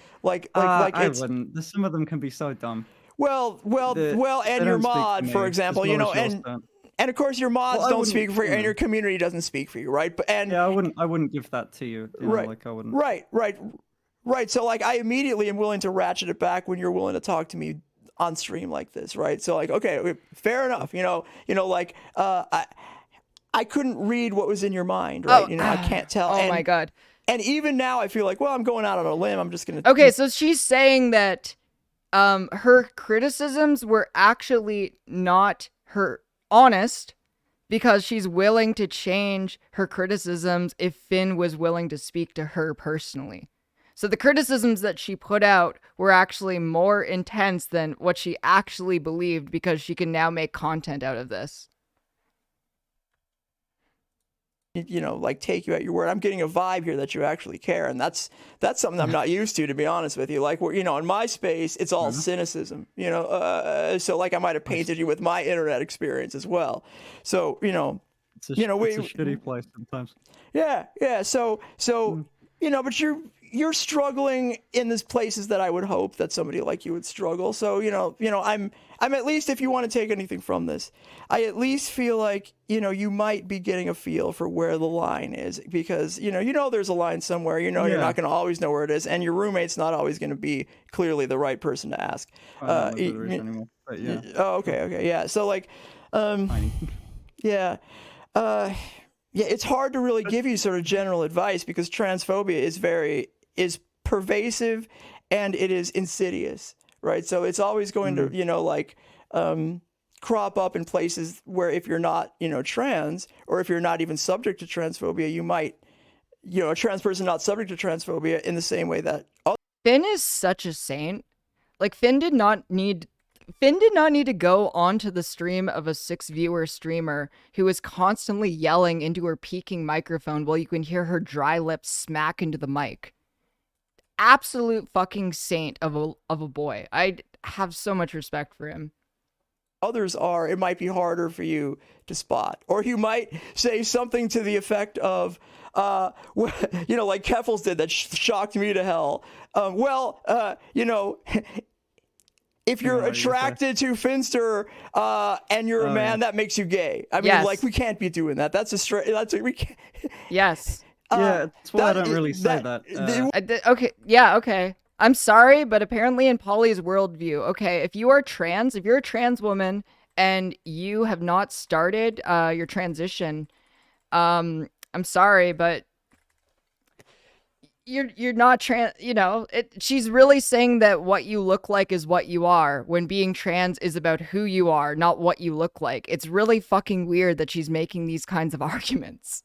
it's wouldn't. Some of them can be so dumb. well, They and your don't speak to mod, me, for example, as well as yours don't. and of course your mods Well, I don't wouldn't, speak for you, and your community doesn't speak for you, right? But yeah, I wouldn't give that to you. Right. Like I wouldn't. Right. So like I immediately am willing to ratchet it back when you're willing to talk to me on stream like this, right? So like, okay, fair enough. Like I couldn't read what was in your mind, right? I can't tell. Oh my god. And even now I feel like, well, I'm going out on a limb. I'm just gonna. Okay, so she's saying that her criticisms were actually not her honest because she's willing to change her criticisms if Finn was willing to speak to her personally. So the criticisms that she put out were actually more intense than what she actually believed because she can now make content out of this. Like take you at your word. I'm getting a vibe here that you actually care, and that's something I'm not used to be honest with you. Like, in my space, it's all cynicism. So like I might have painted you with my internet experience as well. So it's a shitty place sometimes. Yeah. So but you're struggling in these places that I would hope that somebody like you would struggle. So I'm at least, if you want to take anything from this, I at least feel like you might be getting a feel for where the line is, because there's a line somewhere. You're not going to always know where it is, and your roommate's not always going to be clearly the right person to ask. Anymore, but yeah. Oh, okay, yeah. So like, yeah. Yeah, it's hard to really give you sort of general advice because transphobia is pervasive and it is insidious, right? So it's always going to, crop up in places where if you're not, trans, or if you're not even subject to transphobia, you might, a trans person not subject to transphobia in the same way that Finn is such a saint. Like Finn did not need to go onto the stream of a 6-viewer streamer who is constantly yelling into her peaking microphone while you can hear her dry lips smack into the mic. Absolute fucking saint of a boy. I have so much respect for him. Others are, it might be harder for you to spot. Or you might say something to the effect of, like Keffals did that shocked me to hell. If you're attracted to Finster and you're a man, that makes you gay. I mean, like, we can't be doing that. We can't. Yes. Yeah, that's why I don't really say that. Okay. I'm sorry, but apparently in Paulie's worldview, okay, if you're a trans woman and you have not started your transition, I'm sorry, but you're not trans, she's really saying that what you look like is what you are, when being trans is about who you are, not what you look like. It's really fucking weird that she's making these kinds of arguments.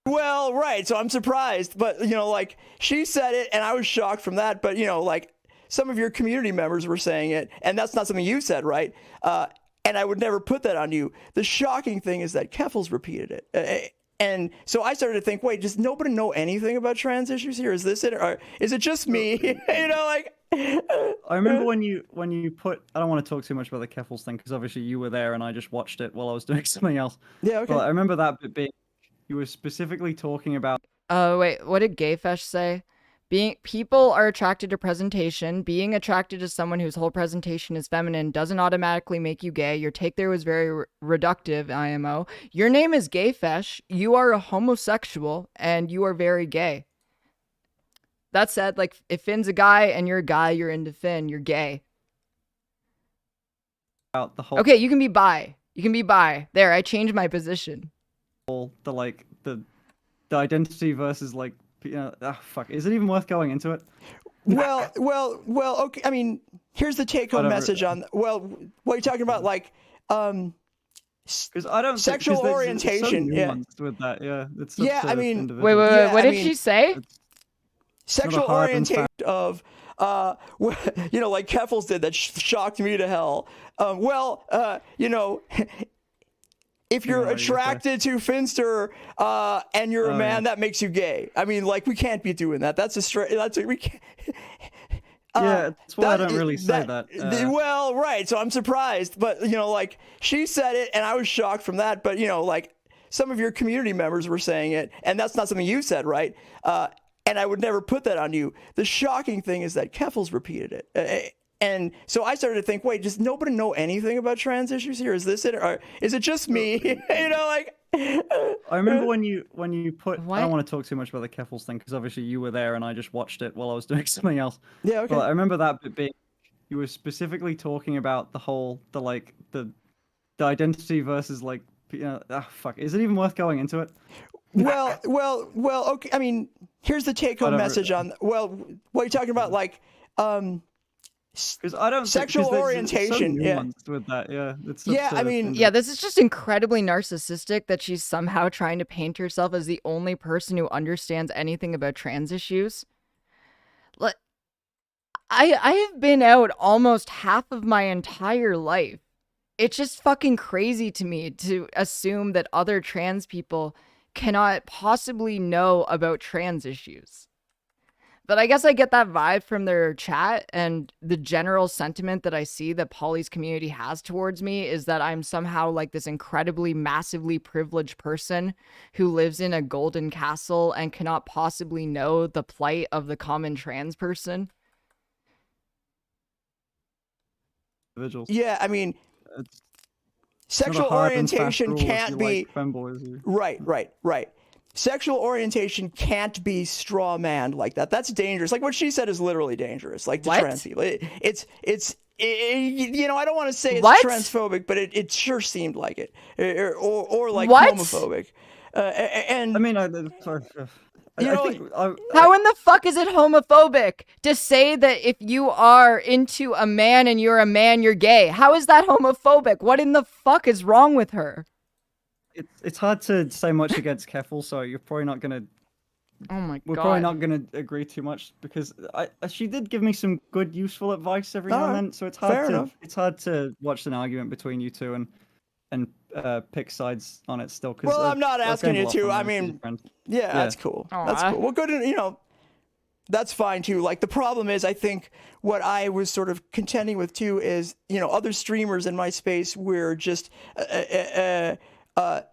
Well, right. So I'm surprised, but like she said it and I was shocked from that. But like some of your community members were saying it, and that's not something you said, right? and I would never put that on you. The shocking thing is that Keffals repeated it. And so I started to think, wait, does nobody know anything about trans issues here? Is this it? Or is it just me? You know, like... I remember when you put... I don't want to talk too much about the Keffals thing, because obviously you were there and I just watched it while I was doing something else. Yeah, okay. But I remember that bit being... You were specifically talking about... Wait, what did Gayfesh say? People are attracted to presentation. Being attracted to someone whose whole presentation is feminine doesn't automatically make you gay. Your take there was very reductive, IMO. Your name is Gayfesh. You are a homosexual, and you are very gay. That said, like, if Finn's a guy and you're a guy, you're into Finn, you're gay. the whole... Okay, you can be bi. You can be bi. There, I changed my position. The identity versus, like, you know, fuck. Is it even worth going into it? Well, okay. I mean, here's the take-home message on. Well, what are you talking about? Like, because I don't sexual orientation. It's so nuanced with that. Yeah. It's such I mean, individual. Wait. Yeah, What I did mean, she say? Sexual orientation of, you know, like Keffals did that shocked me to hell. You know. If you're attracted to Finster and you're a man, that makes you gay. I mean, like, we can't be doing that. We can't. Yeah, that's why I don't really say that. Well, right. So I'm surprised, but you know, like, she said it, and I was shocked from that. But you know, like, some of your community members were saying it, and that's not something you said, right? And I would never put that on you. The shocking thing is that Keffals repeated it. And so I started to think, wait, does nobody know anything about trans issues here? Is this it? Or is it just me? You know, like... I remember when you put... What? I don't want to talk too much about the Keffals thing, because obviously you were there and I just watched it while I was doing something else. Yeah, okay. But I remember that bit being... You were specifically talking about the identity versus, like, you know, fuck. Is it even worth going into it? Well, okay. I mean, here's the take-home message on... Well, what are you talking about? Like, because I don't sexual orientation. It's so nuanced with that. Yeah. It's such I mean, yeah, this is just incredibly narcissistic that she's somehow trying to paint herself as the only person who understands anything about trans issues. Like, I have been out almost half of my entire life. It's just fucking crazy to me to assume that other trans people cannot possibly know about trans issues. But I guess I get that vibe from their chat, and the general sentiment that I see that Paulie's community has towards me is that I'm somehow like this incredibly, massively privileged person who lives in a golden castle and cannot possibly know the plight of the common trans person. individuals. Yeah, I mean, It's sexual not a hard and fast orientation rule if can't you be... like femboys. Right. Sexual orientation can't be straw manned like that. That's dangerous. Like, what she said is literally dangerous. Like, to What? trans people, you know, I don't want to say it's What? transphobic, but it sure seemed like it, or like What? homophobic. And I mean, sorry. You know, How in the fuck is it homophobic to say that if you are into a man and you're a man, you're gay? How is that homophobic? What in the fuck is wrong with her? It's hard to say much against Keffals, so you're probably not gonna. Oh my We're god. probably not gonna agree too much because she did give me some good, useful advice every now and Alright, then. So it's fair hard to enough. watch an argument between you two and pick sides on it still. well, I'm not asking you to. I mean, yeah, Yeah. that's cool. That's Aw. cool. Well, good. You know, that's fine too. Like, the problem is, I think what I was sort of contending with too is, you know, other streamers in my space were just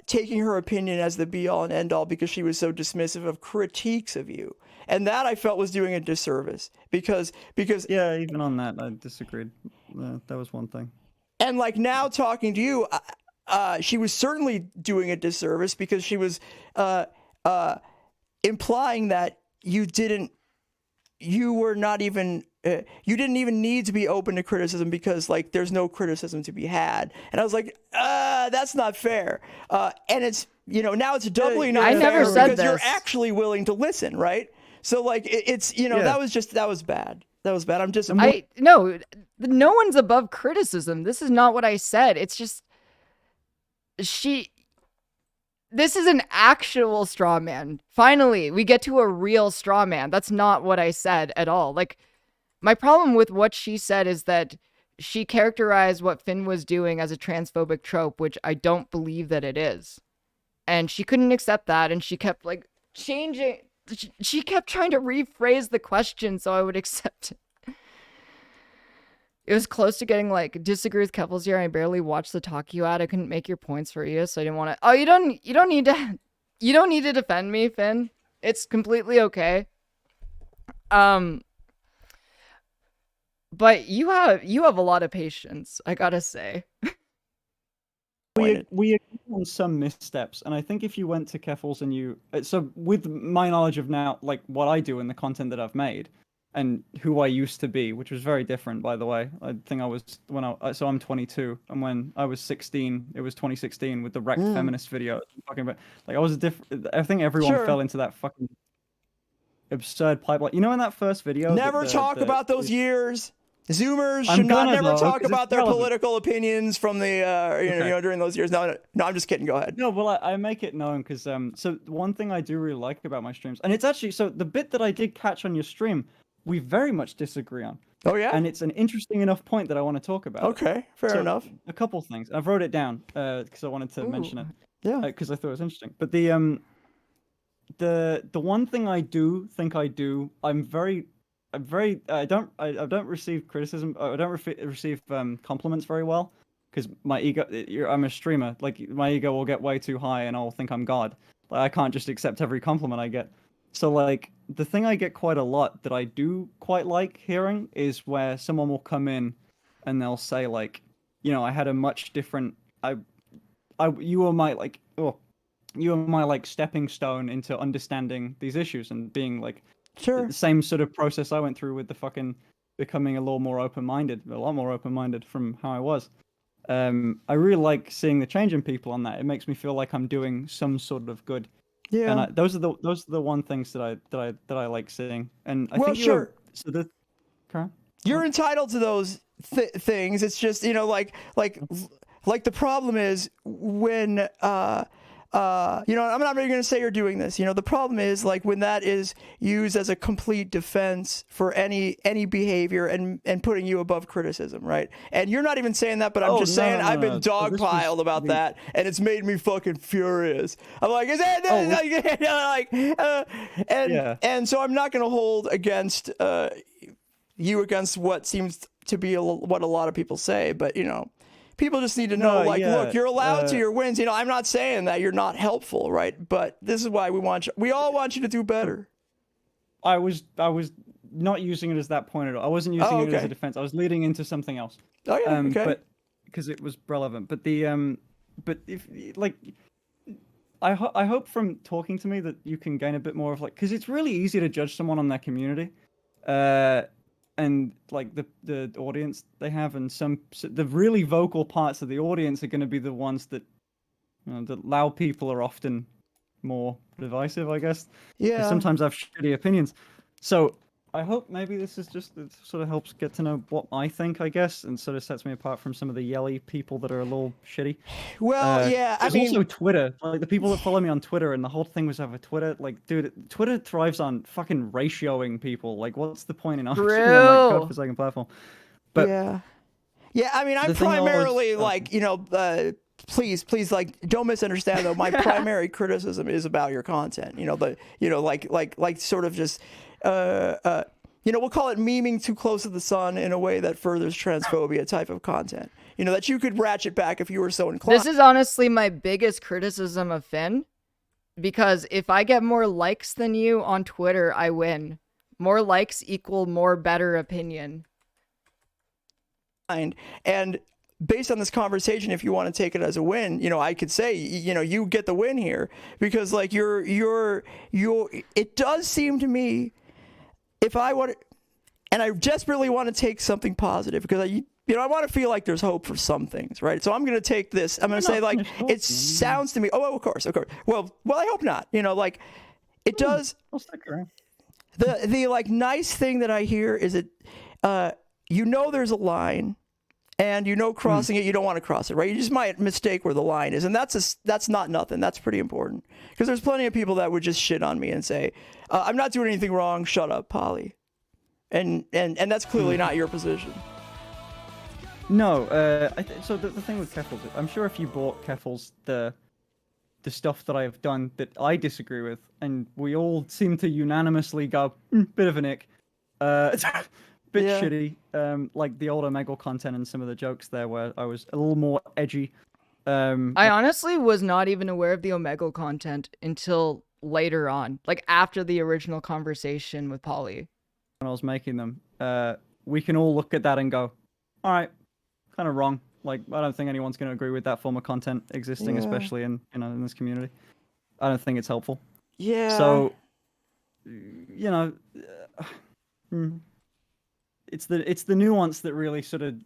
taking her opinion as the be all and end all because she was so dismissive of critiques of you. And that I felt was doing a disservice because Yeah, even on that, I disagreed. That was one thing. and like now talking to you, she was certainly doing a disservice because she was implying that you didn't even need to be open to criticism because, like, there's no criticism to be had. And I was like, that's not fair. And it's, you know, now it's doubly not I fair never said because you're this. actually willing to listen, right? So, like, it's, you know, Yeah. that was bad. That was bad. I'm just, No one's above criticism. This is not what I said. It's just this is an actual straw man. Finally, we get to a real straw man. That's not what I said at all. Like, my problem with what she said is that she characterized what Finn was doing as a transphobic trope, which I don't believe that it is. And she couldn't accept that, and she kept like changing. She kept trying to rephrase the question so I would accept it. It was close to getting like, disagree with Keffals here. I barely watched the talk you had. I couldn't make your points for you, so I didn't want to. Oh, you don't need to defend me, Finn. It's completely okay. But you have a lot of patience, I gotta say. We agree on some missteps, and I think if you went to Keffals and you, so with my knowledge of now, like what I do and the content that I've made, and who I used to be, which was very different, by the way. I think I was so I'm 22, and when I was 16, it was 2016 with the wrecked feminist video. Talking about like I was a different. I think everyone fell into that fucking absurd pipeline. You know, in that first video. Never talk about those years. Zoomers should not never talk about their political opinions from the you know during those years. No, I'm just kidding. Go ahead. No, well, I make it known because so one thing I do really like about my streams, and it's actually so the bit that I did catch on your stream, we very much disagree on. Oh yeah. And it's an interesting enough point that I want to talk about. Okay, fair enough. A couple things. I've wrote it down because I wanted to mention it. Yeah. Because I thought it was interesting. But the one thing I do think I do, I don't receive criticism. I don't receive compliments very well because my ego. I'm a streamer. Like my ego will get way too high, and I'll think I'm God. Like I can't just accept every compliment I get. So like the thing I get quite a lot that I do quite like hearing is where someone will come in, and they'll say like, you know, I had a much different. You were my like, you were my like stepping stone into understanding these issues and being like. Sure. The same sort of process I went through with the fucking becoming a lot more open-minded from how I was. I really like seeing the change in people on that. It makes me feel like I'm doing some sort of good. Yeah. And those are the one things that I like seeing. And I think you're entitled to those things. It's just like the problem is when I'm not even going to say you're doing this. The problem is like when that is used as a complete defense for any behavior and putting you above criticism, right? And you're not even saying that, but I'm just saying I've been dogpiled about that, and it's made me fucking furious. I'm like, is that and so I'm not going to hold against you against what seems to be what a lot of people say, but people just need to know, look, you're allowed to your wins. I'm not saying that you're not helpful, right? But this is why we all want you to do better. I was not using it as that point at all. I wasn't using it as a defense. I was leading into something else. Oh yeah, okay. But because it was relevant. But but if like, I hope from talking to me that you can gain a bit more of like, because it's really easy to judge someone on their community. And like the audience they have, and the really vocal parts of the audience are going to be the ones that, the loud people are often more divisive, I guess. Yeah. Sometimes I have shitty opinions. So I hope maybe this is just, it sort of helps get to know what I think, I guess, and sort of sets me apart from some of the yelly people that are a little shitty. Well, yeah, I mean, also Twitter, like the people that follow me on Twitter, and the whole thing was over Twitter. Like, dude, Twitter thrives on fucking ratioing people. Like, what's the point in on like godforsaken platform? But yeah. I mean, I'm primarily please, like, don't misunderstand though. My primary criticism is about your content. Like sort of just. We'll call it memeing too close to the sun in a way that furthers transphobia type of content. That you could ratchet back if you were so inclined. This is honestly my biggest criticism of Finn, because if I get more likes than you on Twitter, I win. More likes equal more better opinion. And based on this conversation, if you want to take it as a win, I could say, you get the win here, because like it does seem to me, if I want to, and I desperately want to take something positive, because I want to feel like there's hope for some things, right? So I'm going to take this. I'm going to say, like, it sounds to me. Oh, of course. Well, I hope not. Like, it does. I'll stick around. The like nice thing that I hear is that there's a line, and crossing it, you don't want to cross it, right? You just might mistake where the line is, and that's not nothing. That's pretty important, because there's plenty of people that would just shit on me and say, "I'm not doing anything wrong. Shut up, Paulie," and that's clearly not your position. No, so the thing with Keffals, I'm sure if you bought Keffals the stuff that I've done that I disagree with, and we all seem to unanimously go, bit of an ick, bit Yeah. shitty, like the old Omegle content and some of the jokes there where I was a little more edgy. I honestly was not even aware of the Omegle content until later on, like after the original conversation with Paulie. When I was making them, we can all look at that and go, all right, kind of wrong. Like, I don't think anyone's going to agree with that form of content existing, Yeah. especially in in this community. I don't think it's helpful. Yeah. So, it's the nuance that really sort of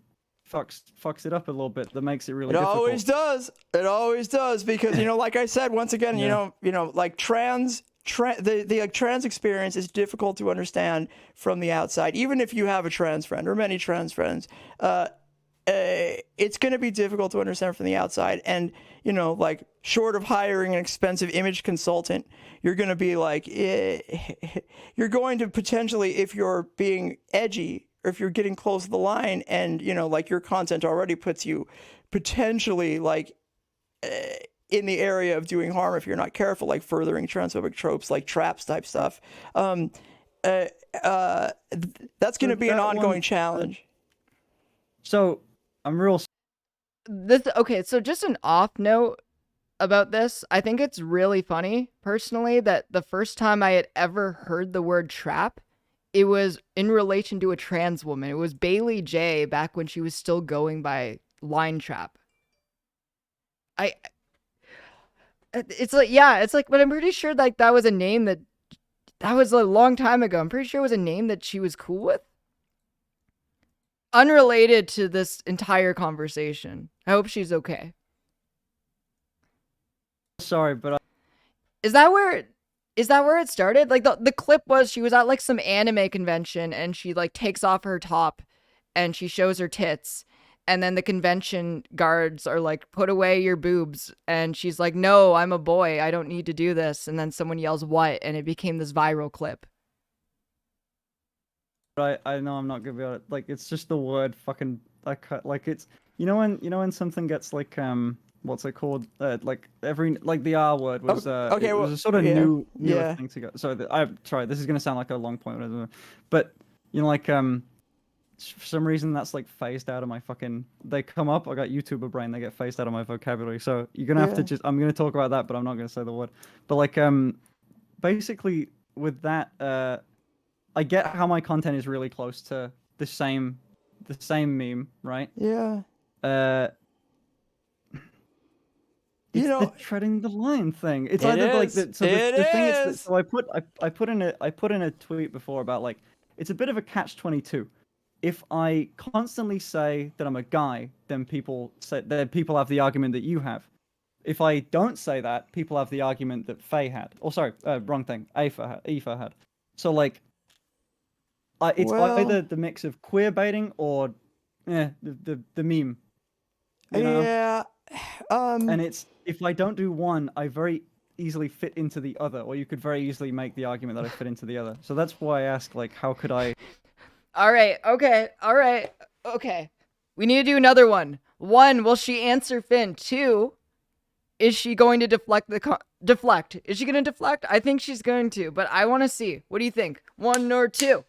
fucks it up a little bit. That makes it really. It difficult. always does. It always does because like I said once again, Yeah. like the trans experience is difficult to understand from the outside. Even if you have a trans friend or many trans friends, it's going to be difficult to understand from the outside. And like short of hiring an expensive image consultant, you're going to be like, you're going to potentially, if you're being edgy or if you're getting close to the line, and like your content already puts you potentially like in the area of doing harm if you're not careful, like furthering transphobic tropes, like traps type stuff. That's going to be an ongoing challenge. So I'm real. Okay, so just an off note about this, I think it's really funny, personally, that the first time I had ever heard the word trap, it was in relation to a trans woman. It was Bailey J back when she was still going by Line Trap. It's like, but I'm pretty sure like that was a name that was a long time ago. I'm pretty sure it was a name that she was cool with. Unrelated to this entire conversation. I hope she's okay. Sorry, but Is that where it started? Like the clip was she was at like some anime convention and she like takes off her top and she shows her tits, and then the convention guards are like, put away your boobs, and she's like, no, I'm a boy, I don't need to do this, and then someone yells what, and it became this viral clip. I know I'm not gonna be able to, like, it's just the word fucking like it's when something gets like what's it called, like the R word was okay, it was a sort of newer thing to go. So I'm sorry, this is gonna sound like a long point, but like for some reason that's like phased out of my fucking, they come up, I got YouTuber brain, they get phased out of my vocabulary, so you're gonna have to I'm gonna talk about that, but I'm not gonna say the word. But like basically with that I get how my content is really close to the same meme, right? Yeah. It's the treading the line thing. It's either like the thing is, so I put in a tweet before about like, it's a bit of a catch-22. If I constantly say that I'm a guy, then people have the argument that you have. If I don't say that, people have the argument that Faye had. Oh, sorry, wrong thing. Aoife had. So like, it's either the mix of queer baiting or the meme. You know? Yeah. And it's, if I don't do one, I very easily fit into the other, or you could very easily make the argument that I fit into the other. So that's why I ask, like, how could I? All right. We need to do another one. 1, will she answer Finn? 2, is she going to deflect deflect? Is she going to deflect? I think she's going to, but I want to see. What do you think? 1 or 2?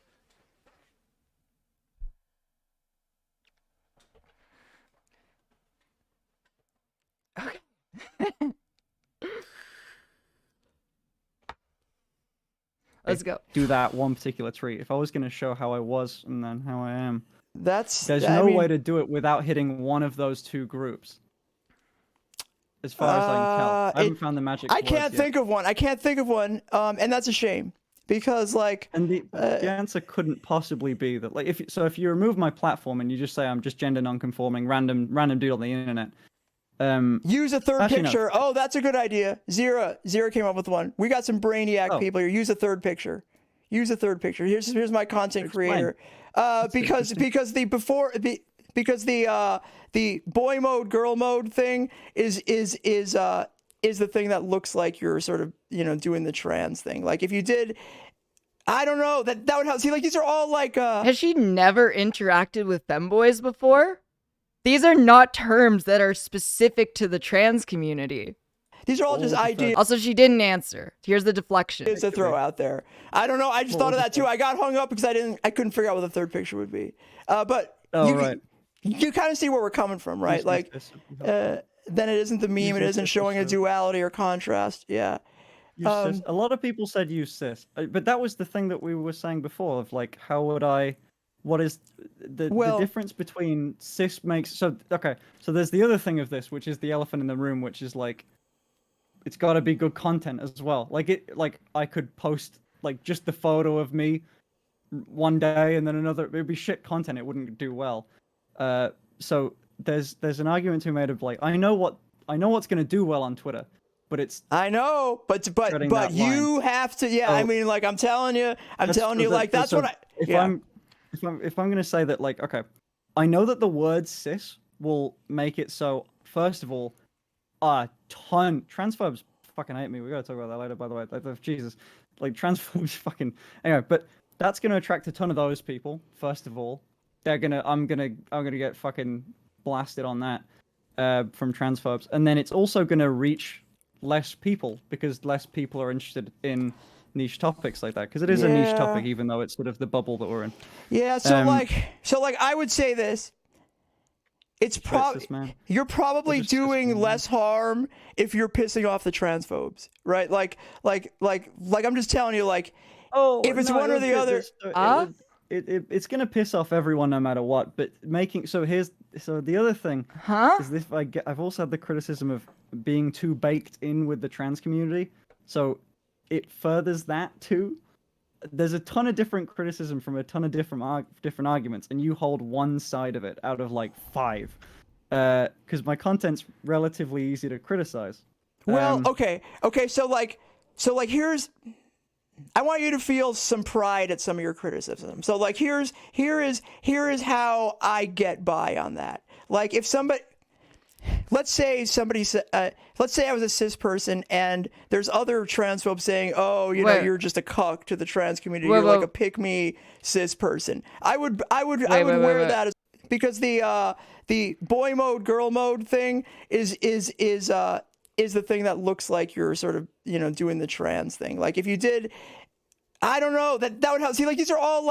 Okay. Let's go. Do that one particular tweet. If I was going to show how I was and then how I am, there's I no mean, way to do it without hitting one of those two groups. As far as I can tell, I haven't found the magic. I can't think of one. And that's a shame because like. And the answer couldn't possibly be that, like, if you remove my platform and you just say I'm just gender non-conforming random dude on the internet. Use a third actually, picture. No. Oh, that's a good idea. Zero came up with one. We got some brainiac people here. Use a third picture. Here's my content creator. Because the boy mode, girl mode thing is the thing that looks like you're sort of doing the trans thing. Like if you did, I don't know, that would help. See, like these are all like. Has she never interacted with femboys before? These are not terms that are specific to the trans community. These are all just ideas Also, she didn't answer. Here's the deflection. to throw out there. I don't know. I just thought of that too. I got hung up because I couldn't figure out what the third picture would be. But you kind of see where we're coming from, right? Like, then it isn't the meme. It isn't showing a duality or contrast. Yeah. Cis. A lot of people said use cis, but that was the thing that we were saying before of like, how would I? What is the difference between cis makes so there's the other thing of this, which is the elephant in the room, which is like, it's got to be good content as well. Like I could post like just the photo of me one day and then another. It would be shit content. It wouldn't do well. So there's an argument to be made of like, I know what's gonna do well on Twitter. But I know, but you have to. Yeah, I mean, like I'm telling you, like that's what I. If I'm gonna say that, like, okay, I know that the word cis will make it so. First of all, a ton transphobes fucking hate me. We gotta talk about that later, by the way. Like, Jesus, like transphobes fucking anyway. But that's gonna attract a ton of those people. First of all, I'm gonna get fucking blasted on that from transphobes, and then it's also gonna reach less people because less people are interested in niche topics like that, because it is a niche topic, even though it's sort of the bubble that we're in. Yeah, so like I would say this. It's you're probably doing less harm if you're pissing off the transphobes, right? Like I'm just telling you, like, if it's one or the other. It's gonna piss off everyone no matter what. But the other thing is this. I've also had the criticism of being too baked in with the trans community, so it furthers that too. There's a ton of different criticism from a ton of different arguments, and you hold one side of it out of like 5, because my content's relatively easy to criticize. Well, okay, so here's. I want you to feel some pride at some of your criticism. So like here is how I get by on that. Like if somebody, let's say I was a cis person and there's other transphobes saying, oh, you're just a cuck to the trans community. You're like a pick me cis person. I would wear that as, because the boy mode, girl mode thing is the thing that looks like you're sort of, doing the trans thing. Like if you did, I don't know, that would help. See, like these are all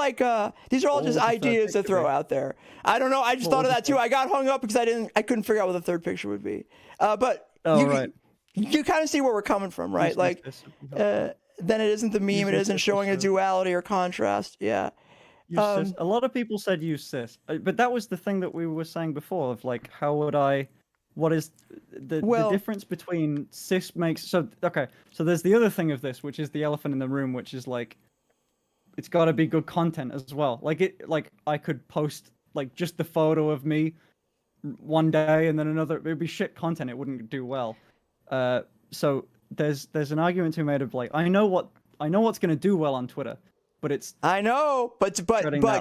just ideas to throw out there. I don't know. I just thought of that too. I got hung up because I couldn't figure out what the third picture would be. But you kind of see where we're coming from, right? Like, then it isn't the meme. It isn't showing a duality or contrast. Yeah. Cis. A lot of people said use cis, but that was the thing that we were saying before of like, how would I? What is the difference between cis makes so there's the other thing of this, which is the elephant in the room, which is like, it's got to be good content as well. Like I could post like just the photo of me one day and then another. It would be shit content. It wouldn't do well. So there's an argument to be made of like, I know what's gonna do well on Twitter. But I know, but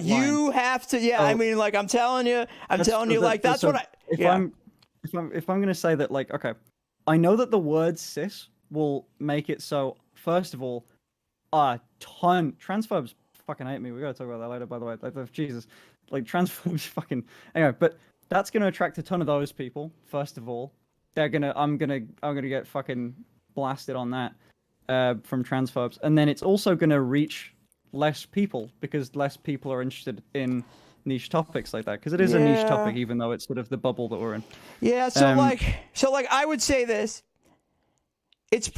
you have to. Yeah, I mean, like I'm telling you, like that's what I. If I'm gonna say that, like, okay, I know that the word cis will make it so. First of all, a ton transphobes fucking hate me. We gotta talk about that later, by the way. Like, Jesus, like transphobes fucking anyway. But that's gonna attract a ton of those people. First of all, I'm gonna get fucking blasted on that from transphobes, and then it's also gonna reach less people because less people are interested in niche topics like that, because it is a niche topic, even though it's sort of the bubble that we're in. Yeah, so like I would say this. It's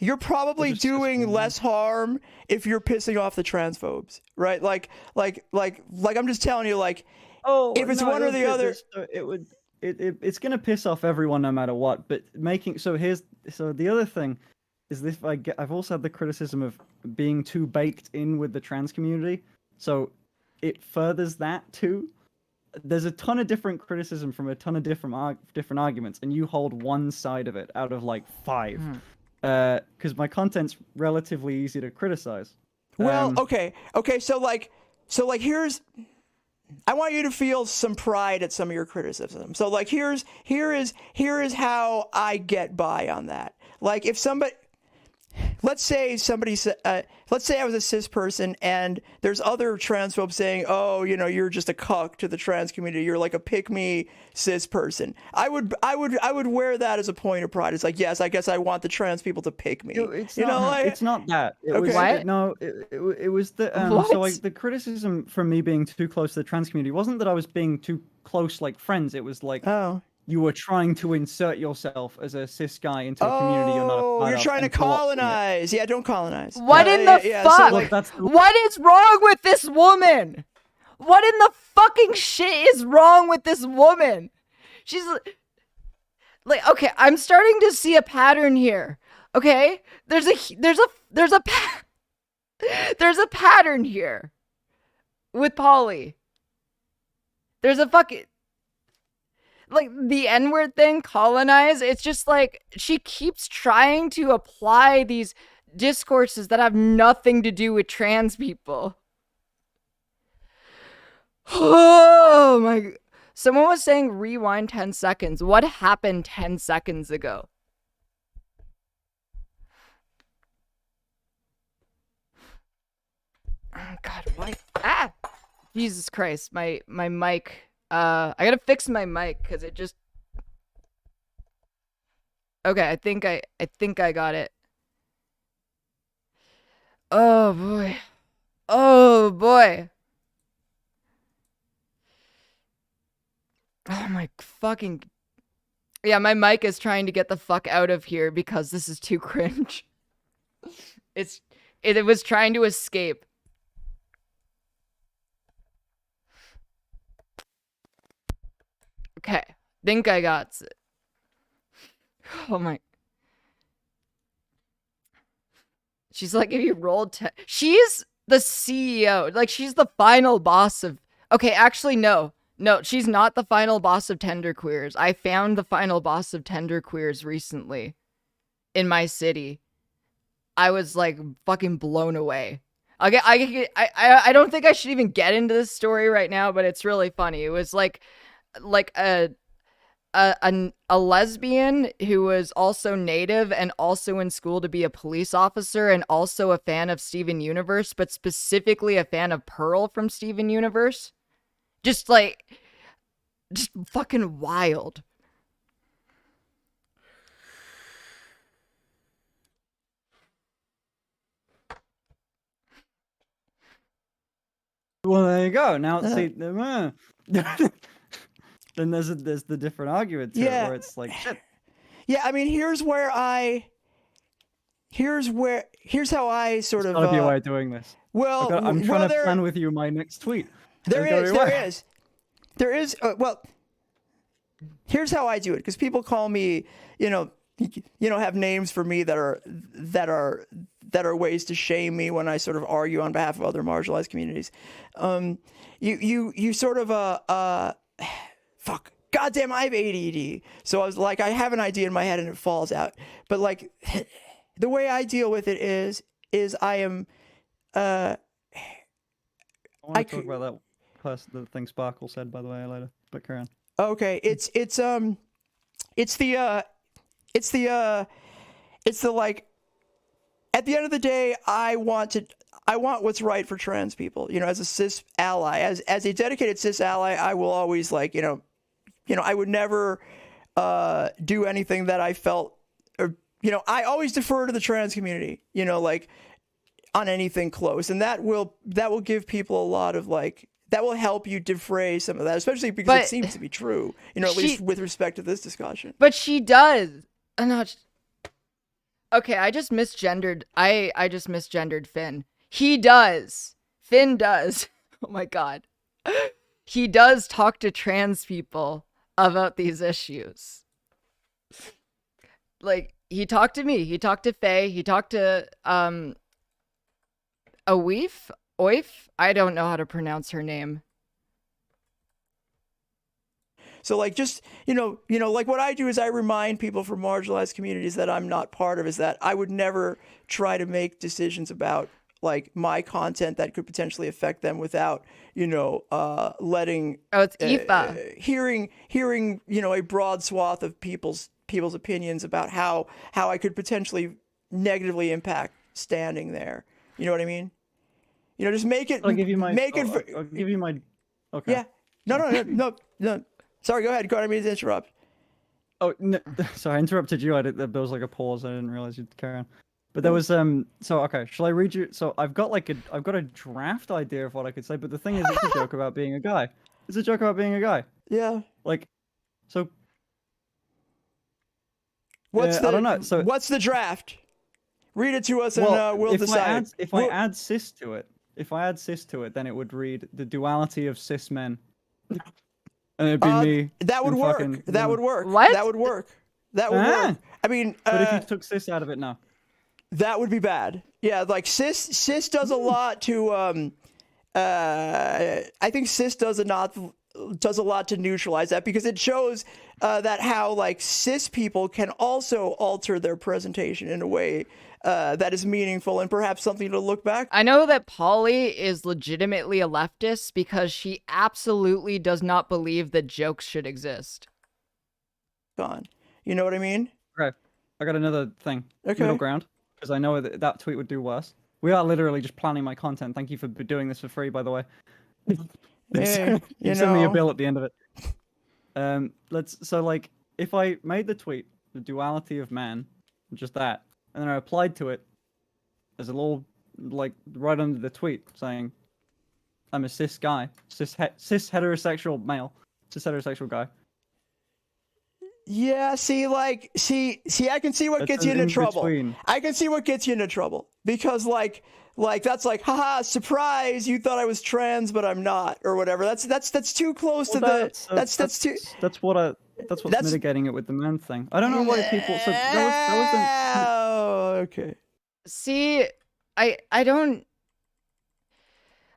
you're probably doing less harm if you're pissing off the transphobes, right? Like I'm just telling you, like, if it's one or the other, it's gonna piss off everyone no matter what. But the other thing is this. I've also had the criticism of being too baked in with the trans community, so it furthers that too. There's a ton of different criticism from a ton of different arguments, and you hold one side of it out of like 5, because my content's relatively easy to criticize. Well, okay, so like here's. I want you to feel some pride at some of your criticism. So like here is how I get by on that. Like if somebody. let's say let's say I was a cis person and there's other transphobes saying, oh, you know, you're just a cuck to the trans community. You're like a pick me cis person. I would wear that as a point of pride. It's like, yes, I guess I want the trans people to pick me. It's not that. It was, What? it was the What? so like the criticism from me being too close to the trans community wasn't that I was being too close like friends. It was like you were trying to insert yourself as a cis guy into a community you're not a part you're of trying to and co-opting it. colonize. Yeah, don't colonize. What in the fuck? Look, that's the- What is wrong with this woman? What in the fucking shit is wrong with this woman? She's like, okay, I'm starting to see a pattern here. Okay, there's a pattern here with Paulie. There's a fucking like the N-word thing, colonize. It's just like she keeps trying to apply these discourses that have nothing to do with trans people. Oh my. Someone was saying rewind 10 seconds. What happened 10 seconds ago? Oh God, why? Ah! Jesus Christ, my mic. I gotta fix my mic because it just. Okay, I think I got it. Oh boy. Oh boy. Oh my fucking. Yeah, my mic is trying to get the fuck out of here because this is too cringe. It was trying to escape. Okay, think I got it. Oh my. She's like, if you rolled she's the CEO. Like, she's the final boss of. Okay, actually, no. No, she's not the final boss of Tenderqueers. I found the final boss of Tenderqueers recently in my city. I was like fucking blown away. Okay, I don't think I should even get into this story right now, but it's really funny. It was like a lesbian who was also native and also in school to be a police officer and also a fan of Steven Universe, but specifically a fan of Pearl from Steven Universe. Just fucking wild. Well, there you go. Now, see, then there's the different argument to it where it's like, shit. Yeah, I mean, here's how I sort There's of. gotta be a way of doing this. Well, I'm trying to plan with you my next tweet. There is. Well, here's how I do it, because people call me, have names for me that are ways to shame me when I sort of argue on behalf of other marginalized communities. You sort of fuck. Goddamn, I have ADD. So I was like, I have an idea in my head and it falls out. But like, the way I deal with it is I am. I want to talk about that plus the thing Sparkle said, by the way, later. But carry on. Okay, it's the like, at the end of the day, I want what's right for trans people. As a cis ally, as a dedicated cis ally, I will always like, I would never do anything that I felt, or I always defer to the trans community, like on anything close, and that will give people a lot of like. That will help you defray some of that, especially because it seems to be true, at least with respect to this discussion. But she does. Okay, I just misgendered. I just misgendered Finn. He does. Finn does. Oh my God. He does talk to trans people about these issues. Like, he talked to me. He talked to Faye. He talked to Oif? I don't know how to pronounce her name. So like, just, like what I do is I remind people from marginalized communities that I'm not part of, is that I would never try to make decisions about like my content that could potentially affect them without, letting it's Aoife. Hearing, a broad swath of people's opinions about how I could potentially negatively impact standing there. You know what I mean? You know, just make it. I'll give you my. Make it. I'll give you my. Okay. Yeah. No. Sorry. Go ahead. Go ahead. I mean to interrupt. Oh no, sorry, I interrupted you. There was like a pause. I didn't realize you'd carry on. But there was So okay, shall I read you? So I've got a draft idea of what I could say. But the thing is, it's a joke about being a guy. It's a joke about being a guy. Yeah. Like, so. What's the? I don't know. So what's the draft? Read it to us, and we'll decide. If I add cis to it, then it would read the duality of cis men. And it'd be me. That would work. That would work. What? That would work. That would work. I mean, but if you took cis out of it, no. That would be bad. Yeah, like cis does a lot to. I think cis does a lot to neutralize that, because it shows that how like cis people can also alter their presentation in a way that is meaningful and perhaps something to look back. I know that Paulie is legitimately a leftist because she absolutely does not believe that jokes should exist. Gone. You know what I mean? Okay. I got another thing. Okay. Middle ground. Because I know that tweet would do worse. We are literally just planning my content. Thank you for doing this for free, by the way. Hey, you send me a bill at the end of it. So like, if I made the tweet, the duality of man, just that, and then I applied to it, there's a little, like, right under the tweet saying, I'm a cis guy, cis heterosexual male, cis heterosexual guy. Yeah, see, I can see what gets you into trouble. I can see what gets you into trouble, because like that's like, haha, surprise, you thought I was trans, but I'm not, or whatever. That's too close to that's what's mitigating it with the man thing. I don't know why people. So that was okay. See, I don't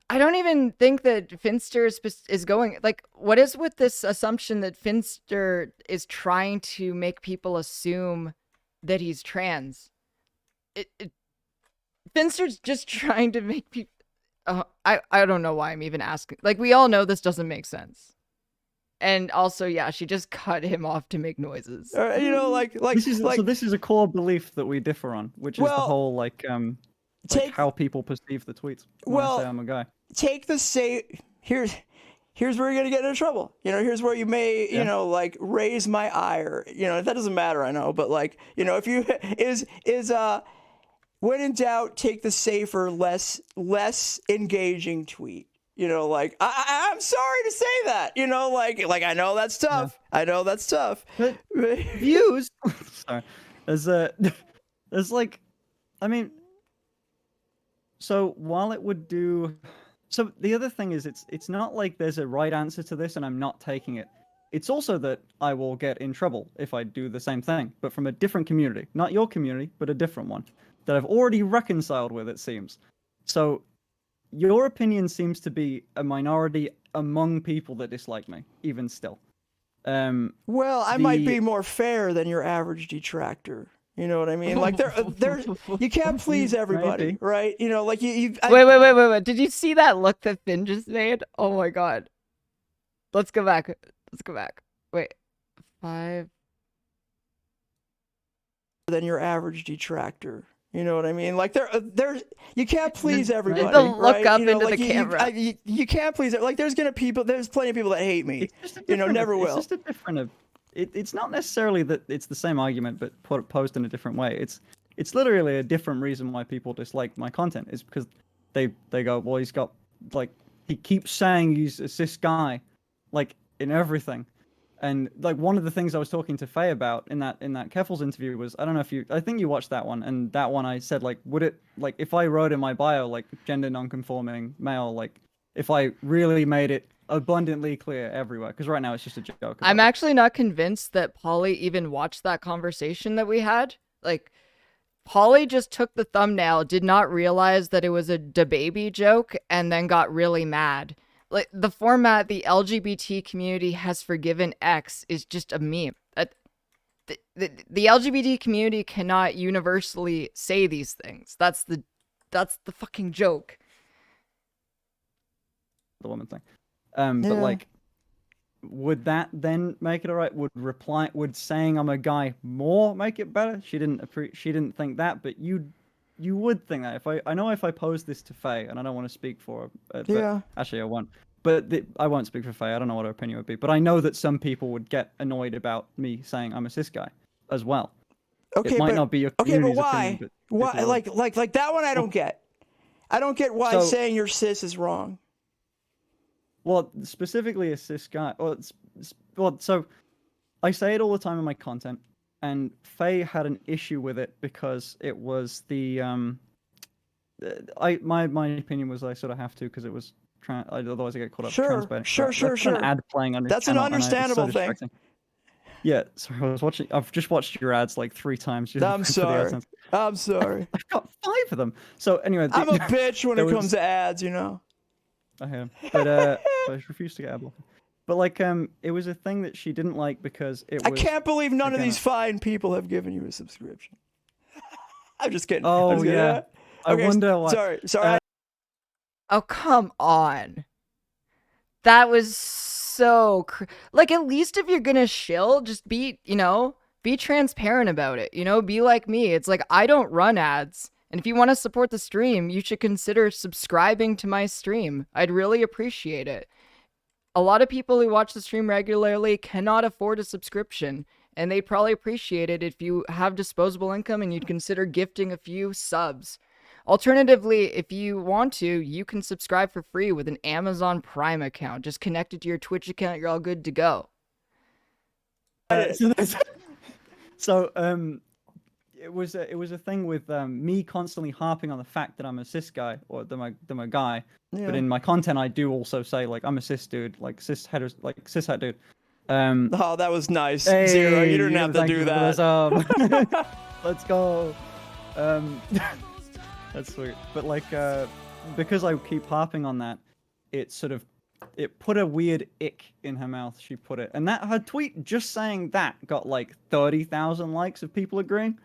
even think that Finster is going, like, what is with this assumption that Finster is trying to make people assume that he's trans? Finster's just trying to make people, I don't know why I'm even asking. Like, we all know this doesn't make sense. And also, yeah, she just cut him off to make noises. You know, so this is a core belief that we differ on, which is the whole, like how people perceive the tweets when I say I'm a guy. Take the here's where you're gonna get into trouble. You know, here's where you may, you know, like, raise my ire. You know, that doesn't matter, I know, but like, you know, if you when in doubt, take the safer, less engaging tweet. You know, like, I'm sorry to say that. You know, like I know that's tough. Yeah. I know that's tough. But views. Sorry, there's like, I mean. So while it would do, so the other thing is it's not like there's a right answer to this and I'm not taking it. It's also that I will get in trouble if I do the same thing, but from a different community, not your community, but a different one that I've already reconciled with, it seems. So your opinion seems to be a minority among people that dislike me, even still. Well, I might be more fair than your average detractor. You know what I mean? Like, there's you can't please everybody, Maybe. right? You know, like Wait. Did you see that look that Finn just made? Oh my god. Let's go back. Wait. 5. Than your average detractor. You know what I mean? Like, there's you can't please everybody. The look right? up you know, into like, the camera. You can't please it. Like, there's plenty of people that hate me. You know, never will. It's just a different. It's not necessarily that it's the same argument, but posed in a different way. It's literally a different reason why people dislike my content. Is because they go, well, he's got, like, he keeps saying he's a cis guy, like, in everything. And like, one of the things I was talking to Faye about in that Keffals interview was, I don't know I think you watched that one, and that one I said, like, would it, like, if I wrote in my bio, like, gender non-conforming male, like, if I really made it abundantly clear everywhere, because right now it's just a joke. I'm actually not convinced that Paulie even watched that conversation that we had. Like, Paulie just took the thumbnail, did not realize that it was a DaBaby joke, and then got really mad. Like, the format the LGBT community has forgiven X is just a meme. The LGBT community cannot universally say these things. That's the fucking joke. The woman thing. But like, would that then make it alright? Would saying I'm a guy more make it better? She didn't think that, but you you would think that I know if I pose this to Faye, and I don't want to speak for her, but Yeah. actually I won't. But I won't speak for Faye. I don't know what her opinion would be. But I know that some people would get annoyed about me saying I'm a cis guy as well. Okay, it might but, not be your okay, but community's why? opinion, but Why? people would. Like that one I don't get. I don't get why So- saying you're cis is wrong. Well, specifically a cis guy. So I say it all the time in my content, and Faye had an issue with it because it was the my opinion was I sort of have to because it was otherwise I get caught up. Sure, with trans sure, There's sure, an sure. ad playing on his That's an channel, and it's so understandable thing. distracting. Yeah, sorry, I've just watched your ads like 3 times. Just I'm for the sorry. AdSense. I'm sorry. I've got 5 of them. So anyway, I'm a bitch when there it comes was- to ads, you know. I am, but I refuse to get ad blocker. But like, it was a thing that she didn't like because it was. I can't believe none of again, these fine people have given you a subscription. I'm just kidding. Oh, I'm just kidding. yeah. I Okay, wonder why. Sorry. Oh, come on. That was so like, at least if you're gonna shill, just be transparent about it. Be like me. It's like, I don't run ads. And if you want to support the stream, you should consider subscribing to my stream. I'd really appreciate it. A lot of people who watch the stream regularly cannot afford a subscription, and they'd probably appreciate it if you have disposable income and you'd consider gifting a few subs. Alternatively, if you want to, you can subscribe for free with an Amazon Prime account. Just connect it to your Twitch account, you're all good to go. So it was a thing with me constantly harping on the fact that I'm a cis guy or that I'm a guy. Yeah. But in my content, I do also say like I'm a cis dude, like cis het dude. Oh, that was nice. Hey, Zero. You didn't have to thank do you for that. this, let's go. That's sweet. But like, because I keep harping on that, it put a weird ick in her mouth. She put it, and that her tweet just saying that got like 30,000 likes of people agreeing.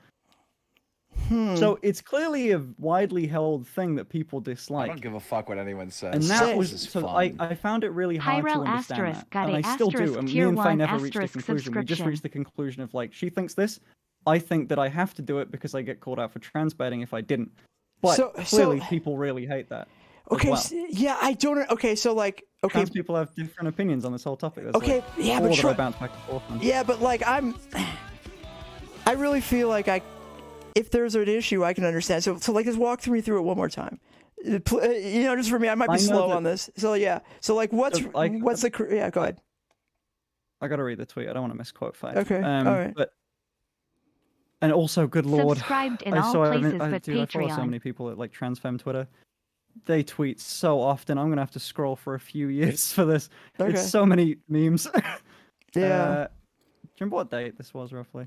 So it's clearly a widely held thing that people dislike. I don't give a fuck what anyone says. And that This was is so fun. I found it really hard to Tyrell understand asterisk that, got and a I still do. asterisk And me tier and Faye 1 never reached a asterisk conclusion. We just subscription. reached the conclusion of like she thinks this. I think that I have to do it because I get called out for trans baiting if I didn't. But clearly, people really hate that. Okay, as well. yeah, I don't. Okay, so like, okay, Trans people have different opinions on this whole topic. That's okay, like yeah, all but that I bounce back and forth on. yeah, but like I really feel like if there's an issue, I can understand. So like, just walk me through it one more time. Just for me, I might be slow on this. So yeah, so like, what's So, yeah? Go ahead. I gotta read the tweet. I don't want to misquote Faye. Okay, all right. And also, good lord, Subscribed in I all saw- places I but follow so Patreon. many people at like transfem Twitter. They tweet so often. I'm gonna have to scroll for a few years for this. Okay. It's so many memes. Yeah. Do you remember what date this was roughly?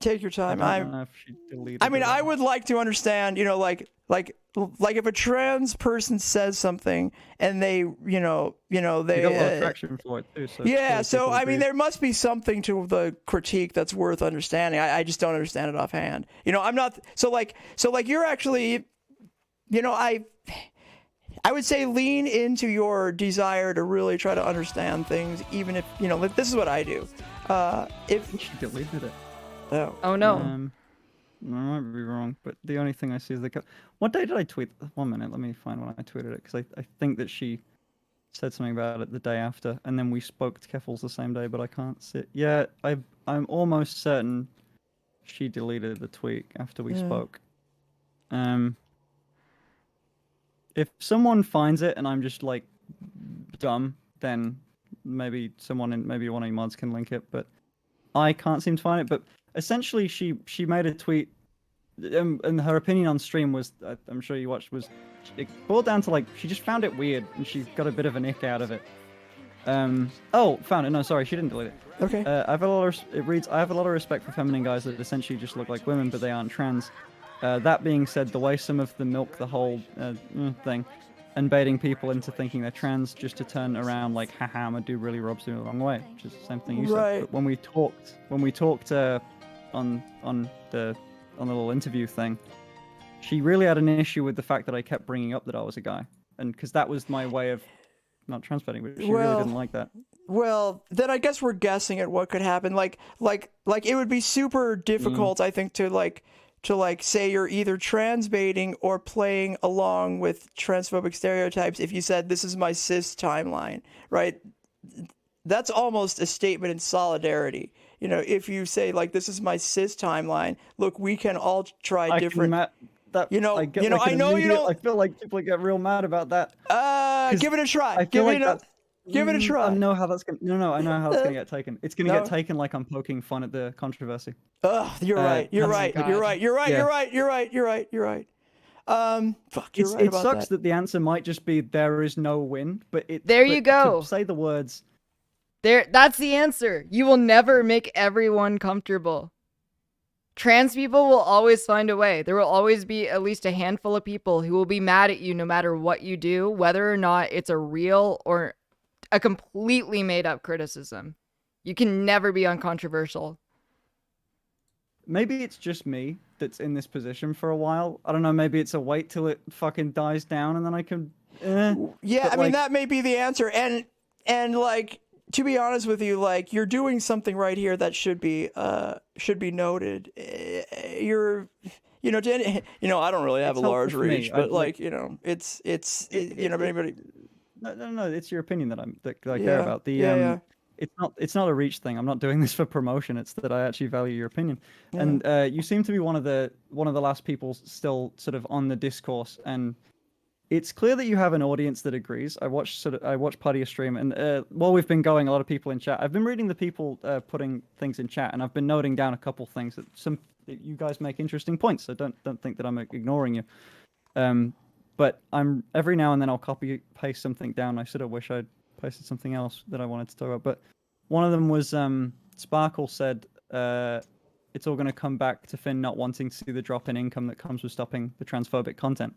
Take your time. I don't know if she deleted I mean, it or I not. would like to understand, like if a trans person says something and they, They got a lot of traction for it too. So yeah. clearly So people I mean, agree. there must be something to the critique that's worth understanding. I just don't understand it offhand. I'm not. So like you're actually, I would say lean into your desire to really try to understand things, even if like, this is what I do. If she deleted it. Oh no. I might be wrong, but the only thing I see is what day did I tweet? 1 minute, let me find when I tweeted it, because I think that she said something about it the day after, and then we spoke to Keffals the same day, but I can't see it. Yeah, I'm almost certain she deleted the tweet after we spoke. If someone finds it and I'm just like dumb, then maybe one of your mods can link it, but I can't seem to find it. But essentially, she made a tweet, and her opinion on stream was, I'm sure you watched, was it boiled down to like she just found it weird and she got a bit of an ick out of it. Oh, found it. No, sorry, she didn't delete it. Okay. It reads, I have a lot of respect for feminine guys that essentially just look like women, but they aren't trans. That being said, the way some of them milk the whole thing and baiting people into thinking they're trans just to turn around like, haha, my dude really rubs me the wrong way, which is the same thing you Right. said. But when we talked on the little interview thing, she really had an issue with the fact that I kept bringing up that I was a guy, and because that was my way of not trans baiting, but she really didn't like that. Well, then I guess we're guessing at what could happen. Like it would be super difficult, I think, to to like say you're either trans baiting or playing along with transphobic stereotypes if you said this is my cis timeline, right? That's almost a statement in solidarity. You know, if you say like this is my cis timeline, look, we can all try different. You know, I get you know, like I an know you immediate- don't. I feel like people get real mad about that. Give it a try. I feel like that's. Give it a try. I know how that's gonna. No, I know how it's gonna get taken. It's gonna No. get taken like I'm poking fun at the controversy. You're right. You're right. God. You're right. You're right. Yeah. You're right. You're right. You're right. You're right. Fuck. You're right It about sucks that. that the answer might just be there is no win, but it. There but you go. To say the words. That's the answer. You will never make everyone comfortable. Trans people will always find a way. There will always be at least a handful of people who will be mad at you no matter what you do, whether or not it's a real or a completely made up criticism. You can never be uncontroversial. Maybe it's just me that's in this position for a while. I don't know. Maybe it's a wait till it fucking dies down and then I can. Yeah, but, I mean like- that may be the answer, and like to be honest with you, like you're doing something right here that should be noted. You're, you know, I don't really have It's a large helpful for me. reach, but I'd like you know, it's you know, anybody. No. It's your opinion that I Yeah, care about. yeah. It's not a reach thing. I'm not doing this for promotion. It's that I actually value your opinion. And you seem to be one of the last people still sort of on the discourse, and it's clear that you have an audience that agrees. I watched part of your stream, and while we've been going, a lot of people in chat. I've been reading the people putting things in chat, and I've been noting down a couple things that you guys make interesting points. So don't think that I'm ignoring you. But I'm every now and then I'll copy paste something down. I sort of wish I'd posted something else that I wanted to talk about. But one of them was Sparkle said it's all going to come back to Finn not wanting to see the drop in income that comes with stopping the transphobic content.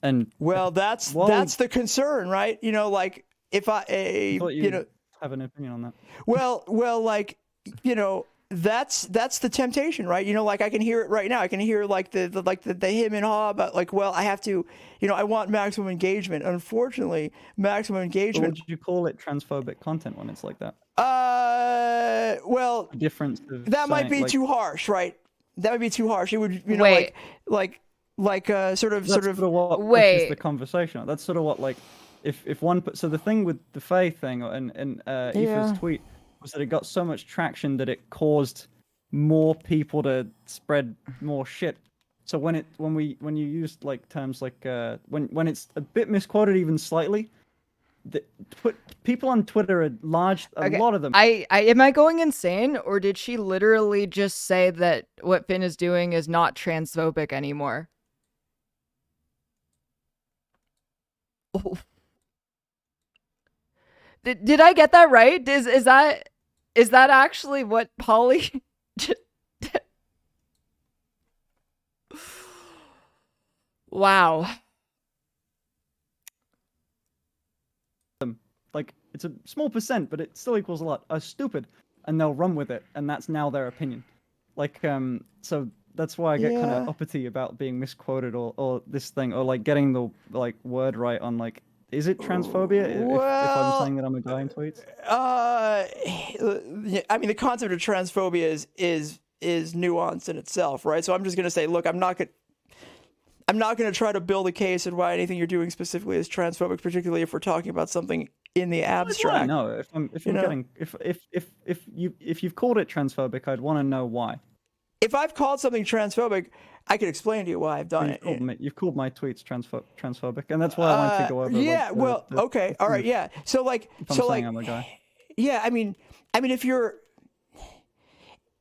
And Well, that's the concern, right? You know, like if I thought you know, have an opinion on that. well, like you know, that's the temptation, right? You know, like I can hear it right now. I can hear like the him and haw about like, well, I have to, you know, I want maximum engagement. Unfortunately, maximum But engagement. would you call it transphobic content when it's like that? Well, The difference of that might saying, be like, too harsh, right? That would be too harsh. It would, you know, Wait. like sort of That's sort of what Wait. pushes the conversation. That's sort of what like if one so the thing with the Faith thing and Aoife's tweet was that it got so much traction that it caused more people to spread more shit. So when you use like terms like when it's a bit misquoted even slightly, people on Twitter are a lot of them. Am I going insane, or did she literally just say that what Finn is doing is not transphobic anymore? Oh. Did I get that right? Is that actually what Paulie? Wow. Like it's a small percent, but it still equals a lot. Are stupid, and they'll run with it, and that's now their opinion. Like so that's why I get kind of uppity about being misquoted or this thing or like getting the like word right on like. Is it transphobia if I'm saying that I'm a guy in tweets? I mean, the concept of transphobia is nuance in itself, right? So I'm just gonna say, look, I'm not gonna try to build a case on why anything you're doing specifically is transphobic, particularly if we're talking about something in the abstract. No, if you've called it transphobic, I'd want to know why. If I've called something transphobic, I can explain to you why I've done it. You've called my tweets transphobic, and that's why I wanted to go over. Yeah, okay, all right, yeah. So like, if I'm saying I'm a guy. Yeah, I mean, if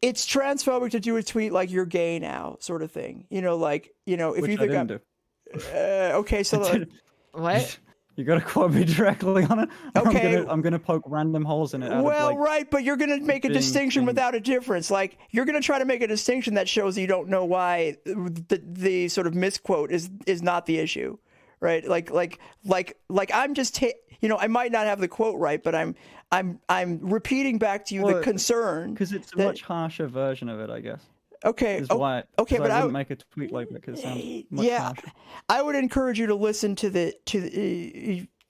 it's transphobic to do a tweet like "you're gay now" sort of thing. You know, like if Which you think I didn't do. Okay, so what? You gotta quote me directly on it. Okay. I'm gonna poke random holes in it. Right, but you're gonna make a distinction without a difference. Like you're gonna try to make a distinction that shows you don't know why the sort of misquote is not the issue, right? Like I'm just I might not have the quote right, but I'm repeating back to you the concern because it's a much harsher version of it, I guess. Okay. Why, okay, but I wouldn't make a tweet like that because it sounds much harsher. I would encourage you to listen to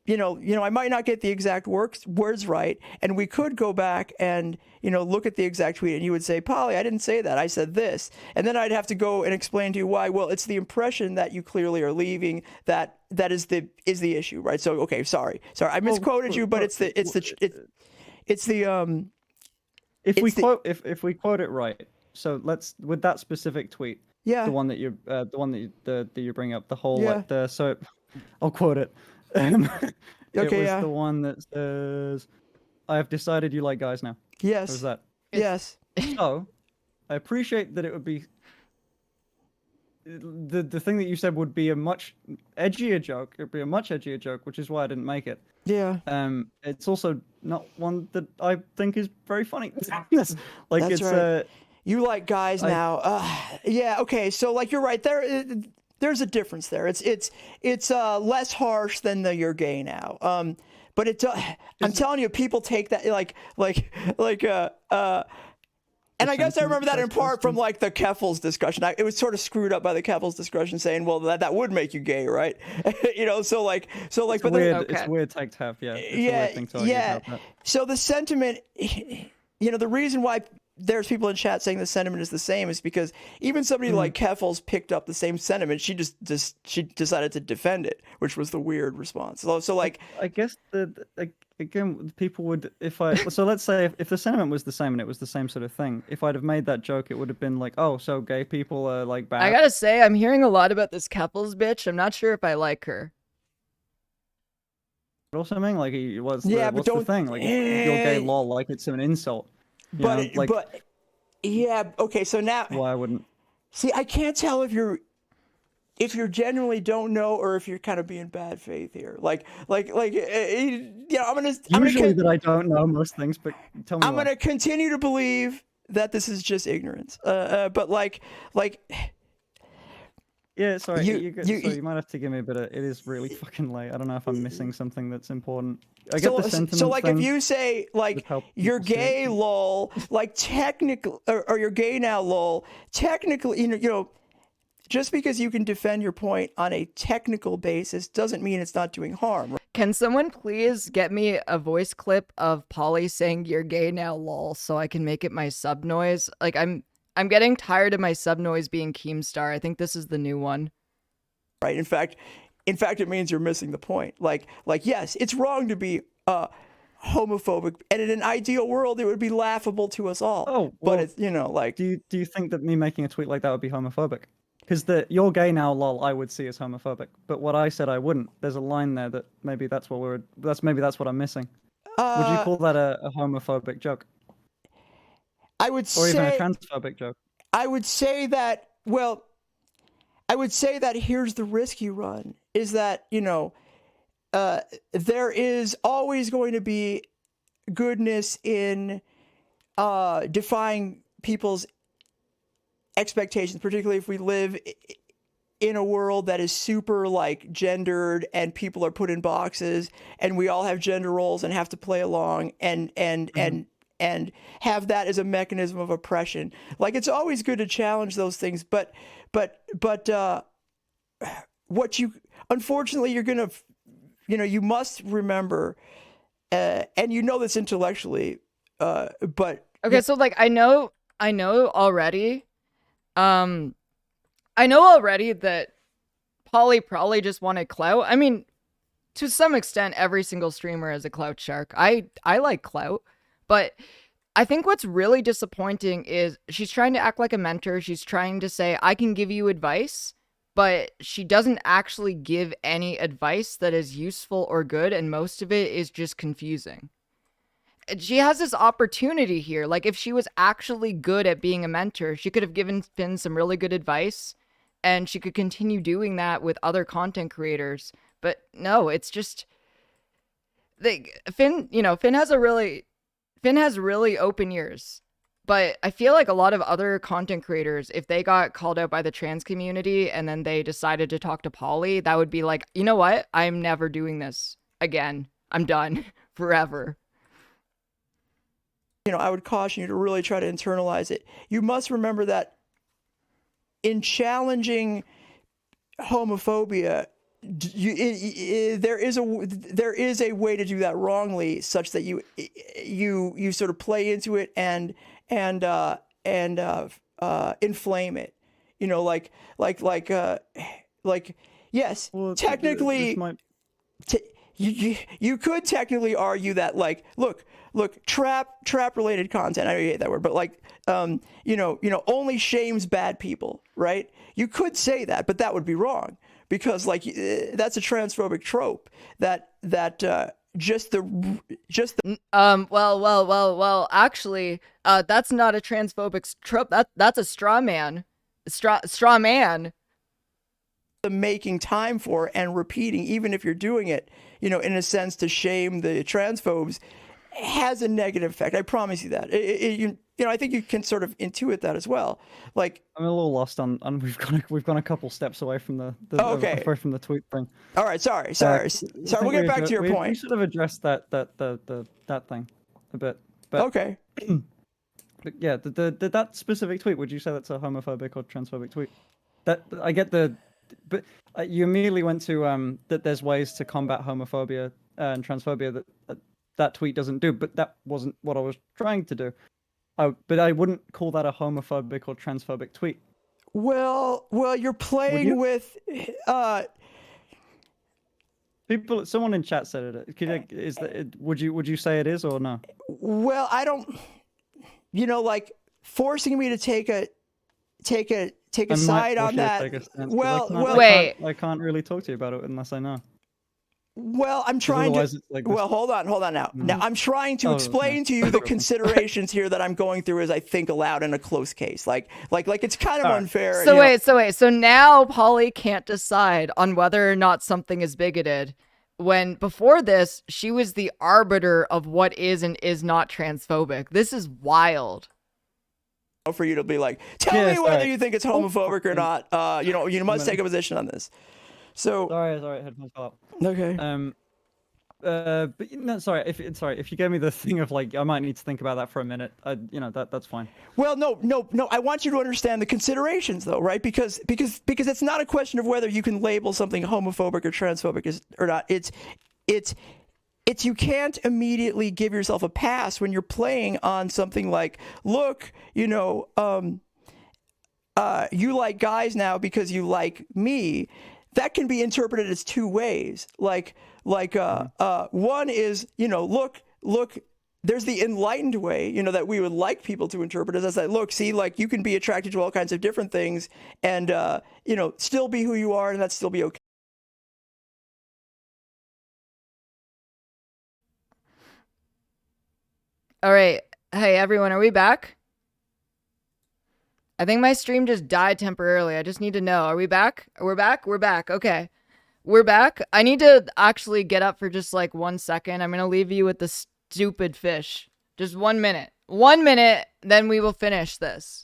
I might not get the exact words right, and we could go back and, look at the exact tweet, and you would say, Polly, I didn't say that, I said this. And then I'd have to go and explain to you why. Well, it's the impression that you clearly are leaving that is the issue, right? So, okay, sorry, I misquoted you, but if we quote it right, so let's, with that specific tweet, the one that you bring up, the whole I'll quote it. It was the one that says, I have decided you like guys now. Yes. What was that? Yes. So, I appreciate that it would be... The thing that you said would be a much edgier joke. It would be a much edgier joke, which is why I didn't make it. Yeah. It's also not one that I think is very funny. That's right. You like guys now. Yeah, okay, so, like, you're right. There's a difference there. It's less harsh than the "you're gay now." But I'm telling you, people take that and I guess I remember that in part from like the Keffals discussion. It was sort of screwed up by the Keffals discussion, saying, "Well, that would make you gay, right?" So it's but weird. It's weird take to have, yeah. It's a weird thing to argue about that. So the sentiment, the reason why there's people in chat saying the sentiment is the same is because even somebody like Keffals picked up the same sentiment. She she decided to defend it, which was the weird response. So like, I guess again, people would, so let's say if the sentiment was the same and it was the same sort of thing, if I'd have made that joke, it would have been like, oh, so gay people are like bad. I gotta say, I'm hearing a lot about this Keffals bitch. I'm not sure if I like her. Or something like, what's but the thing? Like, if you're gay, lol, like it's an insult. Okay, so now why wouldn't? See, I can't tell if you genuinely don't know or if you're kind of being bad faith here. I'm gonna that I don't know most things, but tell me. I'm gonna continue to believe that this is just ignorance. But yeah, sorry. You might have to give me a bit of. It is really fucking late. I don't know if I'm missing something that's important. I get the sentiment. So like, if you say like you're gay, lol, like technically, or you're gay now, lol. Technically, just because you can defend your point on a technical basis doesn't mean it's not doing harm. Can someone please get me a voice clip of Paulie saying "you're gay now, lol," so I can make it my sub noise? Like, I'm getting tired of my sub noise being Keemstar. I think this is the new one. Right. In fact, it means you're missing the point. Like yes, it's wrong to be homophobic, and in an ideal world, it would be laughable to us all. Oh, well, but it's like. Do you think that me making a tweet like that would be homophobic? Because the "you're gay now, lol" I would see as homophobic, but what I said I wouldn't. There's a line there that maybe that's what I'm missing. Would you call that a homophobic joke? I would say, or even a transphobic joke. I would say that. Well, I would say that here's the risk you run: is that there is always going to be goodness in defying people's expectations, particularly if we live in a world that is super like gendered and people are put in boxes and we all have gender roles and have to play along and have that as a mechanism of oppression. Like, it's always good to challenge those things, but what you, unfortunately, you're gonna, you must remember, and this intellectually, but okay, so like I know already. I know already that Paulie probably just wanted clout. I mean, to some extent, every single streamer is a clout shark. I like clout, but I think what's really disappointing is she's trying to act like a mentor. She's trying to say, I can give you advice, but she doesn't actually give any advice that is useful or good, and most of it is just confusing. She has this opportunity here. Like, if she was actually good at being a mentor, she could have given Finn some really good advice, and she could continue doing that with other content creators. But no, it's just Finn has really open ears. But I feel like a lot of other content creators, if they got called out by the trans community and then they decided to talk to Paulie, that would be like, you know what? I'm never doing this again. I'm done forever. I would caution you to really try to internalize it. You must remember that in challenging homophobia, there is a way to do that wrongly, such that you sort of play into it and inflame it. You know, yes, Well, technically, you could technically argue that, like, look, trap related content. I hate that word, but like, only shames bad people, right? You could say that, but that would be wrong, because like that's a transphobic trope that Well, actually, that's not a transphobic trope. That's a straw man. Straw man. Making time for and repeating, even if you're doing it, in a sense to shame the transphobes, has a negative effect. I promise you that. I think you can sort of intuit that as well. Like, I'm a little lost on we've gone a couple steps away from the okay. away from the tweet thing. All right, sorry. We'll get back to your point. We should have addressed that thing a bit. But okay. But yeah, that specific tweet. Would you say that's a homophobic or transphobic tweet? That I get but you immediately went to that there's ways to combat homophobia and transphobia that tweet doesn't do. But that wasn't what I was trying to do. But I wouldn't call that a homophobic or transphobic tweet. Well, you're playing with. Someone in chat said it. Would you say it is or no? Well, I don't. Like forcing me to take a side on that. Wait. I can't really talk to you about it unless I know. Well, I'm trying to. Like well, hold on now. Mm-hmm. Now I'm trying to explain to you the considerations here that I'm going through as I think aloud in a close case. Like it's kind of unfair. So wait. So now Paulie can't decide on whether or not something is bigoted, when before this she was the arbiter of what is and is not transphobic. This is wild. For you to be like, tell me whether you think it's homophobic or not. You must take a position on this. So sorry, headphones fell out. Okay. But no, sorry. If you gave me the thing of like, I might need to think about that for a minute. That's fine. Well, no. I want you to understand the considerations, though, right? Because it's not a question of whether you can label something homophobic or transphobic or not. It's you can't immediately give yourself a pass when you're playing on something like, look, you like guys now because you like me. That can be interpreted as two ways. One is, look, there's the enlightened way, that we would like people to interpret it as like, look, see, like you can be attracted to all kinds of different things and, still be who you are and that still be okay. All right. Hey, everyone, are we back? I think my stream just died temporarily. I just need to know. Are we back? We're back? We're back. Okay. We're back. I need to actually get up for just like 1 second. I'm going to leave you with the stupid fish. Just 1 minute. 1 minute, then we will finish this.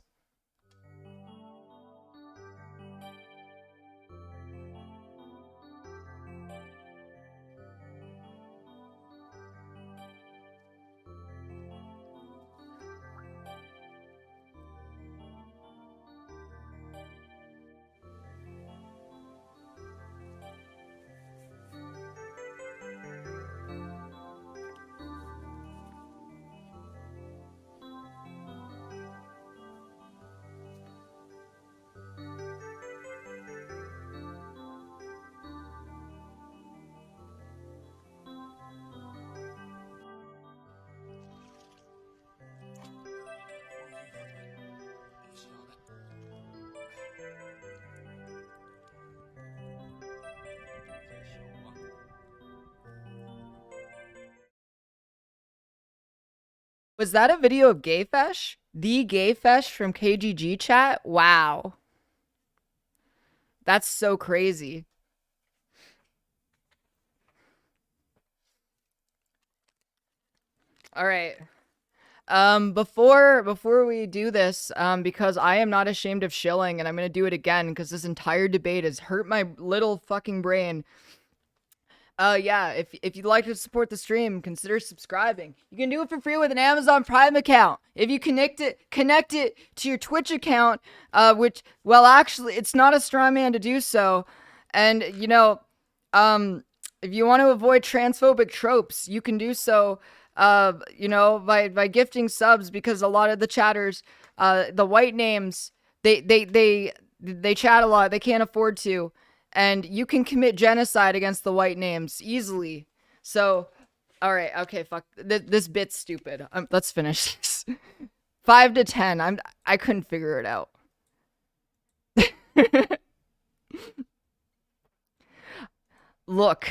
Was that a video of Gayfesh? The Gayfesh from KGG chat? Wow. That's so crazy. All right. Before we do this, because I am not ashamed of shilling, and I'm gonna do it again because this entire debate has hurt my little fucking brain. Yeah, if you'd like to support the stream, consider subscribing. You can do it for free with an Amazon Prime account. If you connect it to your Twitch account, which, well, actually, it's not a straw man to do so. And, if you want to avoid transphobic tropes, you can do so, by gifting subs, because a lot of the chatters, the white names, they chat a lot. They can't afford to, and you can commit genocide against the white names easily. So, all right, okay, fuck. This bit's stupid. Let's finish this. 5 to 10. I couldn't figure it out. Look.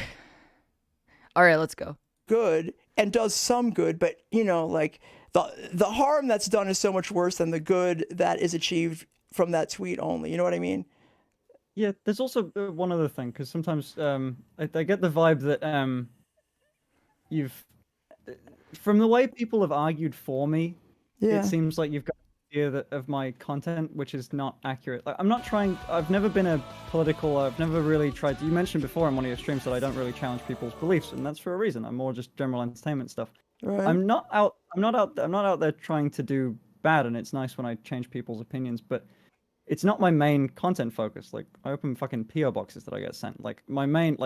All right, let's go. Good and does some good, but like the harm that's done is so much worse than the good that is achieved from that tweet only. You know what I mean? Yeah, there's also one other thing, because sometimes I get the vibe that you've, from the way people have argued for me, it seems like you've got an idea of my content which is not accurate. Like, I've never been a political, I've never really tried to, you mentioned before on one of your streams that I don't really challenge people's beliefs, and that's for a reason. I'm more just general entertainment stuff. Right. I'm not out there trying to do bad, and it's nice when I change people's opinions, but it's not my main content focus. Like, I open fucking PO boxes that I get sent. Like, my main,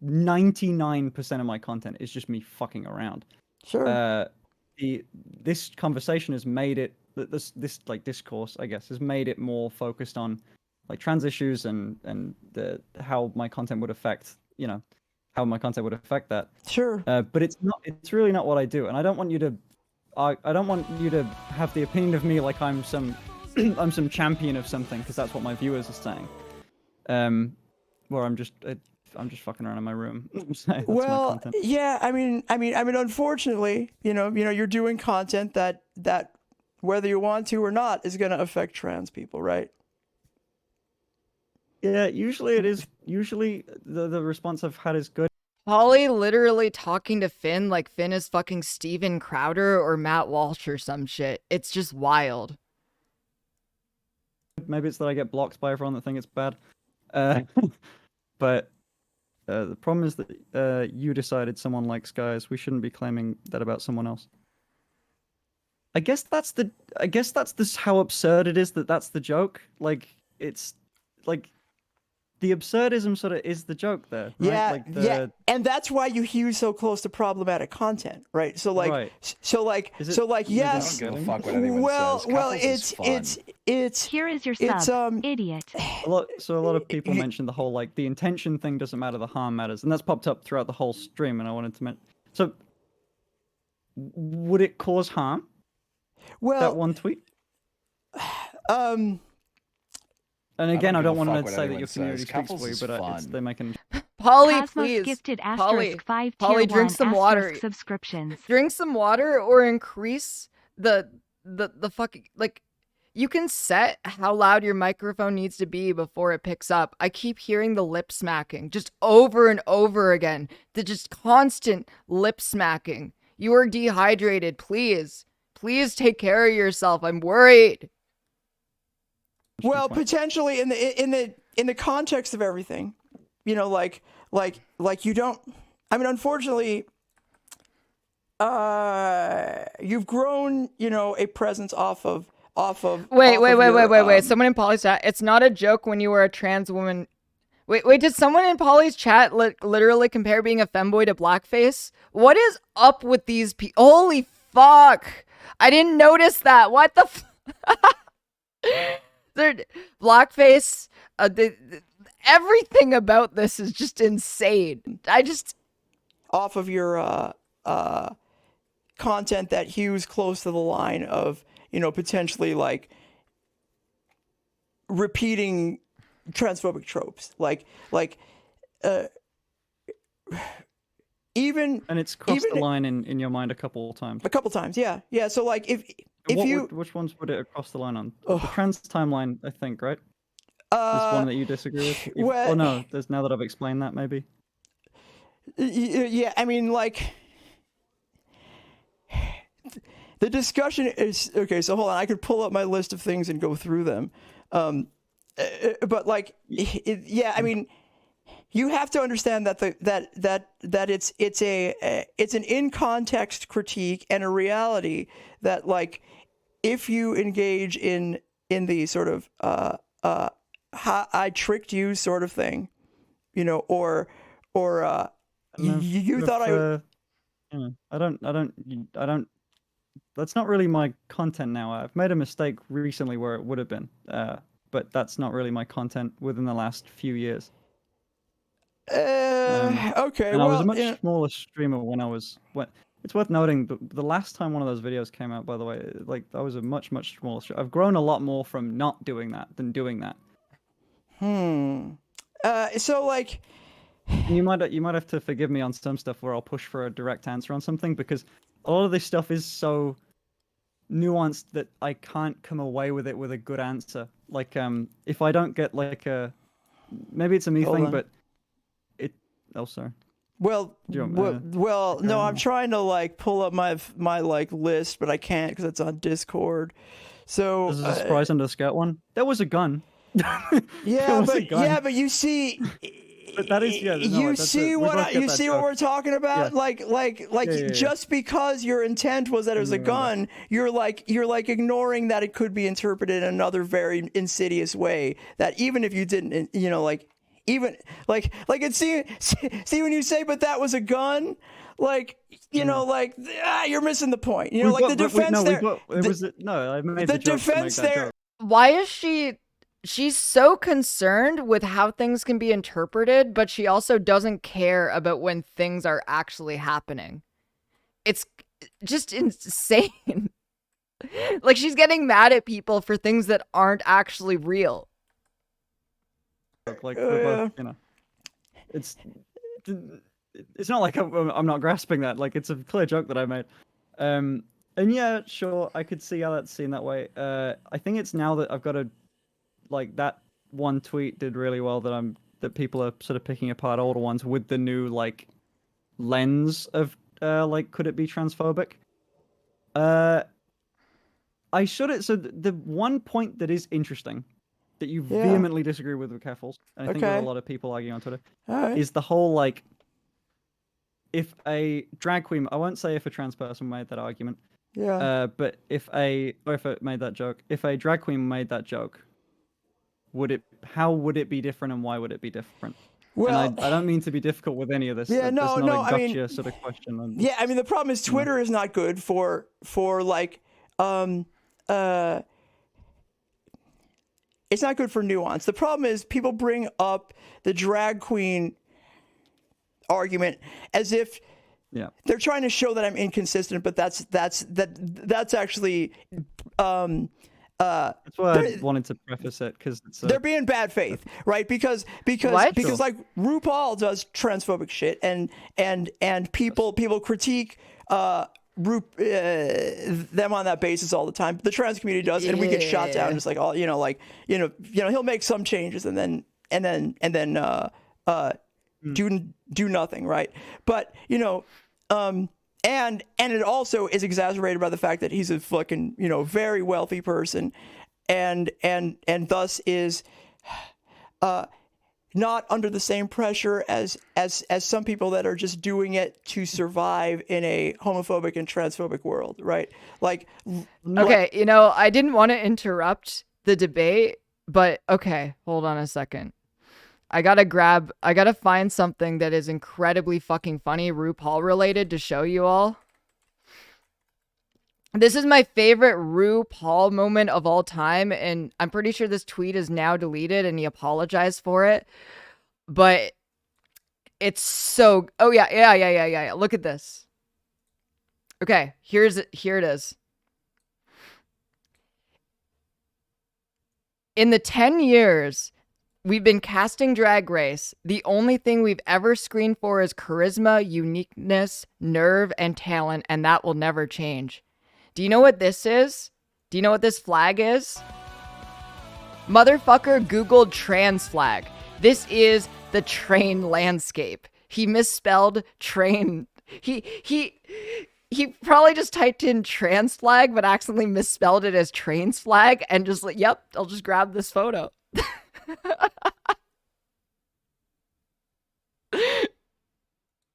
99% of my content is just me fucking around. Sure. This conversation has made it, this discourse, I guess, has made it more focused on like trans issues and how my content would affect, how my content would affect that. Sure. But it's really not what I do, and I don't want you to have the opinion of me like I'm some I'm some champion of something, because that's what my viewers are saying. Where I'm just fucking around in my room. That's my content. Yeah, I mean, unfortunately, you're doing content that whether you want to or not is going to affect trans people, right? Yeah, usually it is. Usually the response I've had is good. Paulie literally talking to Finn like Finn is fucking Steven Crowder or Matt Walsh or some shit. It's just wild. Maybe it's that I get blocked by everyone that think it's bad. But the problem is that you decided someone likes guys. We shouldn't be claiming that about someone else. I guess that's how absurd it is that that's the joke. Like, it's like the absurdism sort of is the joke there, right? Yeah, and that's why you hew so close to problematic content, right? So yes. Don't give a fuck what anyone says. It's Here is your sub, idiot. A lot of people mentioned the whole the intention thing doesn't matter, the harm matters, and that's popped up throughout the whole stream. And I wanted to mention. So, would it cause harm? Well, that one tweet. And again, I don't want to say that your community speaks for you, but they're making. Paulie, Cosmos please. Gifted Paulie, 5 Paulie, drink some water. Subscriptions. Drink some water or increase the fucking you can set how loud your microphone needs to be before it picks up. I keep hearing the lip smacking just over and over again. The just constant lip smacking. You are dehydrated. Please take care of yourself. I'm worried. Well, potentially in the context of everything, like you don't. I mean, unfortunately, you've grown, a presence off of. Wait. Someone in Polly's chat. It's not a joke when you were a trans woman. Wait. Did someone in Polly's chat literally compare being a femboy to blackface? What is up with these people? Holy fuck! I didn't notice that. What the? Blackface. Everything about this is just insane. Off of your content that hews close to the line of potentially repeating transphobic tropes, even and it's crossed the line in your mind a couple of times. Yeah. So which ones would it have crossed the line on? The trans timeline, I think, right? There's one that you disagree with. Well, no, there's, now that I've explained that, maybe. Yeah, I mean, the discussion is okay. So hold on, I could pull up my list of things and go through them. But I mean, you have to understand that that it's an in context critique and a reality that if you engage in the sort of I tricked you sort of thing, or or you thought I don't. That's not really my content now. I've made a mistake recently where it would have been, but that's not really my content within the last few years. Okay, And I was a well, much smaller streamer when I was. It's worth noting the last time one of those videos came out, by the way, like I was a much smaller. I've grown a lot more from not doing that than doing that. So like, And you might have to forgive me on some stuff where I'll push for a direct answer on something, because a lot of this stuff is so nuanced that I can't come away with it with a good answer. Like if I don't get like maybe it's a me Hold thing, on. but sorry. well, Do you want- no, I'm trying to like pull up my like list, but I can't because it's on Discord. So This is a surprise under the skirt one. There was a gun. yeah, but you see. But that is you see what we're talking about? Yeah. Like just because your intent was that it was a gun, you're like ignoring that it could be interpreted in another very insidious way. That even if you didn't, even like it see when you say, but that was a gun, like you're missing the point. You know, like the defense there. I made the defense there. Why is she's so concerned with how things can be interpreted, but she also doesn't care about when things are actually happening. It's just insane. Like she's getting mad at people for things that aren't actually real. Like we're both, it's not like I'm not grasping that. Like it's a clear joke that I made. And yeah, sure, I could see how that's seen that way. I think it's now that I've got to. Like that one tweet did really well that people are sort of picking apart older ones with the new like lens of like could it be transphobic? So the one point that is interesting that you vehemently disagree with Keffals, and I think there are a lot of people arguing on Twitter, is the whole like if a drag queen, I won't say if a trans person made that argument, but if it made that joke, if a drag queen made that joke, how would it be different, and why would it be different? Well, and I don't mean to be difficult with any of this. Yeah, no, a gotcha I mean, sort of question. Yeah, I mean the problem is Twitter is not good for like it's not good for nuance. The problem is people bring up the drag queen argument as if they're trying to show that I'm inconsistent, but that's actually that's why I wanted to preface it, because they're being bad faith, right? Because like RuPaul does transphobic shit, and people critique them on that basis all the time. The trans community does, and we get shot down. It's like he'll make some changes and then do nothing, right? But and it also is exacerbated by the fact that he's a fucking, very wealthy person and thus is not under the same pressure as some people that are just doing it to survive in a homophobic and transphobic world, right? Like okay, I didn't want to interrupt the debate, but okay, hold on a second. I gotta find something that is incredibly fucking funny, RuPaul related, to show you all. This is my favorite RuPaul moment of all time, and I'm pretty sure this tweet is now deleted and he apologized for it. But it's so... Oh, yeah. Look at this. Okay, here it is. In the 10 years... we've been casting Drag Race. The only thing we've ever screened for is charisma, uniqueness, nerve, and talent, and that will never change. Do you know what this is? Do you know what this flag is? Motherfucker Googled trans flag. This is the train landscape. He misspelled train. He probably just typed in trans flag, but accidentally misspelled it as trains flag, and just like, yep, I'll just grab this photo.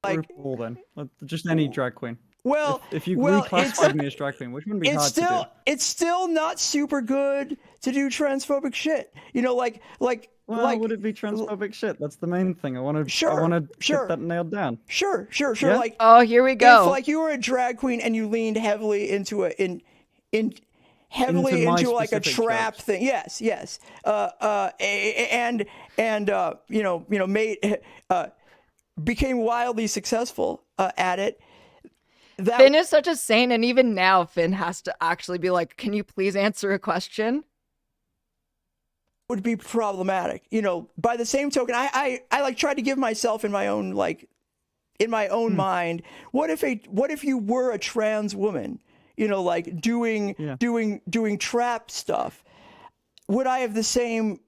Like RuPaul, then just any drag queen. Well, if you reclassified me as drag queen, which wouldn't be hard to do. It's still not super good to do transphobic shit. Well, like, would it be transphobic shit? That's the main thing. I want to. Sure, I want to sure. get that nailed down. Sure. Yeah? Like, Oh, here we go. if like you were a drag queen and you leaned heavily into heavily Into my into like a specific trap tropes. thing. Yes. And made became wildly successful at it. That Finn is such a saint, and even now, Finn has to actually be like, "Can you please answer a question?" would be problematic. By the same token, I like tried to give myself in my own mind, what if you were a trans woman, like doing trap stuff? Would I have the same,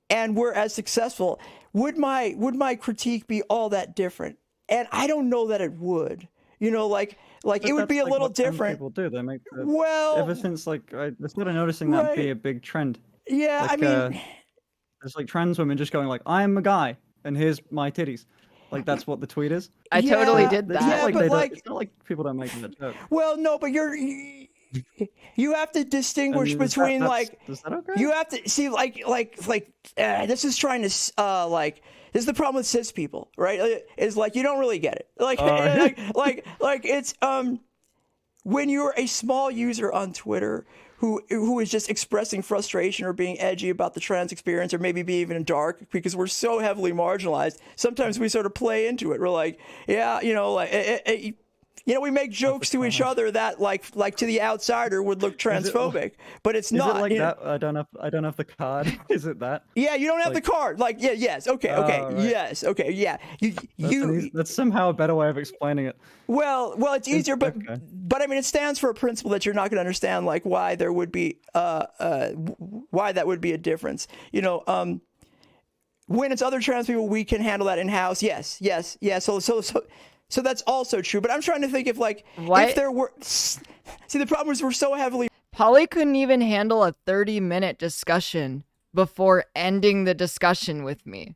and were as successful? Would my critique be all that different? And I don't know that it would. Like But it would be a that's, like, little what trans different. People do. They make Well, ever since I started noticing that be a big trend. Yeah, I mean, there's like trans women just going like, "I'm a guy, and here's my titties." Like that's what the tweet is. I totally Yeah, did It's that. not like but they don't- like- it's not like people don't make that joke. well, no, but you have to distinguish And is between is that okay? you have to see this is trying to this is the problem with cis people, right? Is like you don't really get it. Like it's when you're a small user on Twitter who is just expressing frustration or being edgy about the trans experience, or maybe be even dark, because we're so heavily marginalized. Sometimes we sort of play into it. We're like, yeah, we make jokes to each other that like to the outsider would look transphobic, but it's Is not. it like that? I don't have the card. Is it that? Yeah, you don't have the card. Like, yeah, yes, okay, right. yes, okay, yeah. That's somehow a better way of explaining it. Well, it's easier, but okay. but I mean, it stands for a principle that you're not going to understand, like why there would be why that would be a difference. When it's other trans people, we can handle that in house. Yes. So that's also true. But I'm trying to think if if there were. See, the problem is we're so heavily. Paulie couldn't even handle a 30-minute discussion before ending the discussion with me.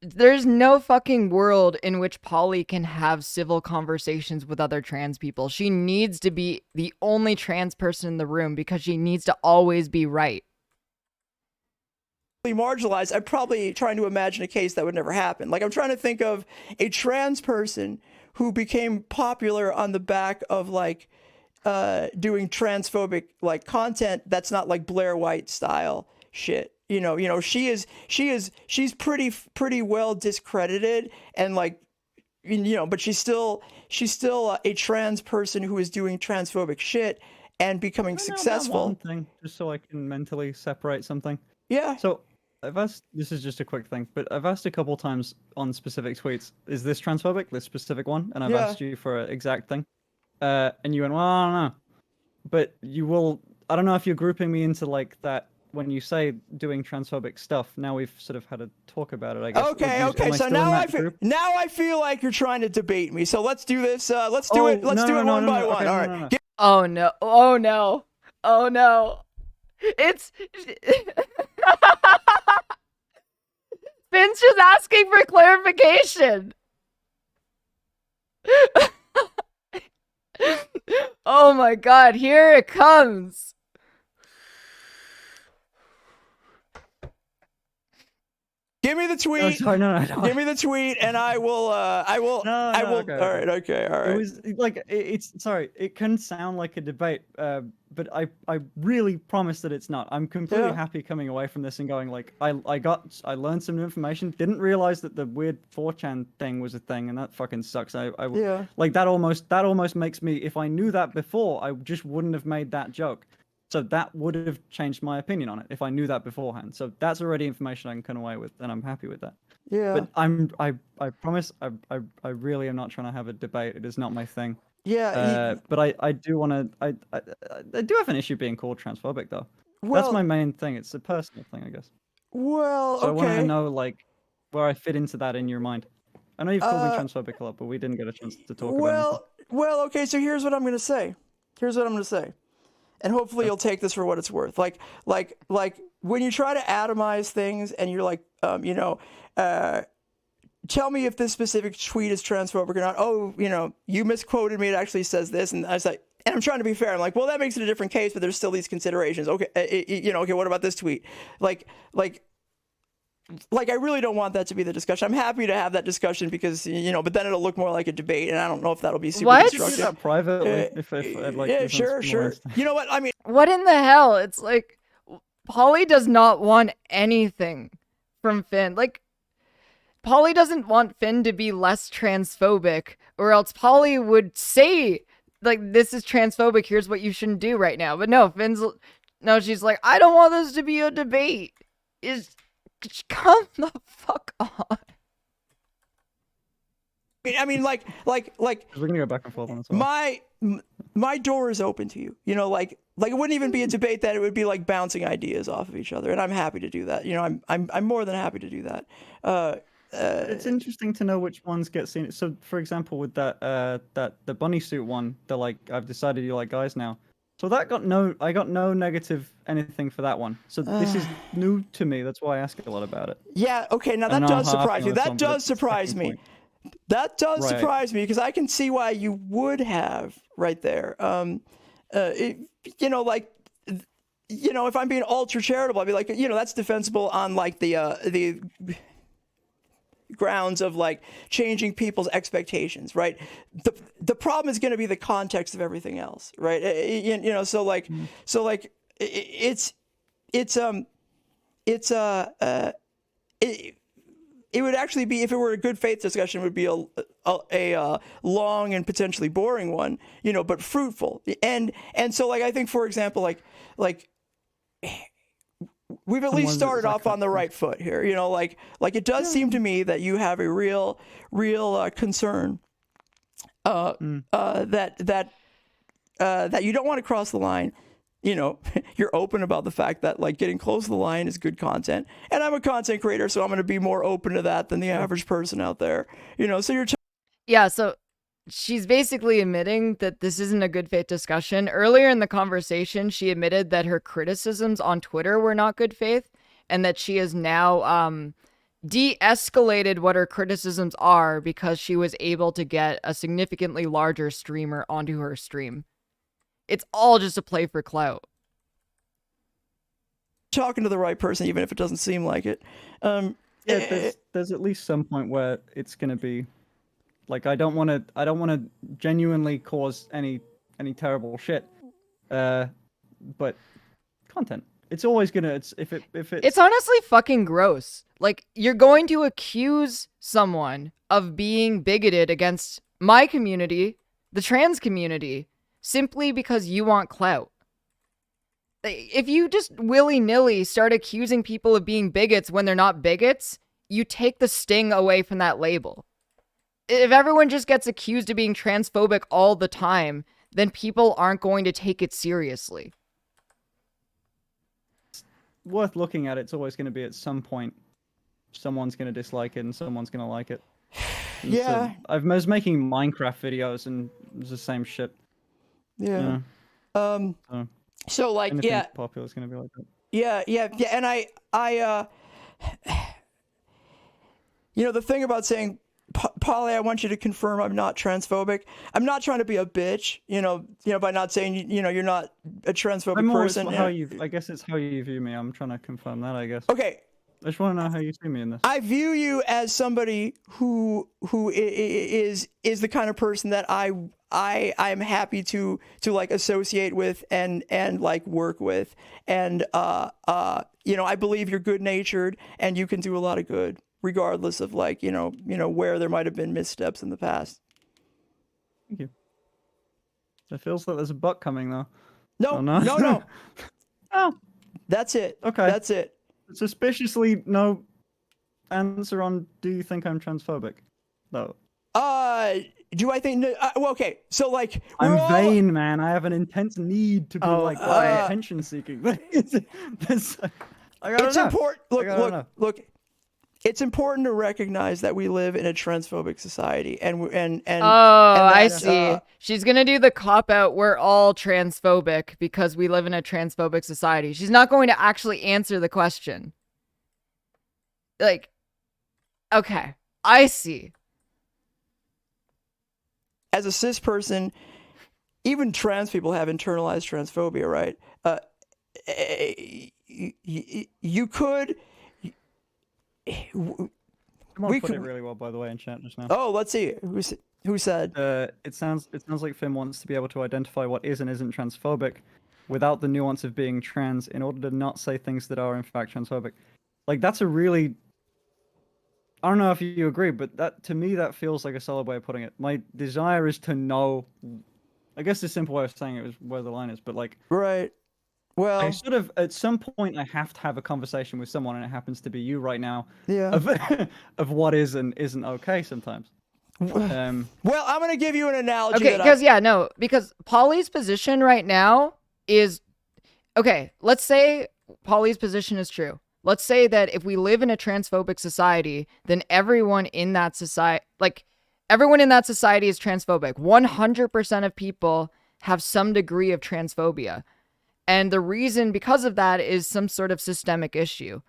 There's no fucking world in which Paulie can have civil conversations with other trans people. She needs to be the only trans person in the room because she needs to always be right. Marginalized. I'm probably trying to imagine a case that would never happen. Like, I'm trying to think of a trans person who became popular on the back of doing transphobic content that's not like Blair White style shit. She's pretty well discredited, and but she's still a trans person who is doing transphobic shit and becoming successful. One thing, just so I can mentally separate something. Yeah. So I've asked. This is just a quick thing, but I've asked a couple times on specific tweets. Is this transphobic? This specific one, and I've asked you for an exact thing, and you went, "Well, I don't know," but you will. I don't know if you're grouping me into that. When you say doing transphobic stuff, now we've sort of had a talk about it, I guess. Okay. So now I feel like you're trying to debate me. So let's do this. Let's do it. Let's do it one by one. All right. Oh no. Oh no. Oh no. It's Finn's just asking for clarification. Oh my god, here it comes. Give me the tweet. Oh, sorry, no. Give me the tweet, and I will. Okay. All right. Okay. All right. It was it's sorry. It can sound like a debate, but I really promise that it's not. I'm completely happy coming away from this and going I learned some new information. Didn't realize that the weird 4chan thing was a thing, and that fucking sucks. That almost makes me. If I knew that before, I just wouldn't have made that joke. So that would have changed my opinion on it if I knew that beforehand. So that's already information I can come away with, and I'm happy with that. Yeah. But I promise I really am not trying to have a debate. It is not my thing. Yeah. But I do want to. I do have an issue being called transphobic though. Well, that's my main thing. It's a personal thing, I guess. Well, so okay. I want to know where I fit into that in your mind. I know you've called me transphobic a lot, but we didn't get a chance to talk about it. Well, okay. So here's what I'm gonna say. And hopefully you'll take this for what it's worth. Like when you try to atomize things and you're tell me if this specific tweet is transphobic or not. Oh, you misquoted me. It actually says this. And I was like, and I'm trying to be fair. I'm like, well, that makes it a different case, but there's still these considerations. Okay. Okay. What about this tweet? like I really don't want that to be the discussion. I'm happy to have that discussion because but then it'll look more like a debate, and I don't know if that'll be super What? Do constructive. that privately, if like, Yeah, this sure, one's sure. nice. You know what I mean? What in the hell? It's like Paulie does not want anything from Finn. Like Paulie doesn't want Finn to be less transphobic, or else Paulie would say, like, this is transphobic, here's what you shouldn't do right now. But no, she's like, I don't want this to be a debate. Come the fuck on. I mean, like, We're gonna go back and forth on this one. my door is open to you. Like it wouldn't even be a debate. That it would be like bouncing ideas off of each other, and I'm happy to do that. I'm more than happy to do that. It's interesting to know which ones get seen. So, for example, with the bunny suit one, I've decided you like guys now. So I got no negative anything for that one. So this is new to me. That's why I ask a lot about it. Yeah. Okay. Now that does surprise me. That does surprise me. That does surprise me because I can see why you would have right there. If I'm being ultra charitable, I'd be like, that's defensible on like the grounds of like changing people's expectations, right? The problem is going to be the context of everything else, right? It would actually be, if it were a good faith discussion, it would be a long and potentially boring one, but fruitful. And so like I think, for example, like we've at least started off on the right foot here. Like it does seem to me that you have a real concern that you don't want to cross the line. You're open about the fact that like getting close to the line is good content, and I'm a content creator, so I'm going to be more open to that than the average person out there. So you're So she's basically admitting that this isn't a good faith discussion. Earlier in the conversation, she admitted that her criticisms on Twitter were not good faith, and that she has now de-escalated what her criticisms are because she was able to get a significantly larger streamer onto her stream. It's all just a play for clout. talking to the right person, even if it doesn't seem like it. There's at least some point where it's gonna be like, I don't want to genuinely cause any terrible shit, but content. It's always gonna. It's honestly fucking gross. Like, you're going to accuse someone of being bigoted against my community, the trans community, simply because you want clout. If you just willy-nilly start accusing people of being bigots when they're not bigots, you take the sting away from that label. If everyone just gets accused of being transphobic all the time, then people aren't going to take it seriously. Worth looking at. It's always going to be, at some point, someone's going to dislike it and someone's going to like it. And yeah. So, I was making Minecraft videos and it was the same shit. Yeah. So like, anything yeah, popular is going to be like that. Yeah. And I the thing about saying, Paulie, I want you to confirm I'm not transphobic. I'm not trying to be a bitch, by not saying, you're not a transphobic person. I guess it's how you view me. I'm trying to confirm that, I guess. Okay. I just want to know how you see me in this. I view you as somebody who is the kind of person that I'm happy to like associate with and like work with. And I believe you're good natured and you can do a lot of good, regardless of like, where there might have been missteps in the past. Thank you. It feels like there's a butt coming though. No, oh, no. No. Oh. That's it. Okay. That's it. Suspiciously no answer on, do you think I'm transphobic? No. Do I think? Well, okay. So like, I'm vain, man. I have an intense need to be attention seeking. It's important. Look. It's important to recognize that we live in a transphobic society, I see. She's gonna do the cop out. We're all transphobic because we live in a transphobic society. She's not going to actually answer the question. Like, okay, I see. As a cis person, even trans people have internalized transphobia, right? You could. Someone put it really well, by the way, in chat just now. Oh, let's see. Who said? It sounds like Finn wants to be able to identify what is and isn't transphobic without the nuance of being trans in order to not say things that are in fact transphobic. Like, that's a really... I don't know if you agree, but that, to me, that feels like a solid way of putting it. My desire is to know... I guess the simple way of saying it is where the line is, but like... Right. Well, I sort of, at some point, I have to have a conversation with someone, and it happens to be you right now, yeah. of what is and isn't okay sometimes. Well, I'm going to give you an analogy. Okay, because Paulie's position right now is... Okay, let's say Paulie's position is true. Let's say that if we live in a transphobic society, then everyone in that society, everyone in that society is transphobic. 100% of people have some degree of transphobia. And the reason because of that is some sort of systemic issue.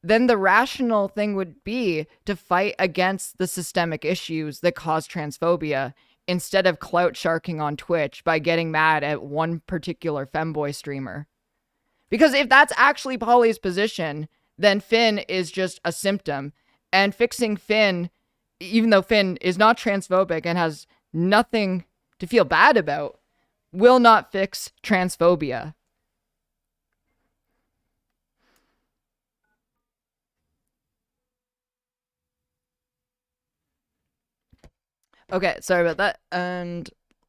Then the rational thing would be to fight against the systemic issues that cause transphobia instead of clout sharking on Twitch by getting mad at one particular femboy streamer. Because if that's actually Paulie's position, then Finn is just a symptom. And fixing Finn, even though Finn is not transphobic and has nothing to feel bad about, will not fix transphobia. Okay, sorry about that, and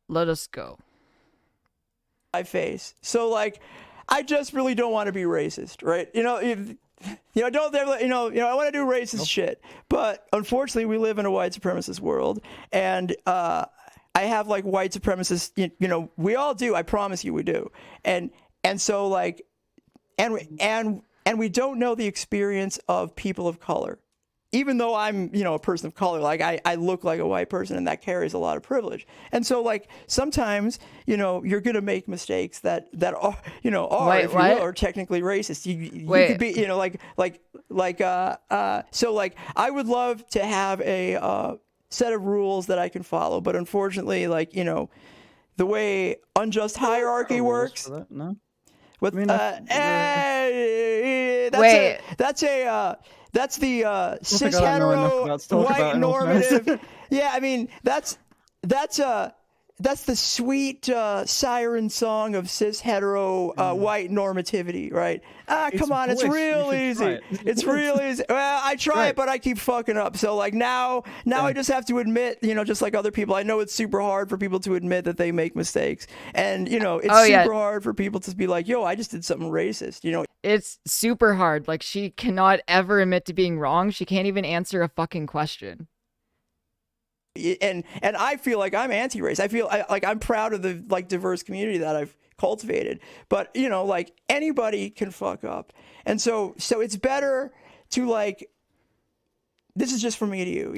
let us go. My face. So, like, I just really don't want to be racist, right? I want to do racist shit, but unfortunately, we live in a white supremacist world, and I have like white supremacists. We all do. I promise you, we do. And so like, and we don't know the experience of people of color. Even though I'm, a person of color, like I look like a white person, and that carries a lot of privilege. And so, like, sometimes, you're gonna make mistakes that are, if you will, are technically racist. You could be, so like, I would love to have a set of rules that I can follow, but unfortunately, like, the way unjust hierarchy works. No. With, that's the cis hetero white normative. Yeah, I mean that's the sweet siren song of cis hetero white normativity, right? Come on, it's real easy. It's real easy. Well, I try it, but I keep fucking up. So like now I just have to admit, just like other people, I know it's super hard for people to admit that they make mistakes, and it's super hard for people to be like, yo, I just did something racist. It's super hard. Like, she cannot ever admit to being wrong. She can't even answer a fucking question. And I feel like I'm anti-race. I feel like I'm proud of the diverse community that I've cultivated. But like anybody can fuck up, and so it's better to this is just from me to you.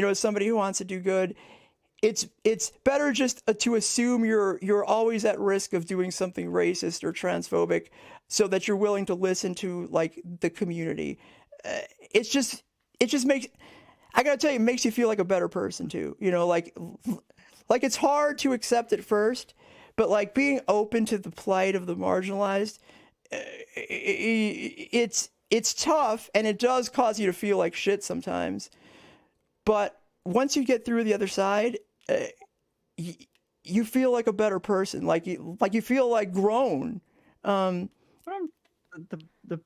As somebody who wants to do good, it's better just to assume you're always at risk of doing something racist or transphobic, so that you're willing to listen to the community. It just makes. I gotta tell you, it makes you feel like a better person too. Like it's hard to accept at first, but being open to the plight of the marginalized, it's tough, and it does cause you to feel like shit sometimes. But once you get through the other side, you feel like a better person. Like you feel like grown.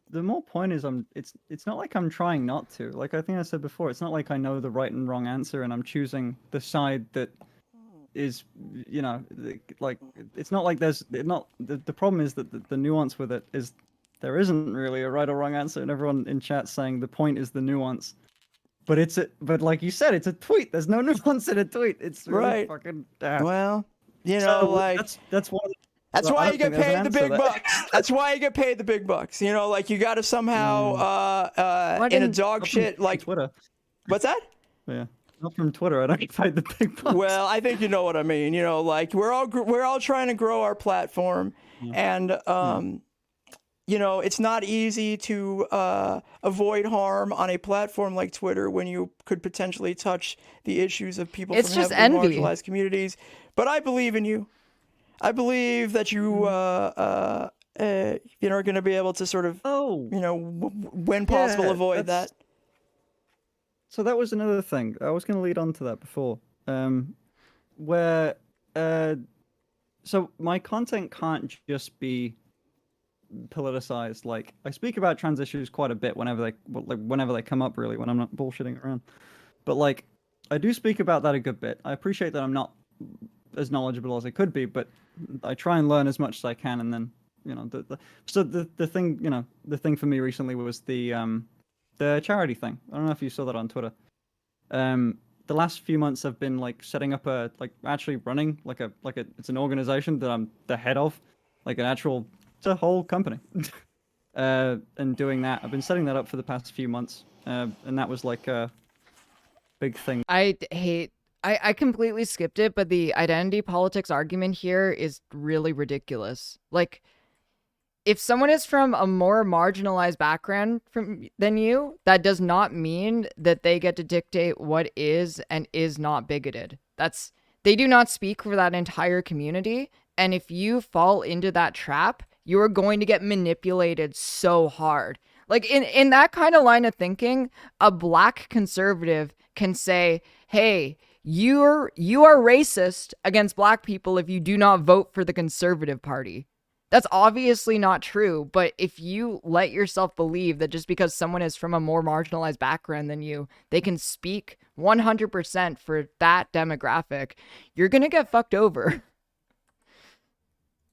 The more point is it's not like I'm trying not to. Like I think I said before, it's not like I know the right and wrong answer and I'm choosing the side that is, like it's not like the problem is that the nuance with it is there isn't really a right or wrong answer, and everyone in chat saying the point is the nuance. But but like you said, it's a tweet. There's no nuance in a tweet. It's really fucking well, that's one of the... That's why you get paid the big bucks. That's why you get paid the big bucks. You got to somehow in a dog shit like Twitter. What's that? Yeah, not from Twitter. I don't get paid the big bucks. Well, I think you know what I mean. We're all trying to grow our platform, and it's not easy to avoid harm on a platform like Twitter when you could potentially touch the issues of people from heavily marginalized communities. But I believe in you. I believe that you are going to be able to sort of, Oh, when possible, yeah, avoid that. So that was another thing. I was going to lead on to that before. Where, so my content can't just be politicized. Like, I speak about trans issues quite a bit whenever they come up, really, when I'm not bullshitting around. But like, I do speak about that a good bit. I appreciate that I'm not as knowledgeable as I could be, but I try and learn as much as I can. And then, the thing, the thing for me recently was the charity thing. I don't know if you saw that on Twitter. The last few months I've been like setting up actually running it's an organization that I'm the head of, it's a whole company. And doing that, I've been setting that up for the past few months. And that was like a big thing. I completely skipped it, but the identity politics argument here is really ridiculous. Like, if someone is from a more marginalized background than you, that does not mean that they get to dictate what is and is not bigoted. They do not speak for that entire community. And if you fall into that trap, you are going to get manipulated so hard. Like, in that kind of line of thinking, a black conservative can say, hey, you are racist against black people if you do not vote for the Conservative Party. That's obviously not true, but if you let yourself believe that just because someone is from a more marginalized background than you, they can speak 100% for that demographic, you're gonna get fucked over.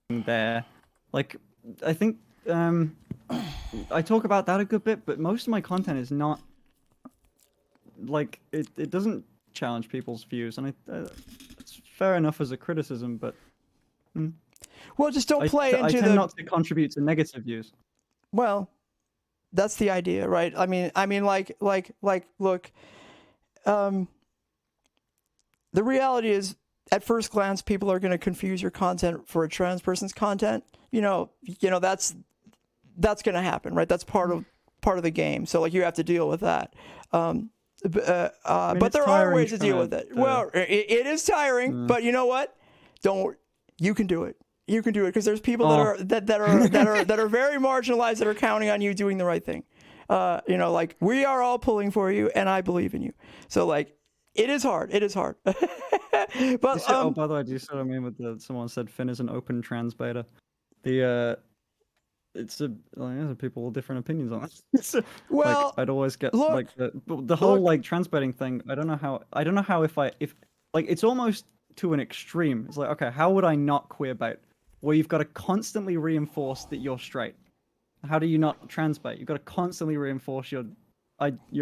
There, like, I think I talk about that a good bit, but most of my content is not like it doesn't challenge people's views, and it's fair enough as a criticism, but. Well, just don't play into I tend not to contribute to negative views. Well, that's the idea, right? I mean, look, the reality is, at first glance, people are going to confuse your content for a trans person's content. That's going to happen, right? That's part of the game. So like, you have to deal with that. But there are ways to deal with it. Well, it is tiring, but you know what? You can do it. You can do it, because there's people that are very marginalized that are counting on you doing the right thing. Like, we are all pulling for you, and I believe in you. So like, it is hard. It is hard. But by the way, do you see what I mean with someone said Finn is an open trans beta? There's people with different opinions on it. Well, like, I'd always get like the whole like trans baiting thing. I don't know how if it's almost to an extreme. It's like, okay, how would I not queer bait? Where you've got to constantly reinforce that you're straight. How do you not trans bait? You've got to constantly reinforce your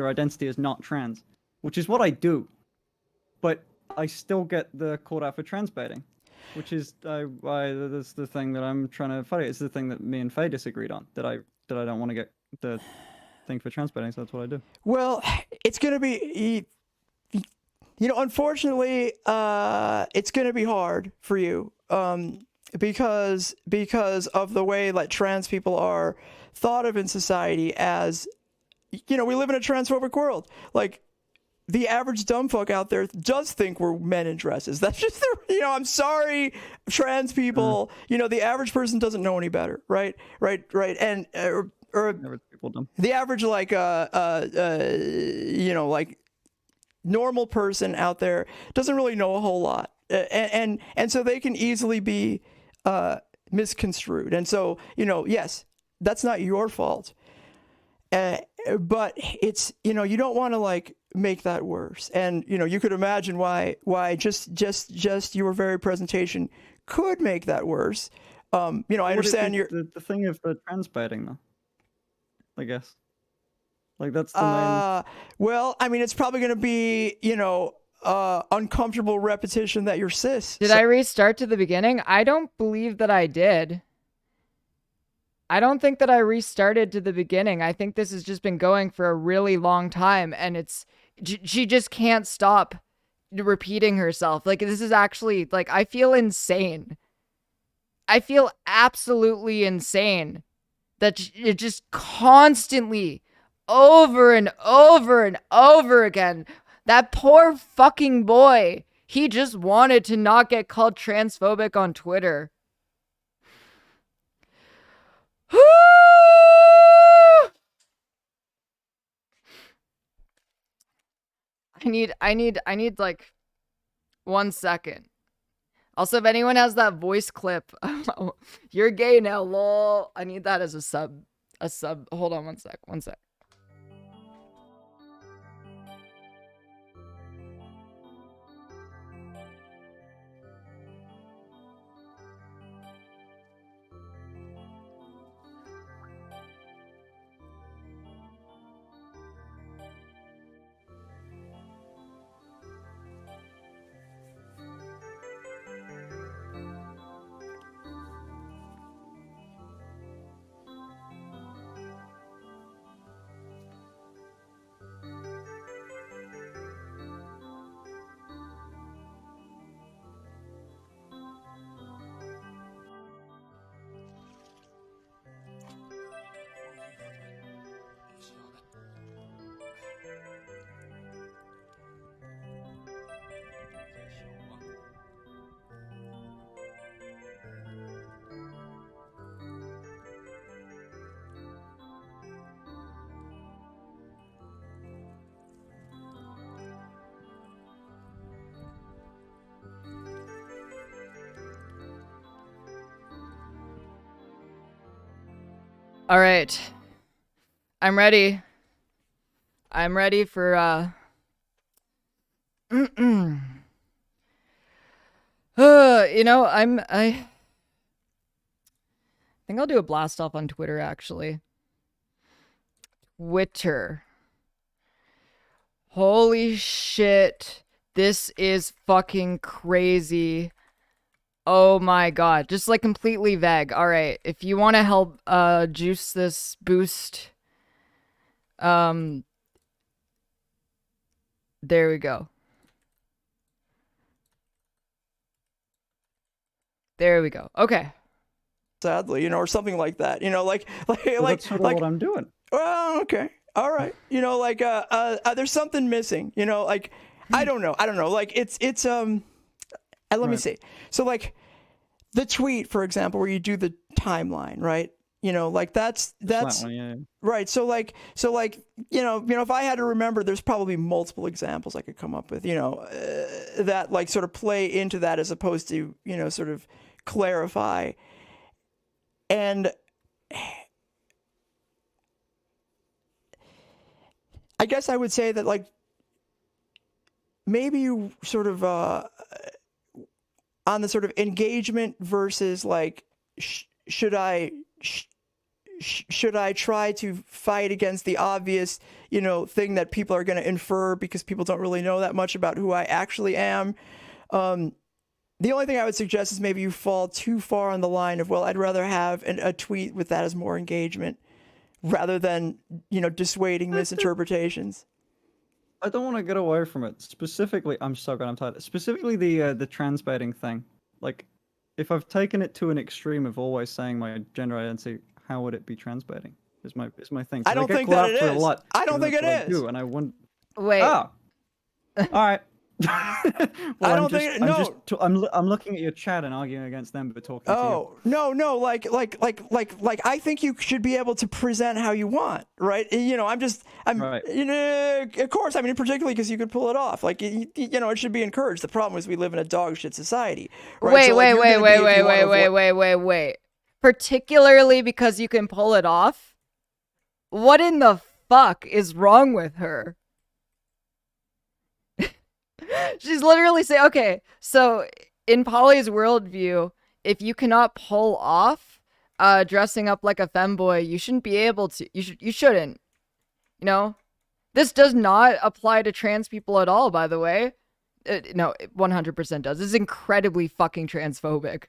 identity as not trans, which is what I do. But I still get the called out for trans baiting, which is why that's the thing that I'm trying to fight. It's the thing that me and Faye disagreed on, that I don't want to get the thing for trans baiting, so that's what I do. Well, it's going to be, unfortunately, it's going to be hard for you. Because of the way that trans people are thought of in society as, we live in a transphobic world. Like, the average dumb fuck out there does think we're men in dresses. That's just, I'm sorry, trans people, the average person doesn't know any better, right? And, the average, like, like, normal person out there doesn't really know a whole lot. And so they can easily be misconstrued. And so, yes, that's not your fault. But it's, you don't want to like make that worse. And, you could imagine why just your very presentation could make that worse. I understand the thing of the trans baiting, though, I guess. Like, that's the main... Well, I mean, it's probably going to be, uncomfortable repetition that you're cis. Did I restart to the beginning? I don't believe that I did. I don't think that I restarted to the beginning. I think this has just been going for a really long time, and she just can't stop repeating herself. Like, this is actually, like, I feel insane. I feel absolutely insane that it just constantly, over and over and over again, that poor fucking boy, he just wanted to not get called transphobic on Twitter. I need like 1 second. Also, if anyone has that voice clip, you're gay now, lol. I need that as a sub. Hold on 1 sec. 1 sec. All right. I'm ready. I'm ready for you know, I think I'll do a blast off on Twitter actually. Twitter. Holy shit. This is fucking crazy. Oh my god. Just like completely vague. Alright. If you want to help juice this boost. There we go. There we go. Okay. Sadly, you know, or something like that. You know, Well, that's sort of what I'm doing. Well, okay. All right. You know, like there's something missing. You know, like I don't know. Like it's let me see. So like the tweet, for example, where you do the timeline, right? You know, like that's That one, yeah. right. So like you know, if I had to remember, there's probably multiple examples I could come up with. You know, that like sort of play into that as opposed to, you know, sort of clarify. And I guess I would say that like maybe you sort of on the sort of engagement versus like should I try to fight against the obvious, you know, thing that people are going to infer because people don't really know that much about who I actually am. The only thing I would suggest is maybe you fall too far on the line of, well, I'd rather have a tweet with that as more engagement rather than, you know, dissuading misinterpretations. I don't want to get away from it. Specifically, I'm so glad I'm tired. Specifically, the trans baiting thing. Like, if I've taken it to an extreme of always saying my gender identity, how would it be trans baiting? Is my thing. I don't think that it is. I don't think it is. And I wouldn't. Wait. Oh. All right. I don't think I'm looking at your chat and arguing against them, but talking to you. No, like I think you should be able to present how you want, right? You know, Right. You know, of course, I mean, particularly because you could pull it off. Like, you know, it should be encouraged. The problem is we live in a dog shit society. Right? Wait. Particularly because you can pull it off? What in the fuck is wrong with her? She's literally saying, okay, so in Paulie's worldview, if you cannot pull off dressing up like a femboy, you shouldn't be able to. You shouldn't. You know? This does not apply to trans people at all, by the way. No, it 100% does. This is incredibly fucking transphobic.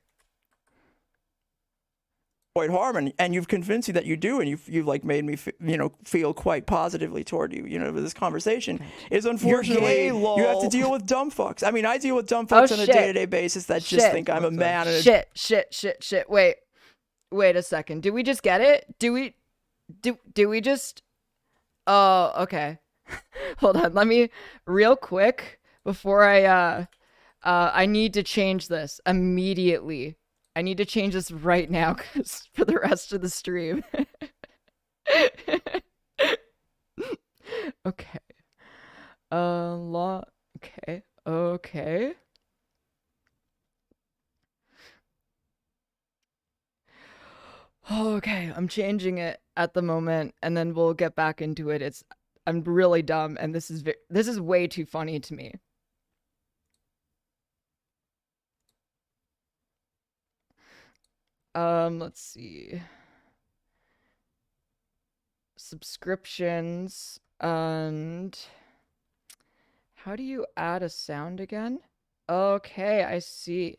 Quite harm, and you've convinced me that you do, and you've like made me feel quite positively toward you. You know, with this conversation is unfortunately you have to deal with dumb fucks. I mean, I deal with dumb fucks on a day-to-day basis that just think I'm a man. And Shit. Wait a second. Do we just get it? Do we just? Oh, okay. Hold on. Let me real quick before I need to change this immediately. I need to change this right now 'cause for the rest of the stream. Okay. Okay. Okay. Okay, I'm changing it at the moment, and then we'll get back into it. I'm really dumb, and this is way too funny to me. Let's see. Subscriptions, and how do you add a sound again? Okay, I see.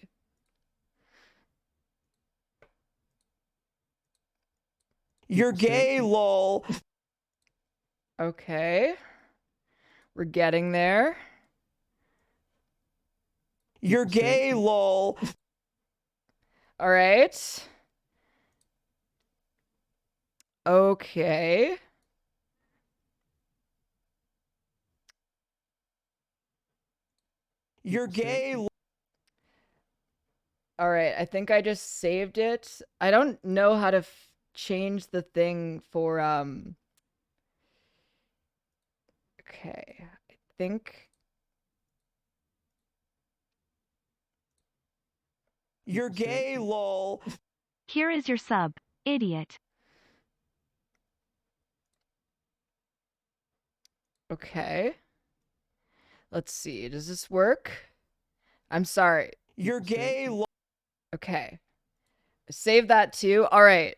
You're gay, lol. Okay. We're getting there. You're gay, lol. All right. Okay. You're gay. All right, I think I just saved it. I don't know how to change the thing for okay. I think you're gay, lol. Here is your sub, idiot. okay. Let's see. Does this work? I'm sorry. You're gay, lol. Okay. Save that too. All right.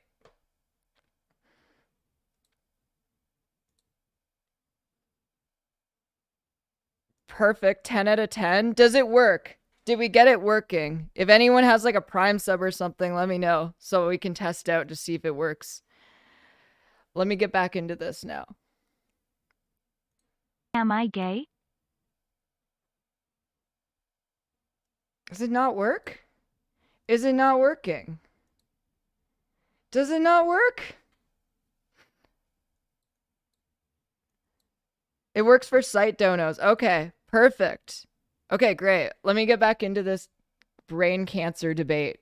Perfect. 10 out of 10. Does it work? Did we get it working? If anyone has like a Prime sub or something, let me know so we can test out to see if it works. Let me get back into this now. Am I gay? Does it not work? Is it not working? Does it not work? It works for site donos. Okay, perfect. Okay, great. Let me get back into this brain cancer debate.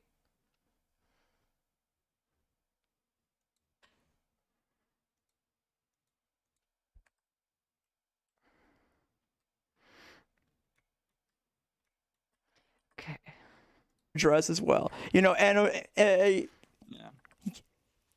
Okay. Dress as well, you know, and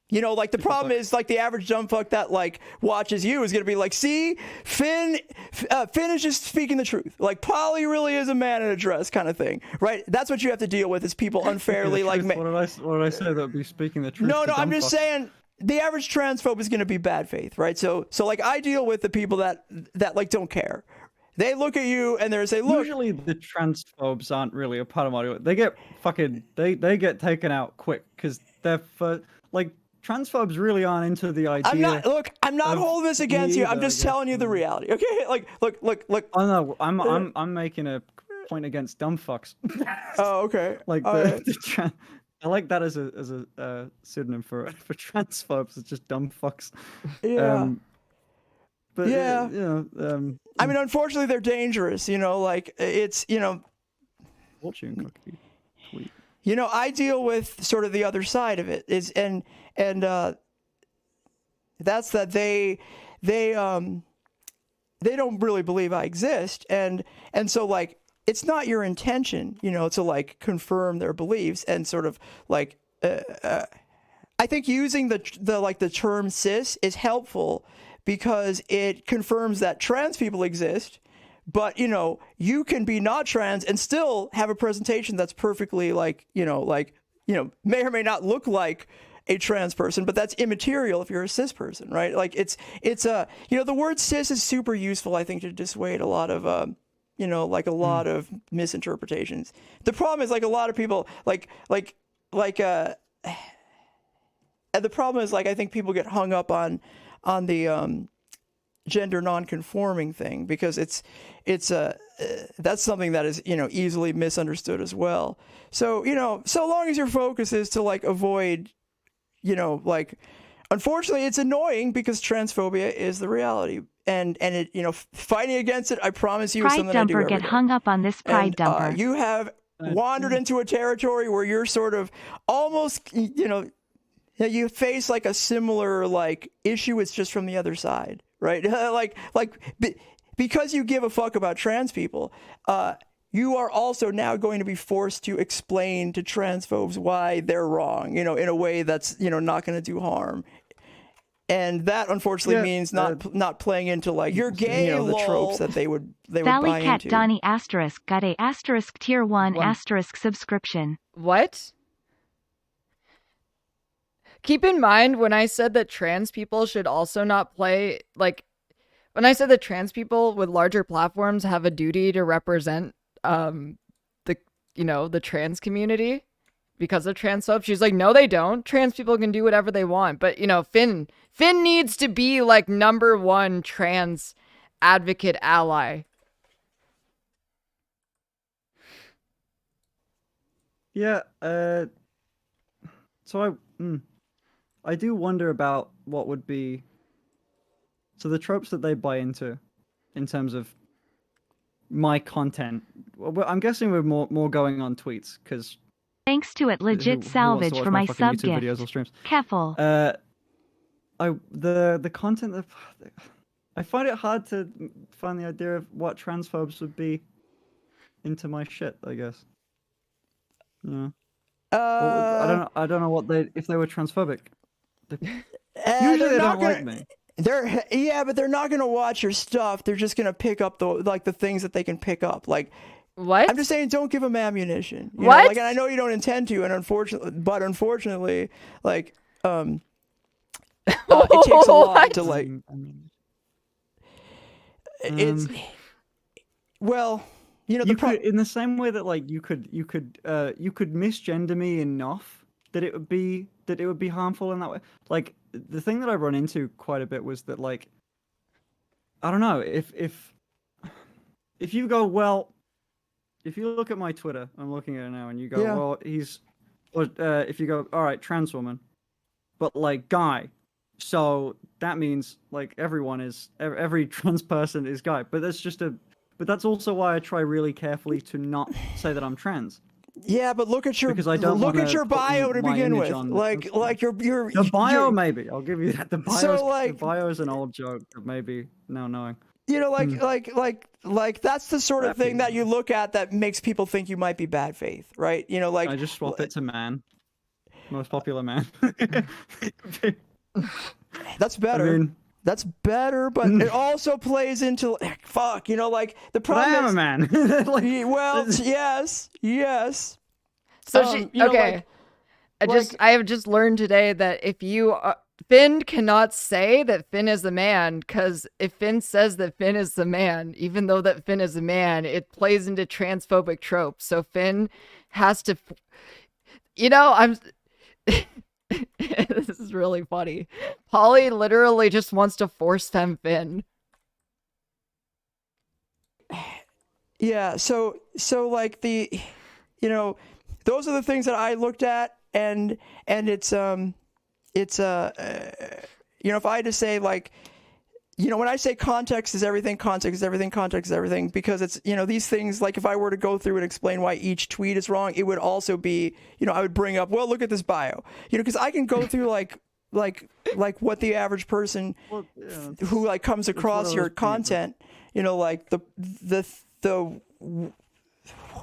you know, like the problem is like the average dumb fuck that like watches you is gonna be like, see, Finn is just speaking the truth. Like Paulie really is a man in a dress kind of thing, right? That's what you have to deal with is people unfairly like. What did I say? That would be speaking the truth. No, to I'm dumb just fuck. saying the average transphobe is gonna be bad faith, right? So like I deal with the people that like don't care. They look at you and they say, look. Usually the transphobes aren't really a part of my. They get fucking they get taken out quick because they're like transphobes really aren't into the idea. I'm not holding this against you. I'm just telling you the reality. Okay, like look. Oh no, I'm making a point against dumb fucks. Oh, okay. Like I like that as a pseudonym for transphobes. It's just dumb fucks. Yeah. But yeah. I mean, Mm. unfortunately, they're dangerous. You know, like it's Fortune cookie tweet. You know, I deal with sort of the other side of it is and that's that they don't really believe I exist and so like it's not your intention, you know, to like confirm their beliefs and sort of like I think using the like the term cis is helpful because it confirms that trans people exist. But, you know, you can be not trans and still have a presentation that's perfectly like, may or may not look like a trans person, but that's immaterial if you're a cis person, right? Like it's the word cis is super useful, I think, to dissuade a lot of, a lot of misinterpretations. The problem is like a lot of people and the problem is like, I think people get hung up on the, gender non-conforming thing because it's that's something that is easily misunderstood as well. So so long as your focus is to like avoid unfortunately it's annoying because transphobia is the reality and it fighting against it, I promise you, is Pride something I do dumper every get day. hung up on this pride And, dumper. you have wandered into a territory where you're sort of almost, you face like a similar like issue. It's just from the other side, right? Because you give a fuck about trans people, you are also now going to be forced to explain to transphobes why they're wrong, in a way that's, not going to do harm. And that unfortunately means not playing into like you're gay, the tropes that they would Valley buy Cat into. Donnie asterisk got a asterisk tier 1 asterisk subscription. What? Keep in mind when I said that trans people should also not play, like, when I said that trans people with larger platforms have a duty to represent the trans community because of transphobes, she's like, no, they don't. Trans people can do whatever they want. But, Finn needs to be like #1 trans advocate ally. Yeah, so I do wonder about what would be, so the tropes that they buy into, in terms of my content. Well, I'm guessing we're more going on tweets, because Thanks to it legit who salvage wants to for watch my fucking sub YouTube gift. videos or streams? Keffal. The content that I find it hard to find the idea of what transphobes would be into my shit, I guess. Yeah. I don't know what if they were transphobic. Usually they don't like me. But they're not gonna watch your stuff. They're just gonna pick up the things that they can pick up. Like, what? I'm just saying, don't give them ammunition. You What? know? Like, and I know you don't intend to, and unfortunately, like, it takes a lot to like. It's well, in the same way that like you could misgender me enough that it would be harmful in that way. Like, the thing that I run into quite a bit was that, like, I don't know, if you go, well, if you look at my Twitter, I'm looking at it now, and you go, well, if you go, all right, trans woman, but like guy, so that means like every trans person is guy, but that's also why I try really carefully to not say that I'm trans. Yeah, but look at your bio to begin with. Like your the bio, maybe I'll give you that. The bio is an old joke of maybe now knowing. Like that's the sort of thing that you look at that makes people think you might be bad faith, right? Like I just swap it to man, most popular man. That's better. I mean, that's better, but it also plays into like the problem. But I am a man. Well, yes. So okay. I have just learned today that if you Finn cannot say that Finn is a man, because if Finn says that Finn is the man, even though that Finn is a man, it plays into transphobic tropes. So Finn has to, I'm. This is really funny. Paulie literally just wants to force femme Finn. Yeah, so like the, those are the things that I looked at, and it's if I had to say, like, when I say context is everything, because it's, these things, like if I were to go through and explain why each tweet is wrong, it would also be, I would bring up, well, look at this bio, because I can go through like what the average person who like comes across your content, like the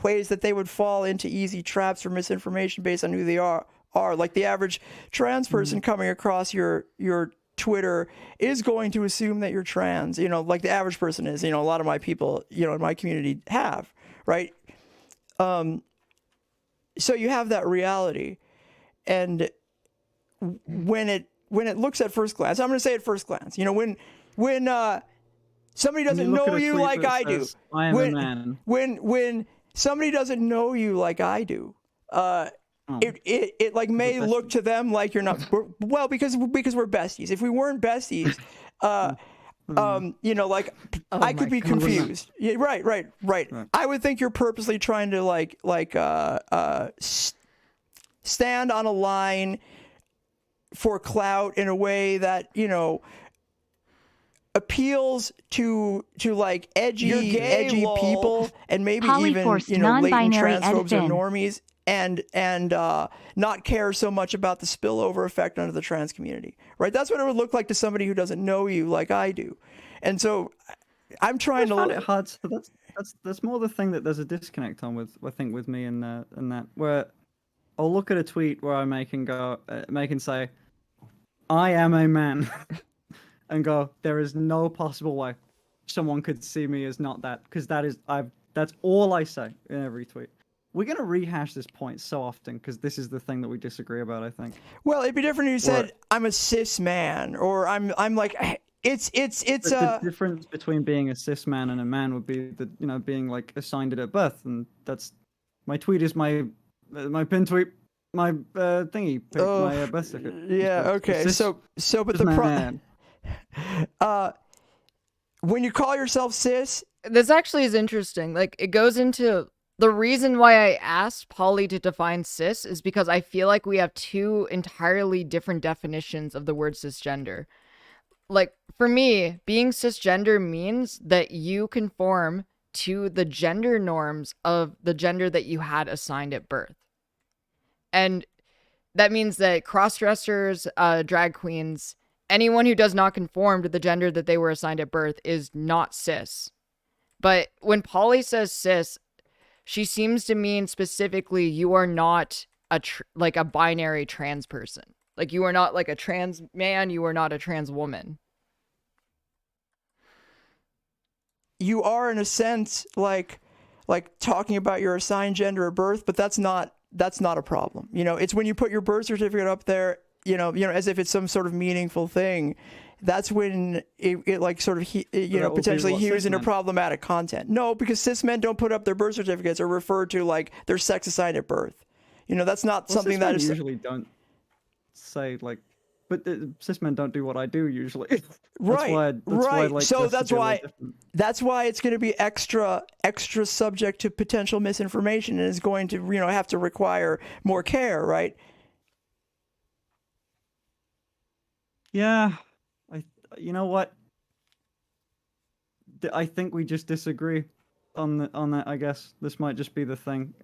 ways that they would fall into easy traps for misinformation based on who they are like the average trans person coming across your Twitter is going to assume that you're trans, like the average person is, a lot of my people, in my community have, right? So you have that reality, and when it looks at first glance, I'm going to say at first glance, when somebody doesn't know you like I do, I am a man. When somebody doesn't know you like I do, it like may look to them like you're not because we're besties. If we weren't besties, like I could be confused. Yeah, right. I would think you're purposely trying to stand on a line for clout in a way that appeals to like edgy people and maybe even Polyforced latent non-binary transphobes or edit in. normies and not care so much about the spillover effect onto the trans community, right? That's what it would look like to somebody who doesn't know you like I do. And so I'm trying to I find it hard. So that's more the thing that there's a disconnect on with, I think, with me and that, where I'll look at a tweet where I make and say, I am a man, and go, there is no possible way someone could see me as not that, because that's all I say in every tweet. We're gonna rehash this point so often because this is the thing that we disagree about, I think. Well, it'd be different if you said I'm a cis man, or I'm like it's the difference between being a cis man and a man would be that being like assigned it at birth, and that's my tweet is my pin tweet, my thingy, my birth certificate. Yeah. Okay. So but the man. When you call yourself cis, This actually is interesting. Like, it goes into the reason why I asked Paulie to define cis is because I feel like we have two entirely different definitions of the word cisgender. Like, for me, being cisgender means that you conform to the gender norms of the gender that you had assigned at birth. And that means that cross-dressers, drag queens, anyone who does not conform to the gender that they were assigned at birth is not cis. But when Paulie says cis, she seems to mean specifically you are not like a binary trans person. Like, you are not like a trans man, you are not a trans woman. You are, in a sense, like talking about your assigned gender at birth, but that's not a problem. It's when you put your birth certificate up there, as if it's some sort of meaningful thing. That's when it like sort of potentially hews into problematic content. No, because cis men don't put up their birth certificates or refer to like their sex assigned at birth. That's not something that is usually don't say like, but cis men don't do what I do usually. Right. So that's why it's going to be extra subject to potential misinformation and is going to have to require more care, right? Yeah. You know what? I think we just disagree on that. I guess this might just be the thing.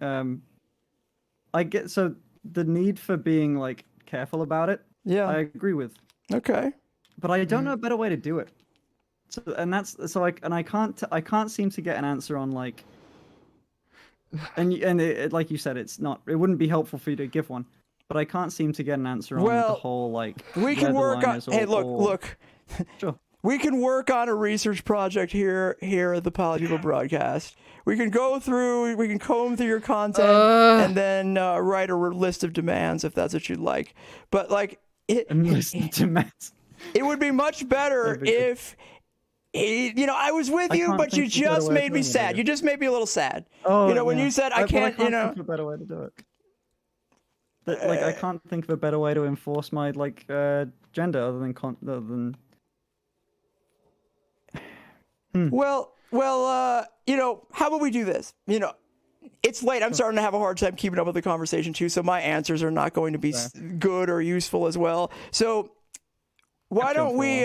I get so the need for being like careful about it. Yeah, I agree with. Okay, but I don't know a better way to do it. So I can't seem to get an answer on like. And like you said, it wouldn't be helpful for you to give one. But I can't seem to get an answer on the whole like. We can work on. Hey, look. Sure. We can work on a research project here at the PollyPeople broadcast. We can go through. We can comb through your content and then write a list of demands if that's what you'd like. But like demands. It would be much better if. I was with you, but you just made me sad. You just made me a little sad. Oh, when you said I can't think of a better way to do it. Like I can't think of a better way to enforce my like gender other than. Well, how about we do this? It's late. I'm starting to have a hard time keeping up with the conversation too, so my answers are not going to be good or useful as well. So why don't we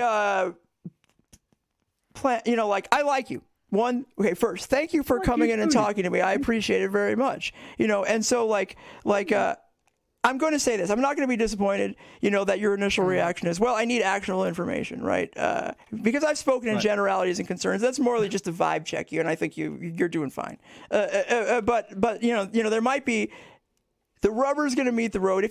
plan? I like you. First, thank you for coming in and talking to me. I appreciate it very much. And so I'm going to say this. I'm not going to be disappointed, that your initial reaction is, well, I need actionable information, right? Because I've spoken in generalities and concerns. That's morally just a vibe check you, and I think you're doing fine. But there might be the rubber's going to meet the road.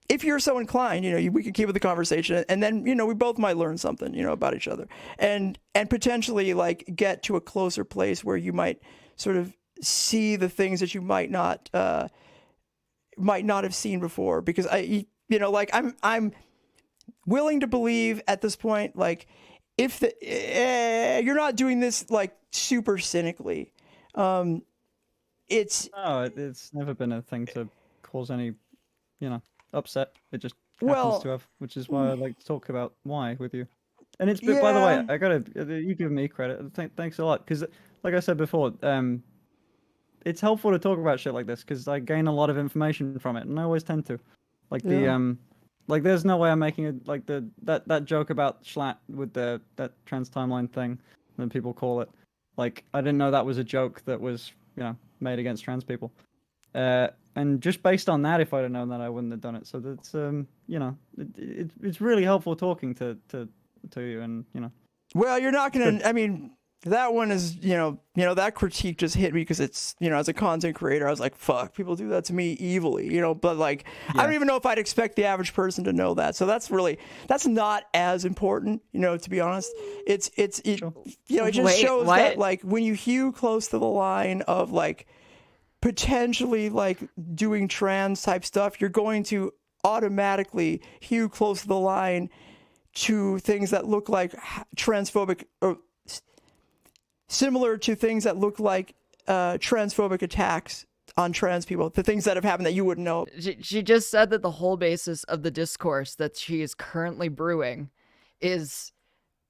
If you're so inclined, we can keep with the conversation, and then we both might learn something, about each other, and potentially get to a closer place where you might sort of see the things that you might not have seen before, because I'm willing to believe at this point, if you're not doing this super cynically, it's never been a thing to cause any, upset. It just happens to have, which is why I like to talk about why with you. And it's by the way, I gotta you give me credit. Thanks a lot, because like I said before, it's helpful to talk about shit like this because I gain a lot of information from it, and I always tend to. Like, there's no way I'm making it like that joke about Schlatt with that trans timeline thing that people call it. Like, I didn't know that was a joke that was, made against trans people. And just based on that, if I'd have known that, I wouldn't have done it. So that's it's really helpful talking to you, and Well, you're not gonna. I mean, that one is that critique just hit me because it's as a content creator, I was like, fuck, people do that to me evilly, But like, I don't even know if I'd expect the average person to know that. So that's not as important, to be honest. It just shows that like when you hew close to the line of like potentially like doing trans type stuff, you're going to automatically hew close to the line to things that look like transphobic or similar to things that look like transphobic attacks on trans people, the things that have happened that you wouldn't know. She just said that the whole basis of the discourse that she is currently brewing is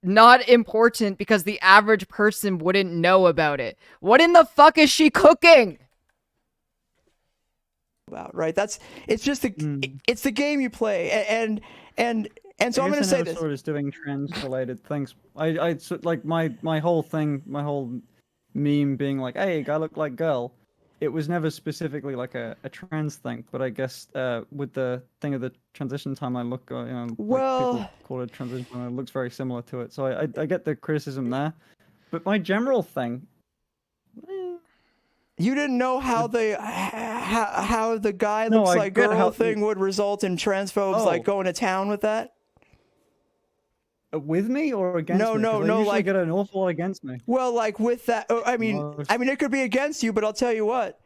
not important because the average person wouldn't know about it. What in the fuck is she cooking? About right, it's just it's the game you play, and so I'm going to say this. Sort is doing trans-related things. I like my whole thing, my whole meme being like, "Hey, guy look like girl." It was never specifically like a trans thing, but I guess with the thing of the transition timeline look, well, like people call it transition timeline, it looks very similar to it. So I get the criticism there, but my general thing. You didn't know how the guy looks like girl thing would result in transphobes like going to town with that? With me or against me? No. Like get an awful lot against me. Well, like with that, I mean, it could be against you, but I'll tell you what.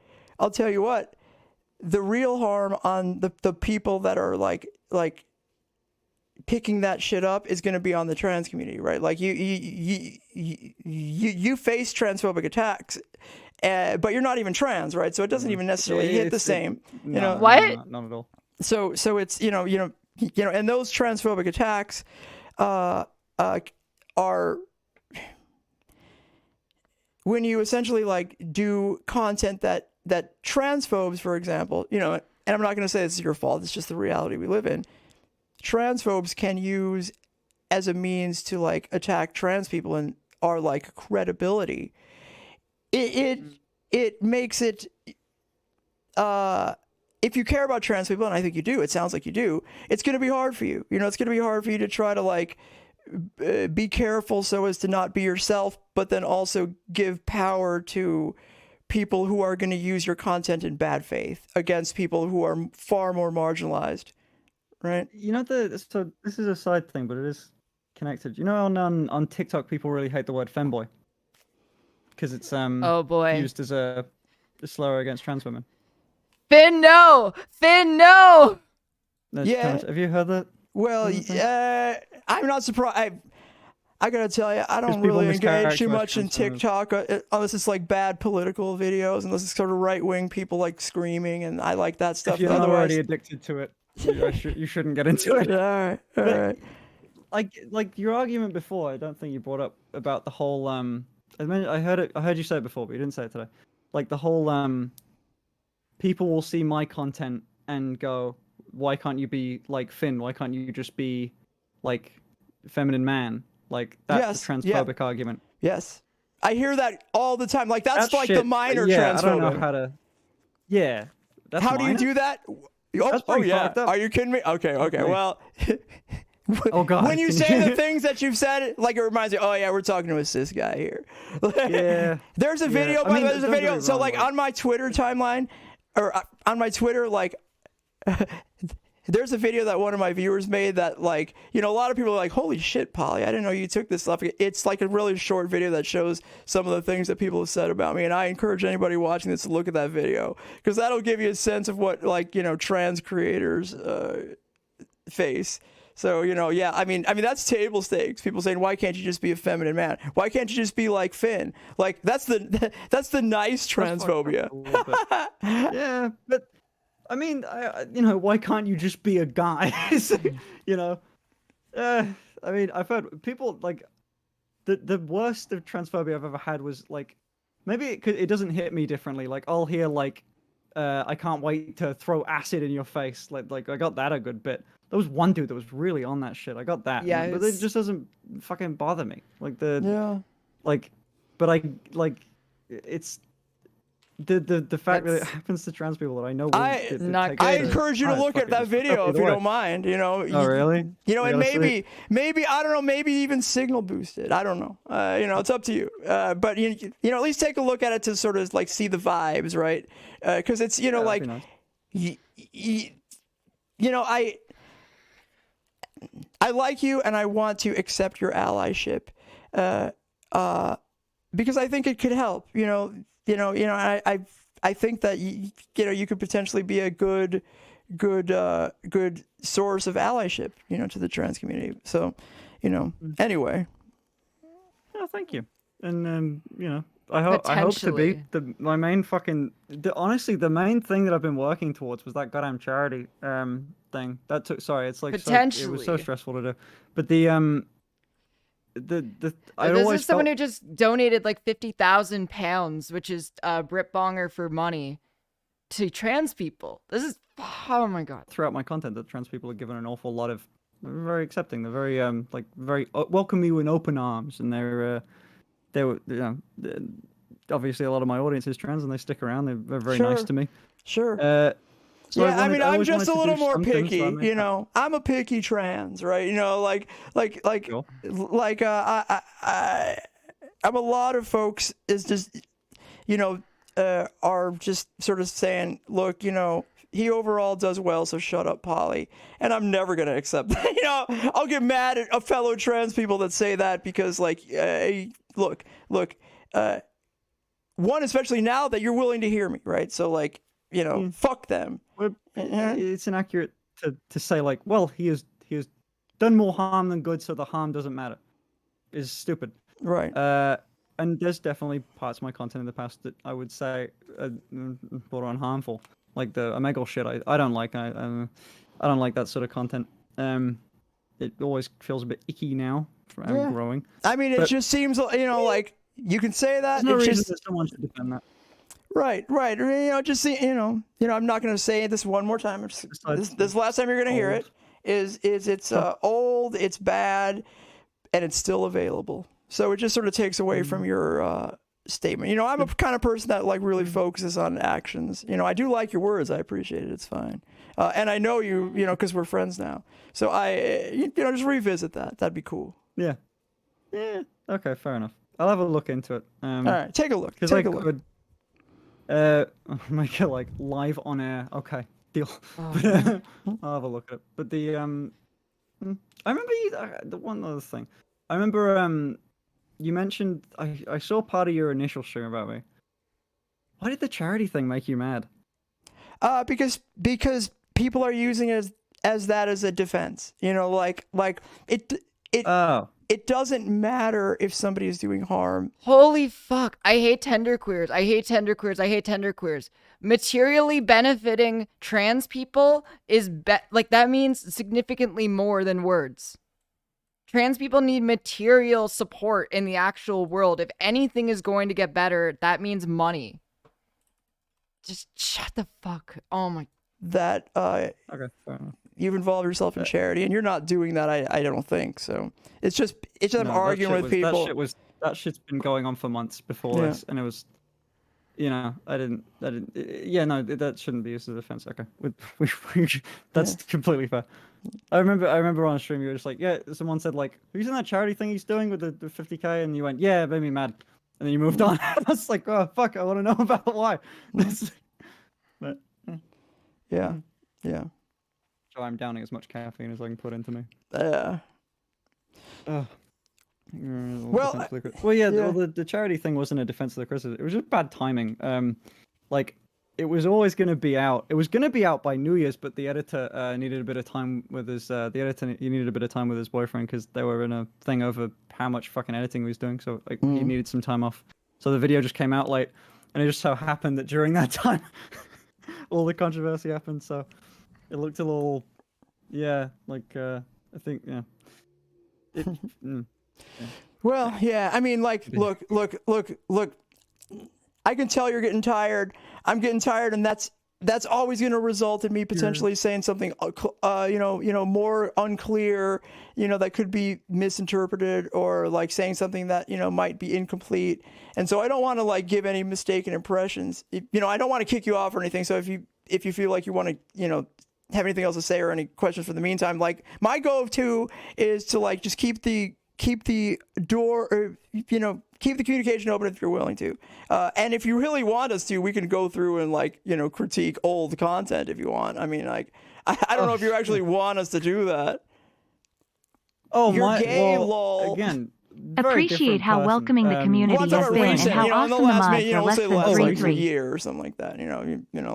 The real harm on the people that are like picking that shit up is going to be on the trans community, right? Like you face transphobic attacks. But you're not even trans, right? So it doesn't even necessarily hit the same. What? Not at all. So it's and those transphobic attacks are when you essentially like do content that transphobes, for example, and I'm not going to say this is your fault. It's just the reality we live in. Transphobes can use as a means to like attack trans people and our like credibility. It makes it if you care about trans people, and I think you do, it sounds like you do, it's going to be hard for you. It's going to be hard for you to try to like be careful so as to not be yourself, but then also give power to people who are going to use your content in bad faith against people who are far more marginalized, right? So this is a side thing, but it is connected. On TikTok, people really hate the word femboy. Because it's oh boy, used as a slur against trans women. Finn, no! Yeah. Have you heard that? Well, I'm not surprised. I gotta tell you, I don't really engage too much in TikTok unless it's like bad political videos, unless it's sort of right-wing people like screaming, and I like that stuff. If you're not already addicted to it, you shouldn't get into it. All right. Like your argument before, I don't think you brought up about the whole I heard you say it before, but you didn't say it today. Like the whole people will see my content and go, why can't you be like Finn? Why can't you just be like feminine man? Like that's a transphobic argument. Yes. I hear that all the time. Like that's like the minor transphobic. I don't know how to. Yeah. That's how do you do that? Oh yeah. Are you kidding me? Okay. Well. Oh God! When you say the things that you've said, like it reminds me, oh yeah, we're talking to a cis guy here. Yeah. There's a video. By the way, there's a video. So like on my Twitter timeline, or on my Twitter, like there's a video that one of my viewers made that like a lot of people are like, holy shit, Paulie, I didn't know you took this stuff. It's like a really short video that shows some of the things that people have said about me, and I encourage anybody watching this to look at that video because that'll give you a sense of what like trans creators face. So, I mean, that's table stakes. People saying, why can't you just be a feminine man? Why can't you just be like Finn? Like, that's the nice transphobia. Yeah, but, I mean, why can't you just be a guy? I mean, I've heard people, like, the worst of transphobia I've ever had was, like, maybe it doesn't hit me differently. Like, I'll hear, like, I can't wait to throw acid in your face. Like I got that a good bit. There was one dude that was really on that shit. I got that. Yeah, but it just doesn't fucking bother me. Like but I like it's the fact that it happens to trans people that I know. I encourage you to look at that video if you don't mind. You know. Oh really? You know, and maybe I don't know, maybe even signal boosted. I don't know. You know, it's up to you. But you know, at least take a look at it to sort of like see the vibes, right? Because it's like, nice. You know, I like you and I want to accept your allyship, because I think it could help. I think that you could potentially be a good source of allyship, to the trans community. So, anyway. Oh, thank you. And I hope to be my main honestly, the main thing that I've been working towards was that goddamn charity thing. That took it's like it was so stressful to do. But this is someone who just donated like £50,000, which is Brit Bonger for money, to trans people. This is, oh my god. Throughout my content, that trans people are given an awful lot of, they're very accepting. They're very very welcome you in open arms, and they were obviously a lot of my audience is trans, and they stick around. They're very nice to me. Sure. So yeah, I'm just a little more picky, I'm a picky trans, right? Cool. I'm a lot of folks is just, are just sort of saying, look, he overall does well, so shut up, Paulie. And I'm never gonna accept that. I'll get mad at a fellow trans people that say that because, look, one, especially now that you're willing to hear me, right? So fuck them. It's inaccurate to say well, he has done more harm than good, so the harm doesn't matter. Is stupid. Right. And there's definitely parts of my content in the past that I would say borderline harmful, like the Omegle shit. I don't like. I don't like that sort of content. It always feels a bit icky now. I'm growing. I mean, it just seems like you can say that. There's no reason that someone should defend that. Right. Just see, I'm not going to say this one more time. This last time you're going to hear it it's old, it's bad, and it's still available. So it just sort of takes away from your statement. I'm a kind of person that really focuses on actions. I do like your words. I appreciate it. It's fine. And I know you, because we're friends now. So I, just revisit that. That'd be cool. Yeah. Yeah. Okay. Fair enough. I'll have a look into it. All right. Take a look. Take a look. Make it live on air. Okay, deal. Oh. I'll have a look at it. But I remember the one other thing. I remember you mentioned I saw part of your initial stream about me. Why did the charity thing make you mad? Because people are using it as a defense. It doesn't matter if somebody is doing harm. Holy fuck. I hate genderqueers. I hate genderqueers. Materially benefiting trans people is that means significantly more than words. Trans people need material support in the actual world. If anything is going to get better, that means money. Just shut the fuck. Oh my. That okay, fair enough. You've involved yourself in charity, and you're not doing that. I don't think so. It's just I'm arguing with people. That shit's been going on for months before this, and it was, I didn't. Yeah, no, that shouldn't be used as a defense. Okay, that's completely fair. I remember on a stream you were just like, yeah, someone said like, have you seen that charity thing he's doing with the 50K, and you went, yeah, it made me mad, and then you moved on. I was like, oh fuck, I want to know about why. But yeah. So I'm downing as much caffeine as I can put into me. Well, the charity thing wasn't a defense of the criticism. It was just bad timing. It was always going to be out. It was going to be out by New Year's, but the editor needed a bit of time with his. The editor he needed a bit of time with his boyfriend because they were in a thing over how much fucking editing he was doing. So he needed some time off. So the video just came out late, and it just so happened that during that time, all the controversy happened. So. It looked a little, I think, yeah. Well, yeah. I mean, look. I can tell you're getting tired. I'm getting tired, and that's that's always going to result in me potentially saying something, more unclear, that could be misinterpreted, or like saying something that, might be incomplete. And so I don't want to like give any mistaken impressions. I don't want to kick you off or anything. So if you feel like you want to, have anything else to say or any questions for the meantime, like my go-to is to like just keep the door, or keep the communication open if you're willing to. And if you really want us to, we can go through and like critique old content if you want. I mean, like I don't know if you actually want us to do that. Oh, you're my gay, well, lol. Again, Appreciate how welcoming the community Well, I'm has talking been, about and recent, how in the awesome the last mods minute, are we'll less say the than last like 3-3. year or something like that.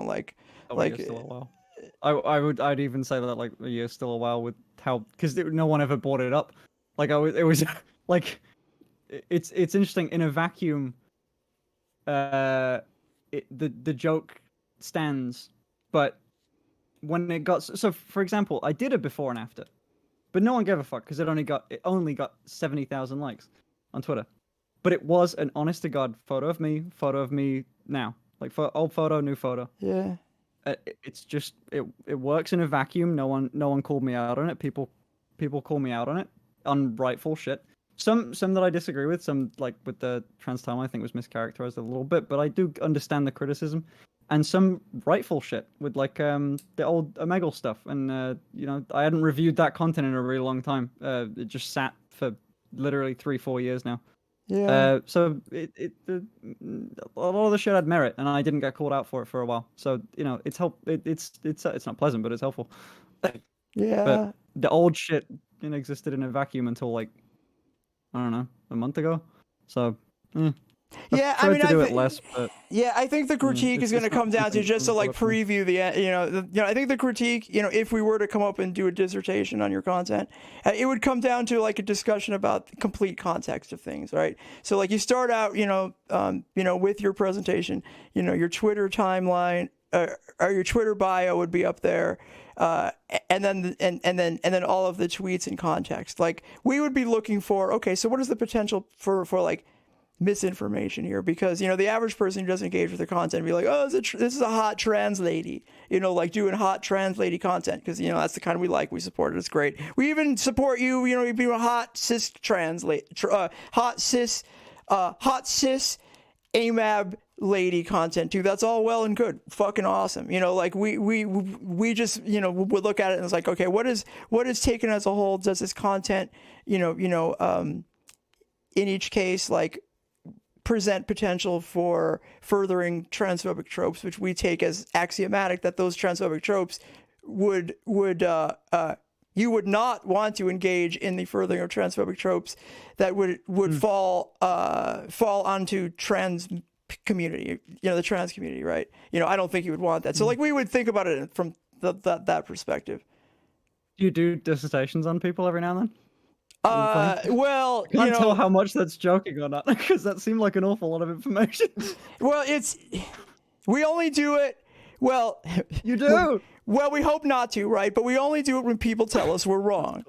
Like like still a while. I'd even say that like a year's still a while, with how, because no one ever brought it up. Like it was like it's interesting in a vacuum. The joke stands, but when it got so, for example, I did a before and after, but no one gave a fuck because it only got 70,000 likes on Twitter. But it was an honest to God photo of me now, like old photo, new photo. Yeah. It's just it works in a vacuum. No one called me out on it. People call me out on it on rightful shit. Some that I disagree with. Some, like with the trans time, I think was mischaracterized a little bit, but I do understand the criticism. And some rightful shit with like the old Omegle stuff. And I hadn't reviewed that content in a really long time. It just sat for literally 3-4 years now. Yeah. So a lot of the shit had merit, and I didn't get called out for it for a while. So it's it's not pleasant, but it's helpful. Yeah. But the old shit existed in a vacuum until like, I don't know, a month ago. So Yeah, I tried to do it less, but yeah, I think the critique is going to come down to just to like bulletproof. preview the, I think the critique, if we were to come up and do a dissertation on your content, it would come down to like a discussion about the complete context of things, right? So like you start out, with your presentation, your Twitter timeline or your Twitter bio would be up there. And then all of the tweets in context. Like we would be looking for, okay, so what is the potential for like misinformation here? Because the average person who doesn't engage with their content would be like, oh, this is a hot trans lady, like doing hot trans lady content, because that's the kind we like. We support it. It's great. We even support you, being a hot cis trans hot cis AMAB lady content too. That's all well and good, fucking awesome. Like we just would look at it and it's like, okay, what is taken as a whole? Does this content in each case like present potential for furthering transphobic tropes, which we take as axiomatic that those transphobic tropes would you would not want to engage in the furthering of transphobic tropes that would fall onto trans community, the trans community, right? I don't think you would want that. So like we would think about it from that perspective. Do you do dissertations on people every now and then? Well, I can't tell how much that's joking or not, because that seemed like an awful lot of information. Well, we only do it. Well, you do. Well, we hope not to, right? But we only do it when people tell us we're wrong.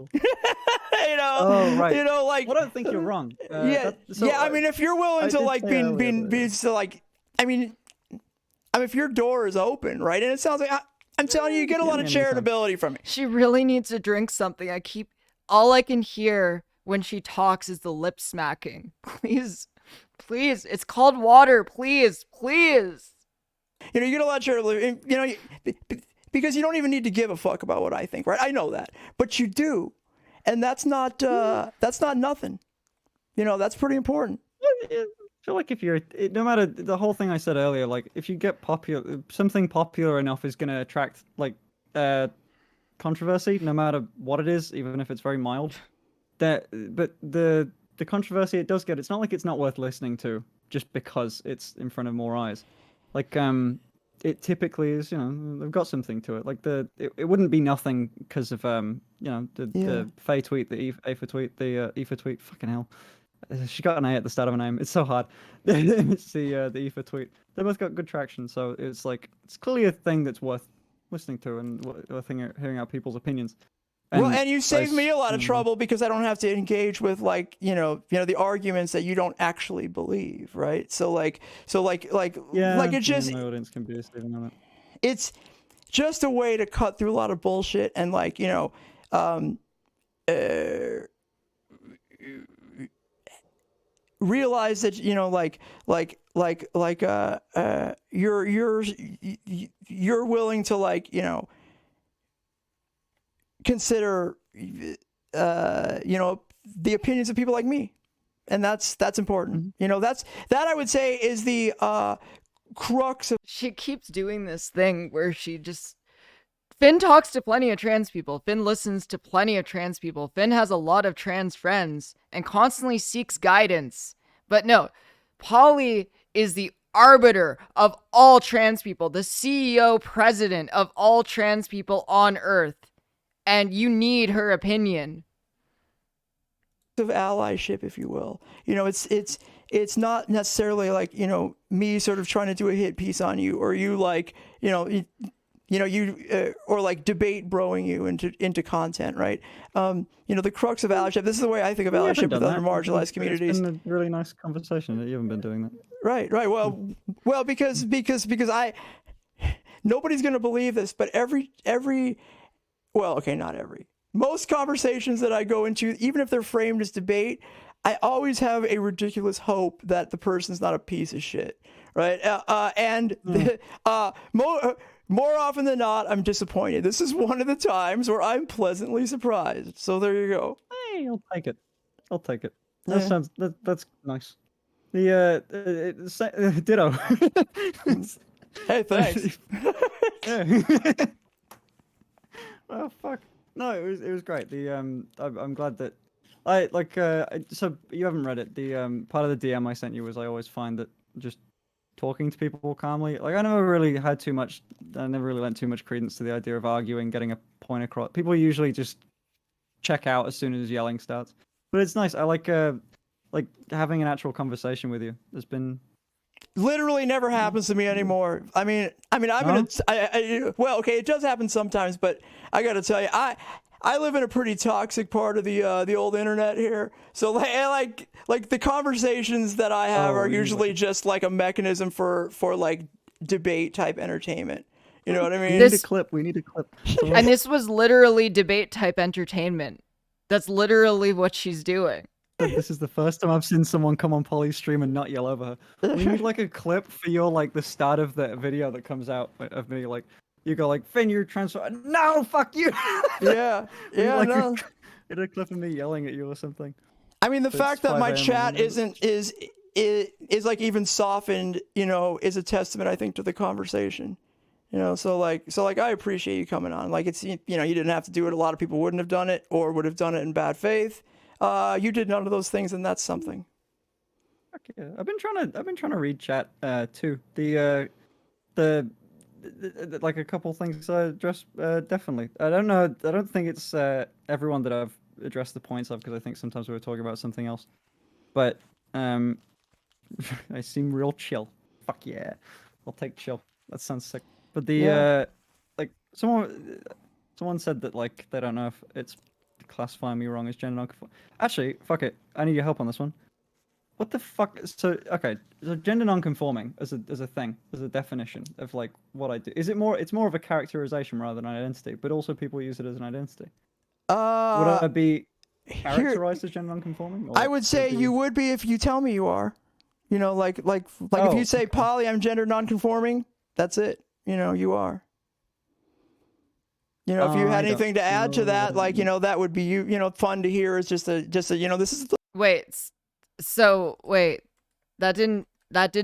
Oh, right. Like, well, I don't think you're wrong. I mean, if you're willing to like be so like, I mean, if your door is open, right? And it sounds like I'm telling you, you get a lot of charitability from me. She really needs to drink something. All I can hear when she talks is the lip smacking. Please, it's called water. Please. You get a lot of charitability, because you don't even need to give a fuck about what I think, right? I know that, but you do, and that's not nothing. That's pretty important. I feel like if you're, no matter the whole thing I said earlier, like if you get something popular enough is going to attract like controversy, no matter what it is, even if it's very mild. But the controversy it does get, it's not like it's not worth listening to just because it's in front of more eyes. Like it typically is, they've got something to it. Like it wouldn't be nothing because of the Faye tweet, the Aoife tweet, the Aoife tweet. Fucking hell, she got an A at the start of her name. It's so hard. It's the Aoife tweet. They both got good traction, so it's like it's clearly a thing that's worth listening to and worth hearing out people's opinions. And you saved me a lot of trouble because I don't have to engage with like the arguments that you don't actually believe, right? So like it just my audience can be receiving on it. it's just a way to cut through a lot of bullshit and like, you know, realize that, you know, you're willing to, like, you know, consider you know, the opinions of people like me, and that's important. You know, that I would say is the crux of. She keeps doing this thing where Finn talks to plenty of trans people. Finn listens to plenty of trans people. Finn has a lot of trans friends and constantly seeks guidance. But no, Paulie is the arbiter of all trans people, the CEO president of all trans people on Earth. And you need her opinion. Of allyship, if you will. You know, it's not necessarily like, you know, me sort of trying to do a hit piece on you, or you like, you know, or like debate broing you into content, right? You know, the crux of allyship. This is the way I think of allyship with other marginalized communities. It's been a really nice conversation that you haven't been doing that. Right. Well, because nobody's gonna believe this, but not every. Most conversations that I go into, even if they're framed as debate, I always have a ridiculous hope that the person's not a piece of shit, right? More often than not, I'm disappointed. This is one of the times where I'm pleasantly surprised. So there you go. Hey, I'll take it. That's nice. The ditto. Hey, thanks. Oh fuck. No, it was great. I'm glad that so you haven't read it. The part of the DM I sent you was I always find that just talking to people calmly, like I never really lent too much credence to the idea of arguing, getting a point across. People usually just check out as soon as yelling starts. But it's nice. I like having an actual conversation with you. There's been literally never happens to me anymore. I mean, well, okay, it does happen sometimes, but I got to tell you, I live in a pretty toxic part of the old internet here. So like the conversations that I have are usually just like a mechanism for like debate type entertainment. You know what I mean? We need a clip. And this was literally debate type entertainment. That's literally what she's doing. This is the first time I've seen someone come on Polly's stream and not yell over her. We need like a clip for your like the start of the video that comes out of me like you go like Finn, you're transfer. No, fuck you. Yeah. Like No. a clip of me yelling at you or something. I mean, the fact that my 5 chat a.m. is like even softened, you know, is a testament, I think, to the conversation. You know, so I appreciate you coming on. Like it's, you know, you didn't have to do it. A lot of people wouldn't have done it or would have done it in bad faith. You did none of those things, and that's something. Yeah. I've been trying to read chat too. The like a couple things I addressed definitely. I don't think it's everyone that I've addressed the points of, because I think sometimes we were talking about something else. But I seem real chill. Fuck yeah, I'll take chill. That sounds sick. But the like someone said that like they don't know if it's classifying me wrong as gender non-conforming. Actually, fuck it. I need your help on this one. What the fuck? So gender non-conforming as a thing, as a definition of like what I do. Is it more? It's more of a characterization rather than an identity, but also people use it as an identity. Would I be characterized as gender non-conforming? I would say you would be if you tell me you are. You know, like if you say, Polly, I'm gender non-conforming, that's it. You know, you are. You know, if you had anything to add to that, like, you know, that would be you know, fun to hear. It's just a you know, this is the... Wait, that did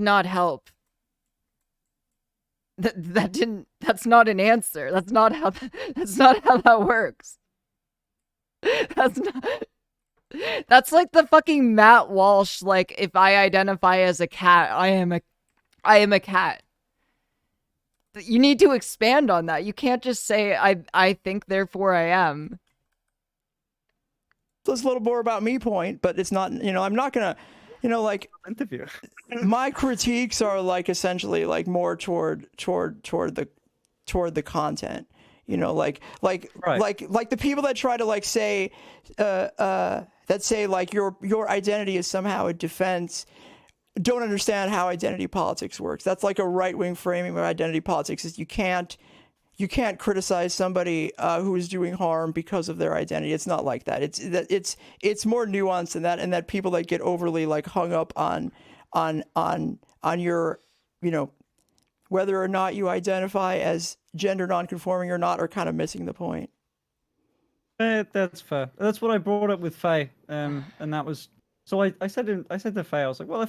not help. That's not an answer. That's not how that works. That's like the fucking Matt Walsh, like, if I identify as a cat, I am a cat. You need to expand on that. You can't just say I think therefore I am. So it's a little more about me point, but it's not, you know, I'm not gonna, you know, like interview. My critiques are like essentially like more toward the content. You know, like the people that try to like say that say like your identity is somehow a defense don't understand how identity politics works. That's like a right-wing framing of identity politics. Is you can't criticize somebody who is doing harm because of their identity. It's not like that. It's more nuanced than that, and that people that get overly like hung up on your, you know, whether or not you identify as gender nonconforming or not are kind of missing the point. That's fair. That's what I brought up with Faye, and that was so. I said to Faye, I was like, well,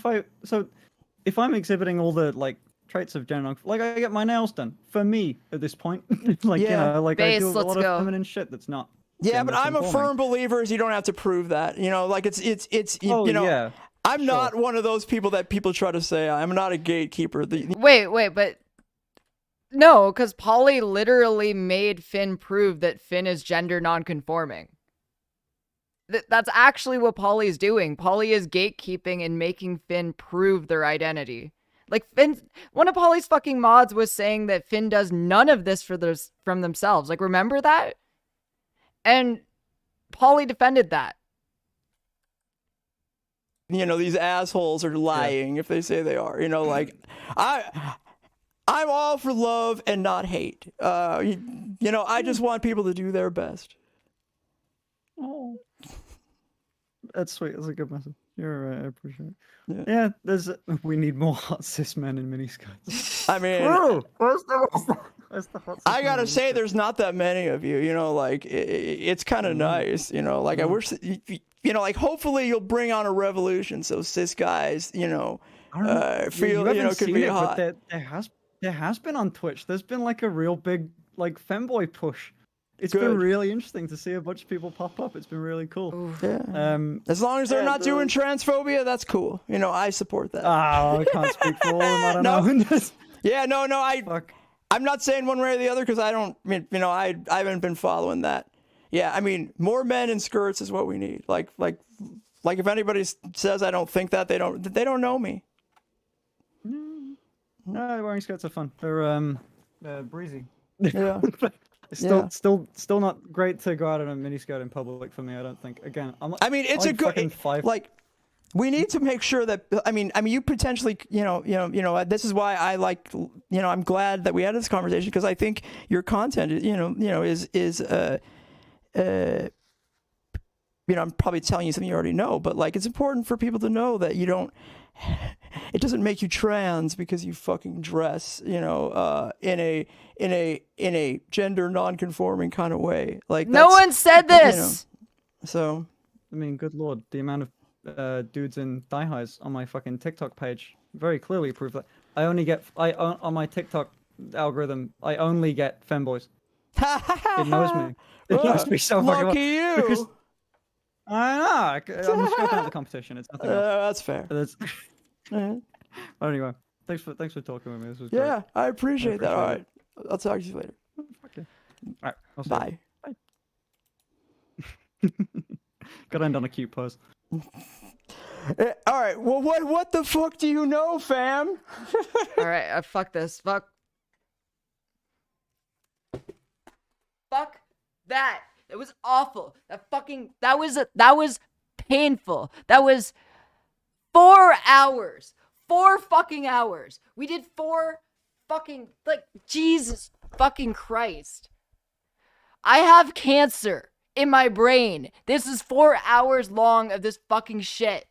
if I'm exhibiting all the like traits of gender, like I get my nails done for me at this point, like you know, like I do a lot of feminine shit that's not. Yeah, but I'm a firm believer is you don't have to prove that. You know, like it's you know. Yeah, I'm not one of those people that people try to say I'm not a gatekeeper. Wait, but no, because Paulie literally made Finn prove that Finn is gender nonconforming. That's actually what Paulie is doing. Paulie is gatekeeping and making Finn prove their identity. Like Finn, one of Paulie's fucking mods was saying that Finn does none of this from themselves. Like, remember that? And Paulie defended that. You know, these assholes are lying if they say they are. You know, like I'm all for love and not hate. You know, I just want people to do their best. Oh, that's sweet. That's a good message. You're right. I appreciate it. Yeah, we need more hot cis men in miniskirts. I mean, where's the hot cis I gotta say, there's not that many of you. You know, like it's kind of nice. You know, like I wish. You know, like hopefully you'll bring on a revolution so cis guys, you know, feel you know could be hot. But there has been on Twitch. There's been like a real big like femboy push. It's been really interesting to see a bunch of people pop up. It's been really cool. Yeah. As long as they're not doing transphobia, that's cool. You know, I support that. Oh, I can't speak for all of them. I don't know. Yeah, no, I'm not saying one way or the other because I don't. I mean, you know, I haven't been following that. Yeah, I mean, more men in skirts is what we need. Like if anybody says I don't think that, they don't know me. No, wearing skirts are fun. They're breezy. Yeah. Still not great to go out in a miniskirt in public for me. I don't think. Again, I mean, it's a good like. We need to make sure that I mean, you potentially, you know. This is why I like, you know, I'm glad that we had this conversation because I think your content, is, you know, is you know, I'm probably telling you something you already know, but like it's important for people to know that you don't. It doesn't make you trans because you fucking dress, you know, in a gender non-conforming kind of way. Like no one said this. You know, so, I mean, good lord, the amount of dudes in thigh highs on my fucking TikTok page very clearly prove that. I only get on my TikTok algorithm. I only get femboys. It knows me. It knows me so fucking well. Lucky you. Because I know. I'm scoping out the competition. It's nothing else. That's fair. Anyway, thanks for talking with me. This was great. Yeah, I appreciate that. All right, I'll talk to you later. Okay. All right. Bye. Gotta end on a cute pose. All right. Well, what the fuck do you know, fam? All right. Fuck this. Fuck that. It was awful. That was painful. That was 4 hours. 4 fucking hours. We did 4 fucking, like, Jesus fucking Christ. I have cancer in my brain. This is 4 hours long of this fucking shit.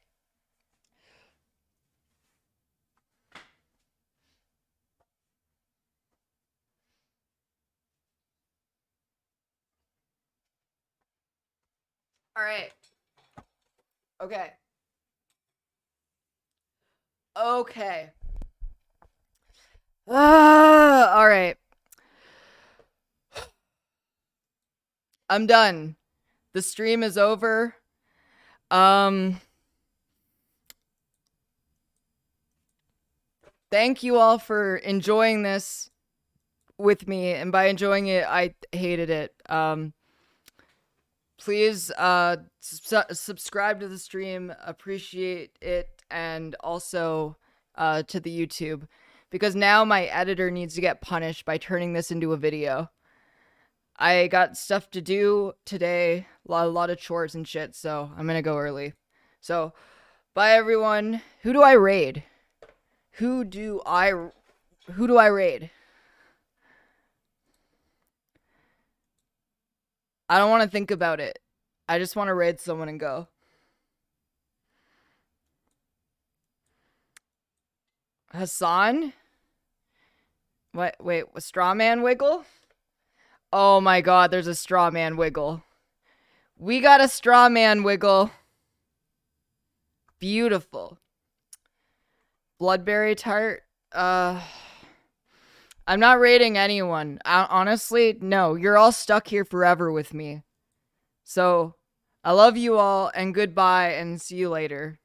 All right. Okay. All right. I'm done. The stream is over. Thank you all for enjoying this with me, and by enjoying it, I hated it. Please subscribe to the stream, appreciate it, and also to the YouTube, because now my editor needs to get punished by turning this into a video. I got stuff to do today, a lot of chores and shit, so I'm gonna go early. So, Bye, everyone. Who do I raid? Who do I raid? I don't want to think about it. I just want to raid someone and go. Hassan? What? Wait, a straw man wiggle? Oh my god, there's a straw man wiggle. We got a straw man wiggle. Beautiful. Bloodberry tart? I'm not rating anyone. Honestly, no. You're all stuck here forever with me. So, I love you all, and goodbye, and see you later.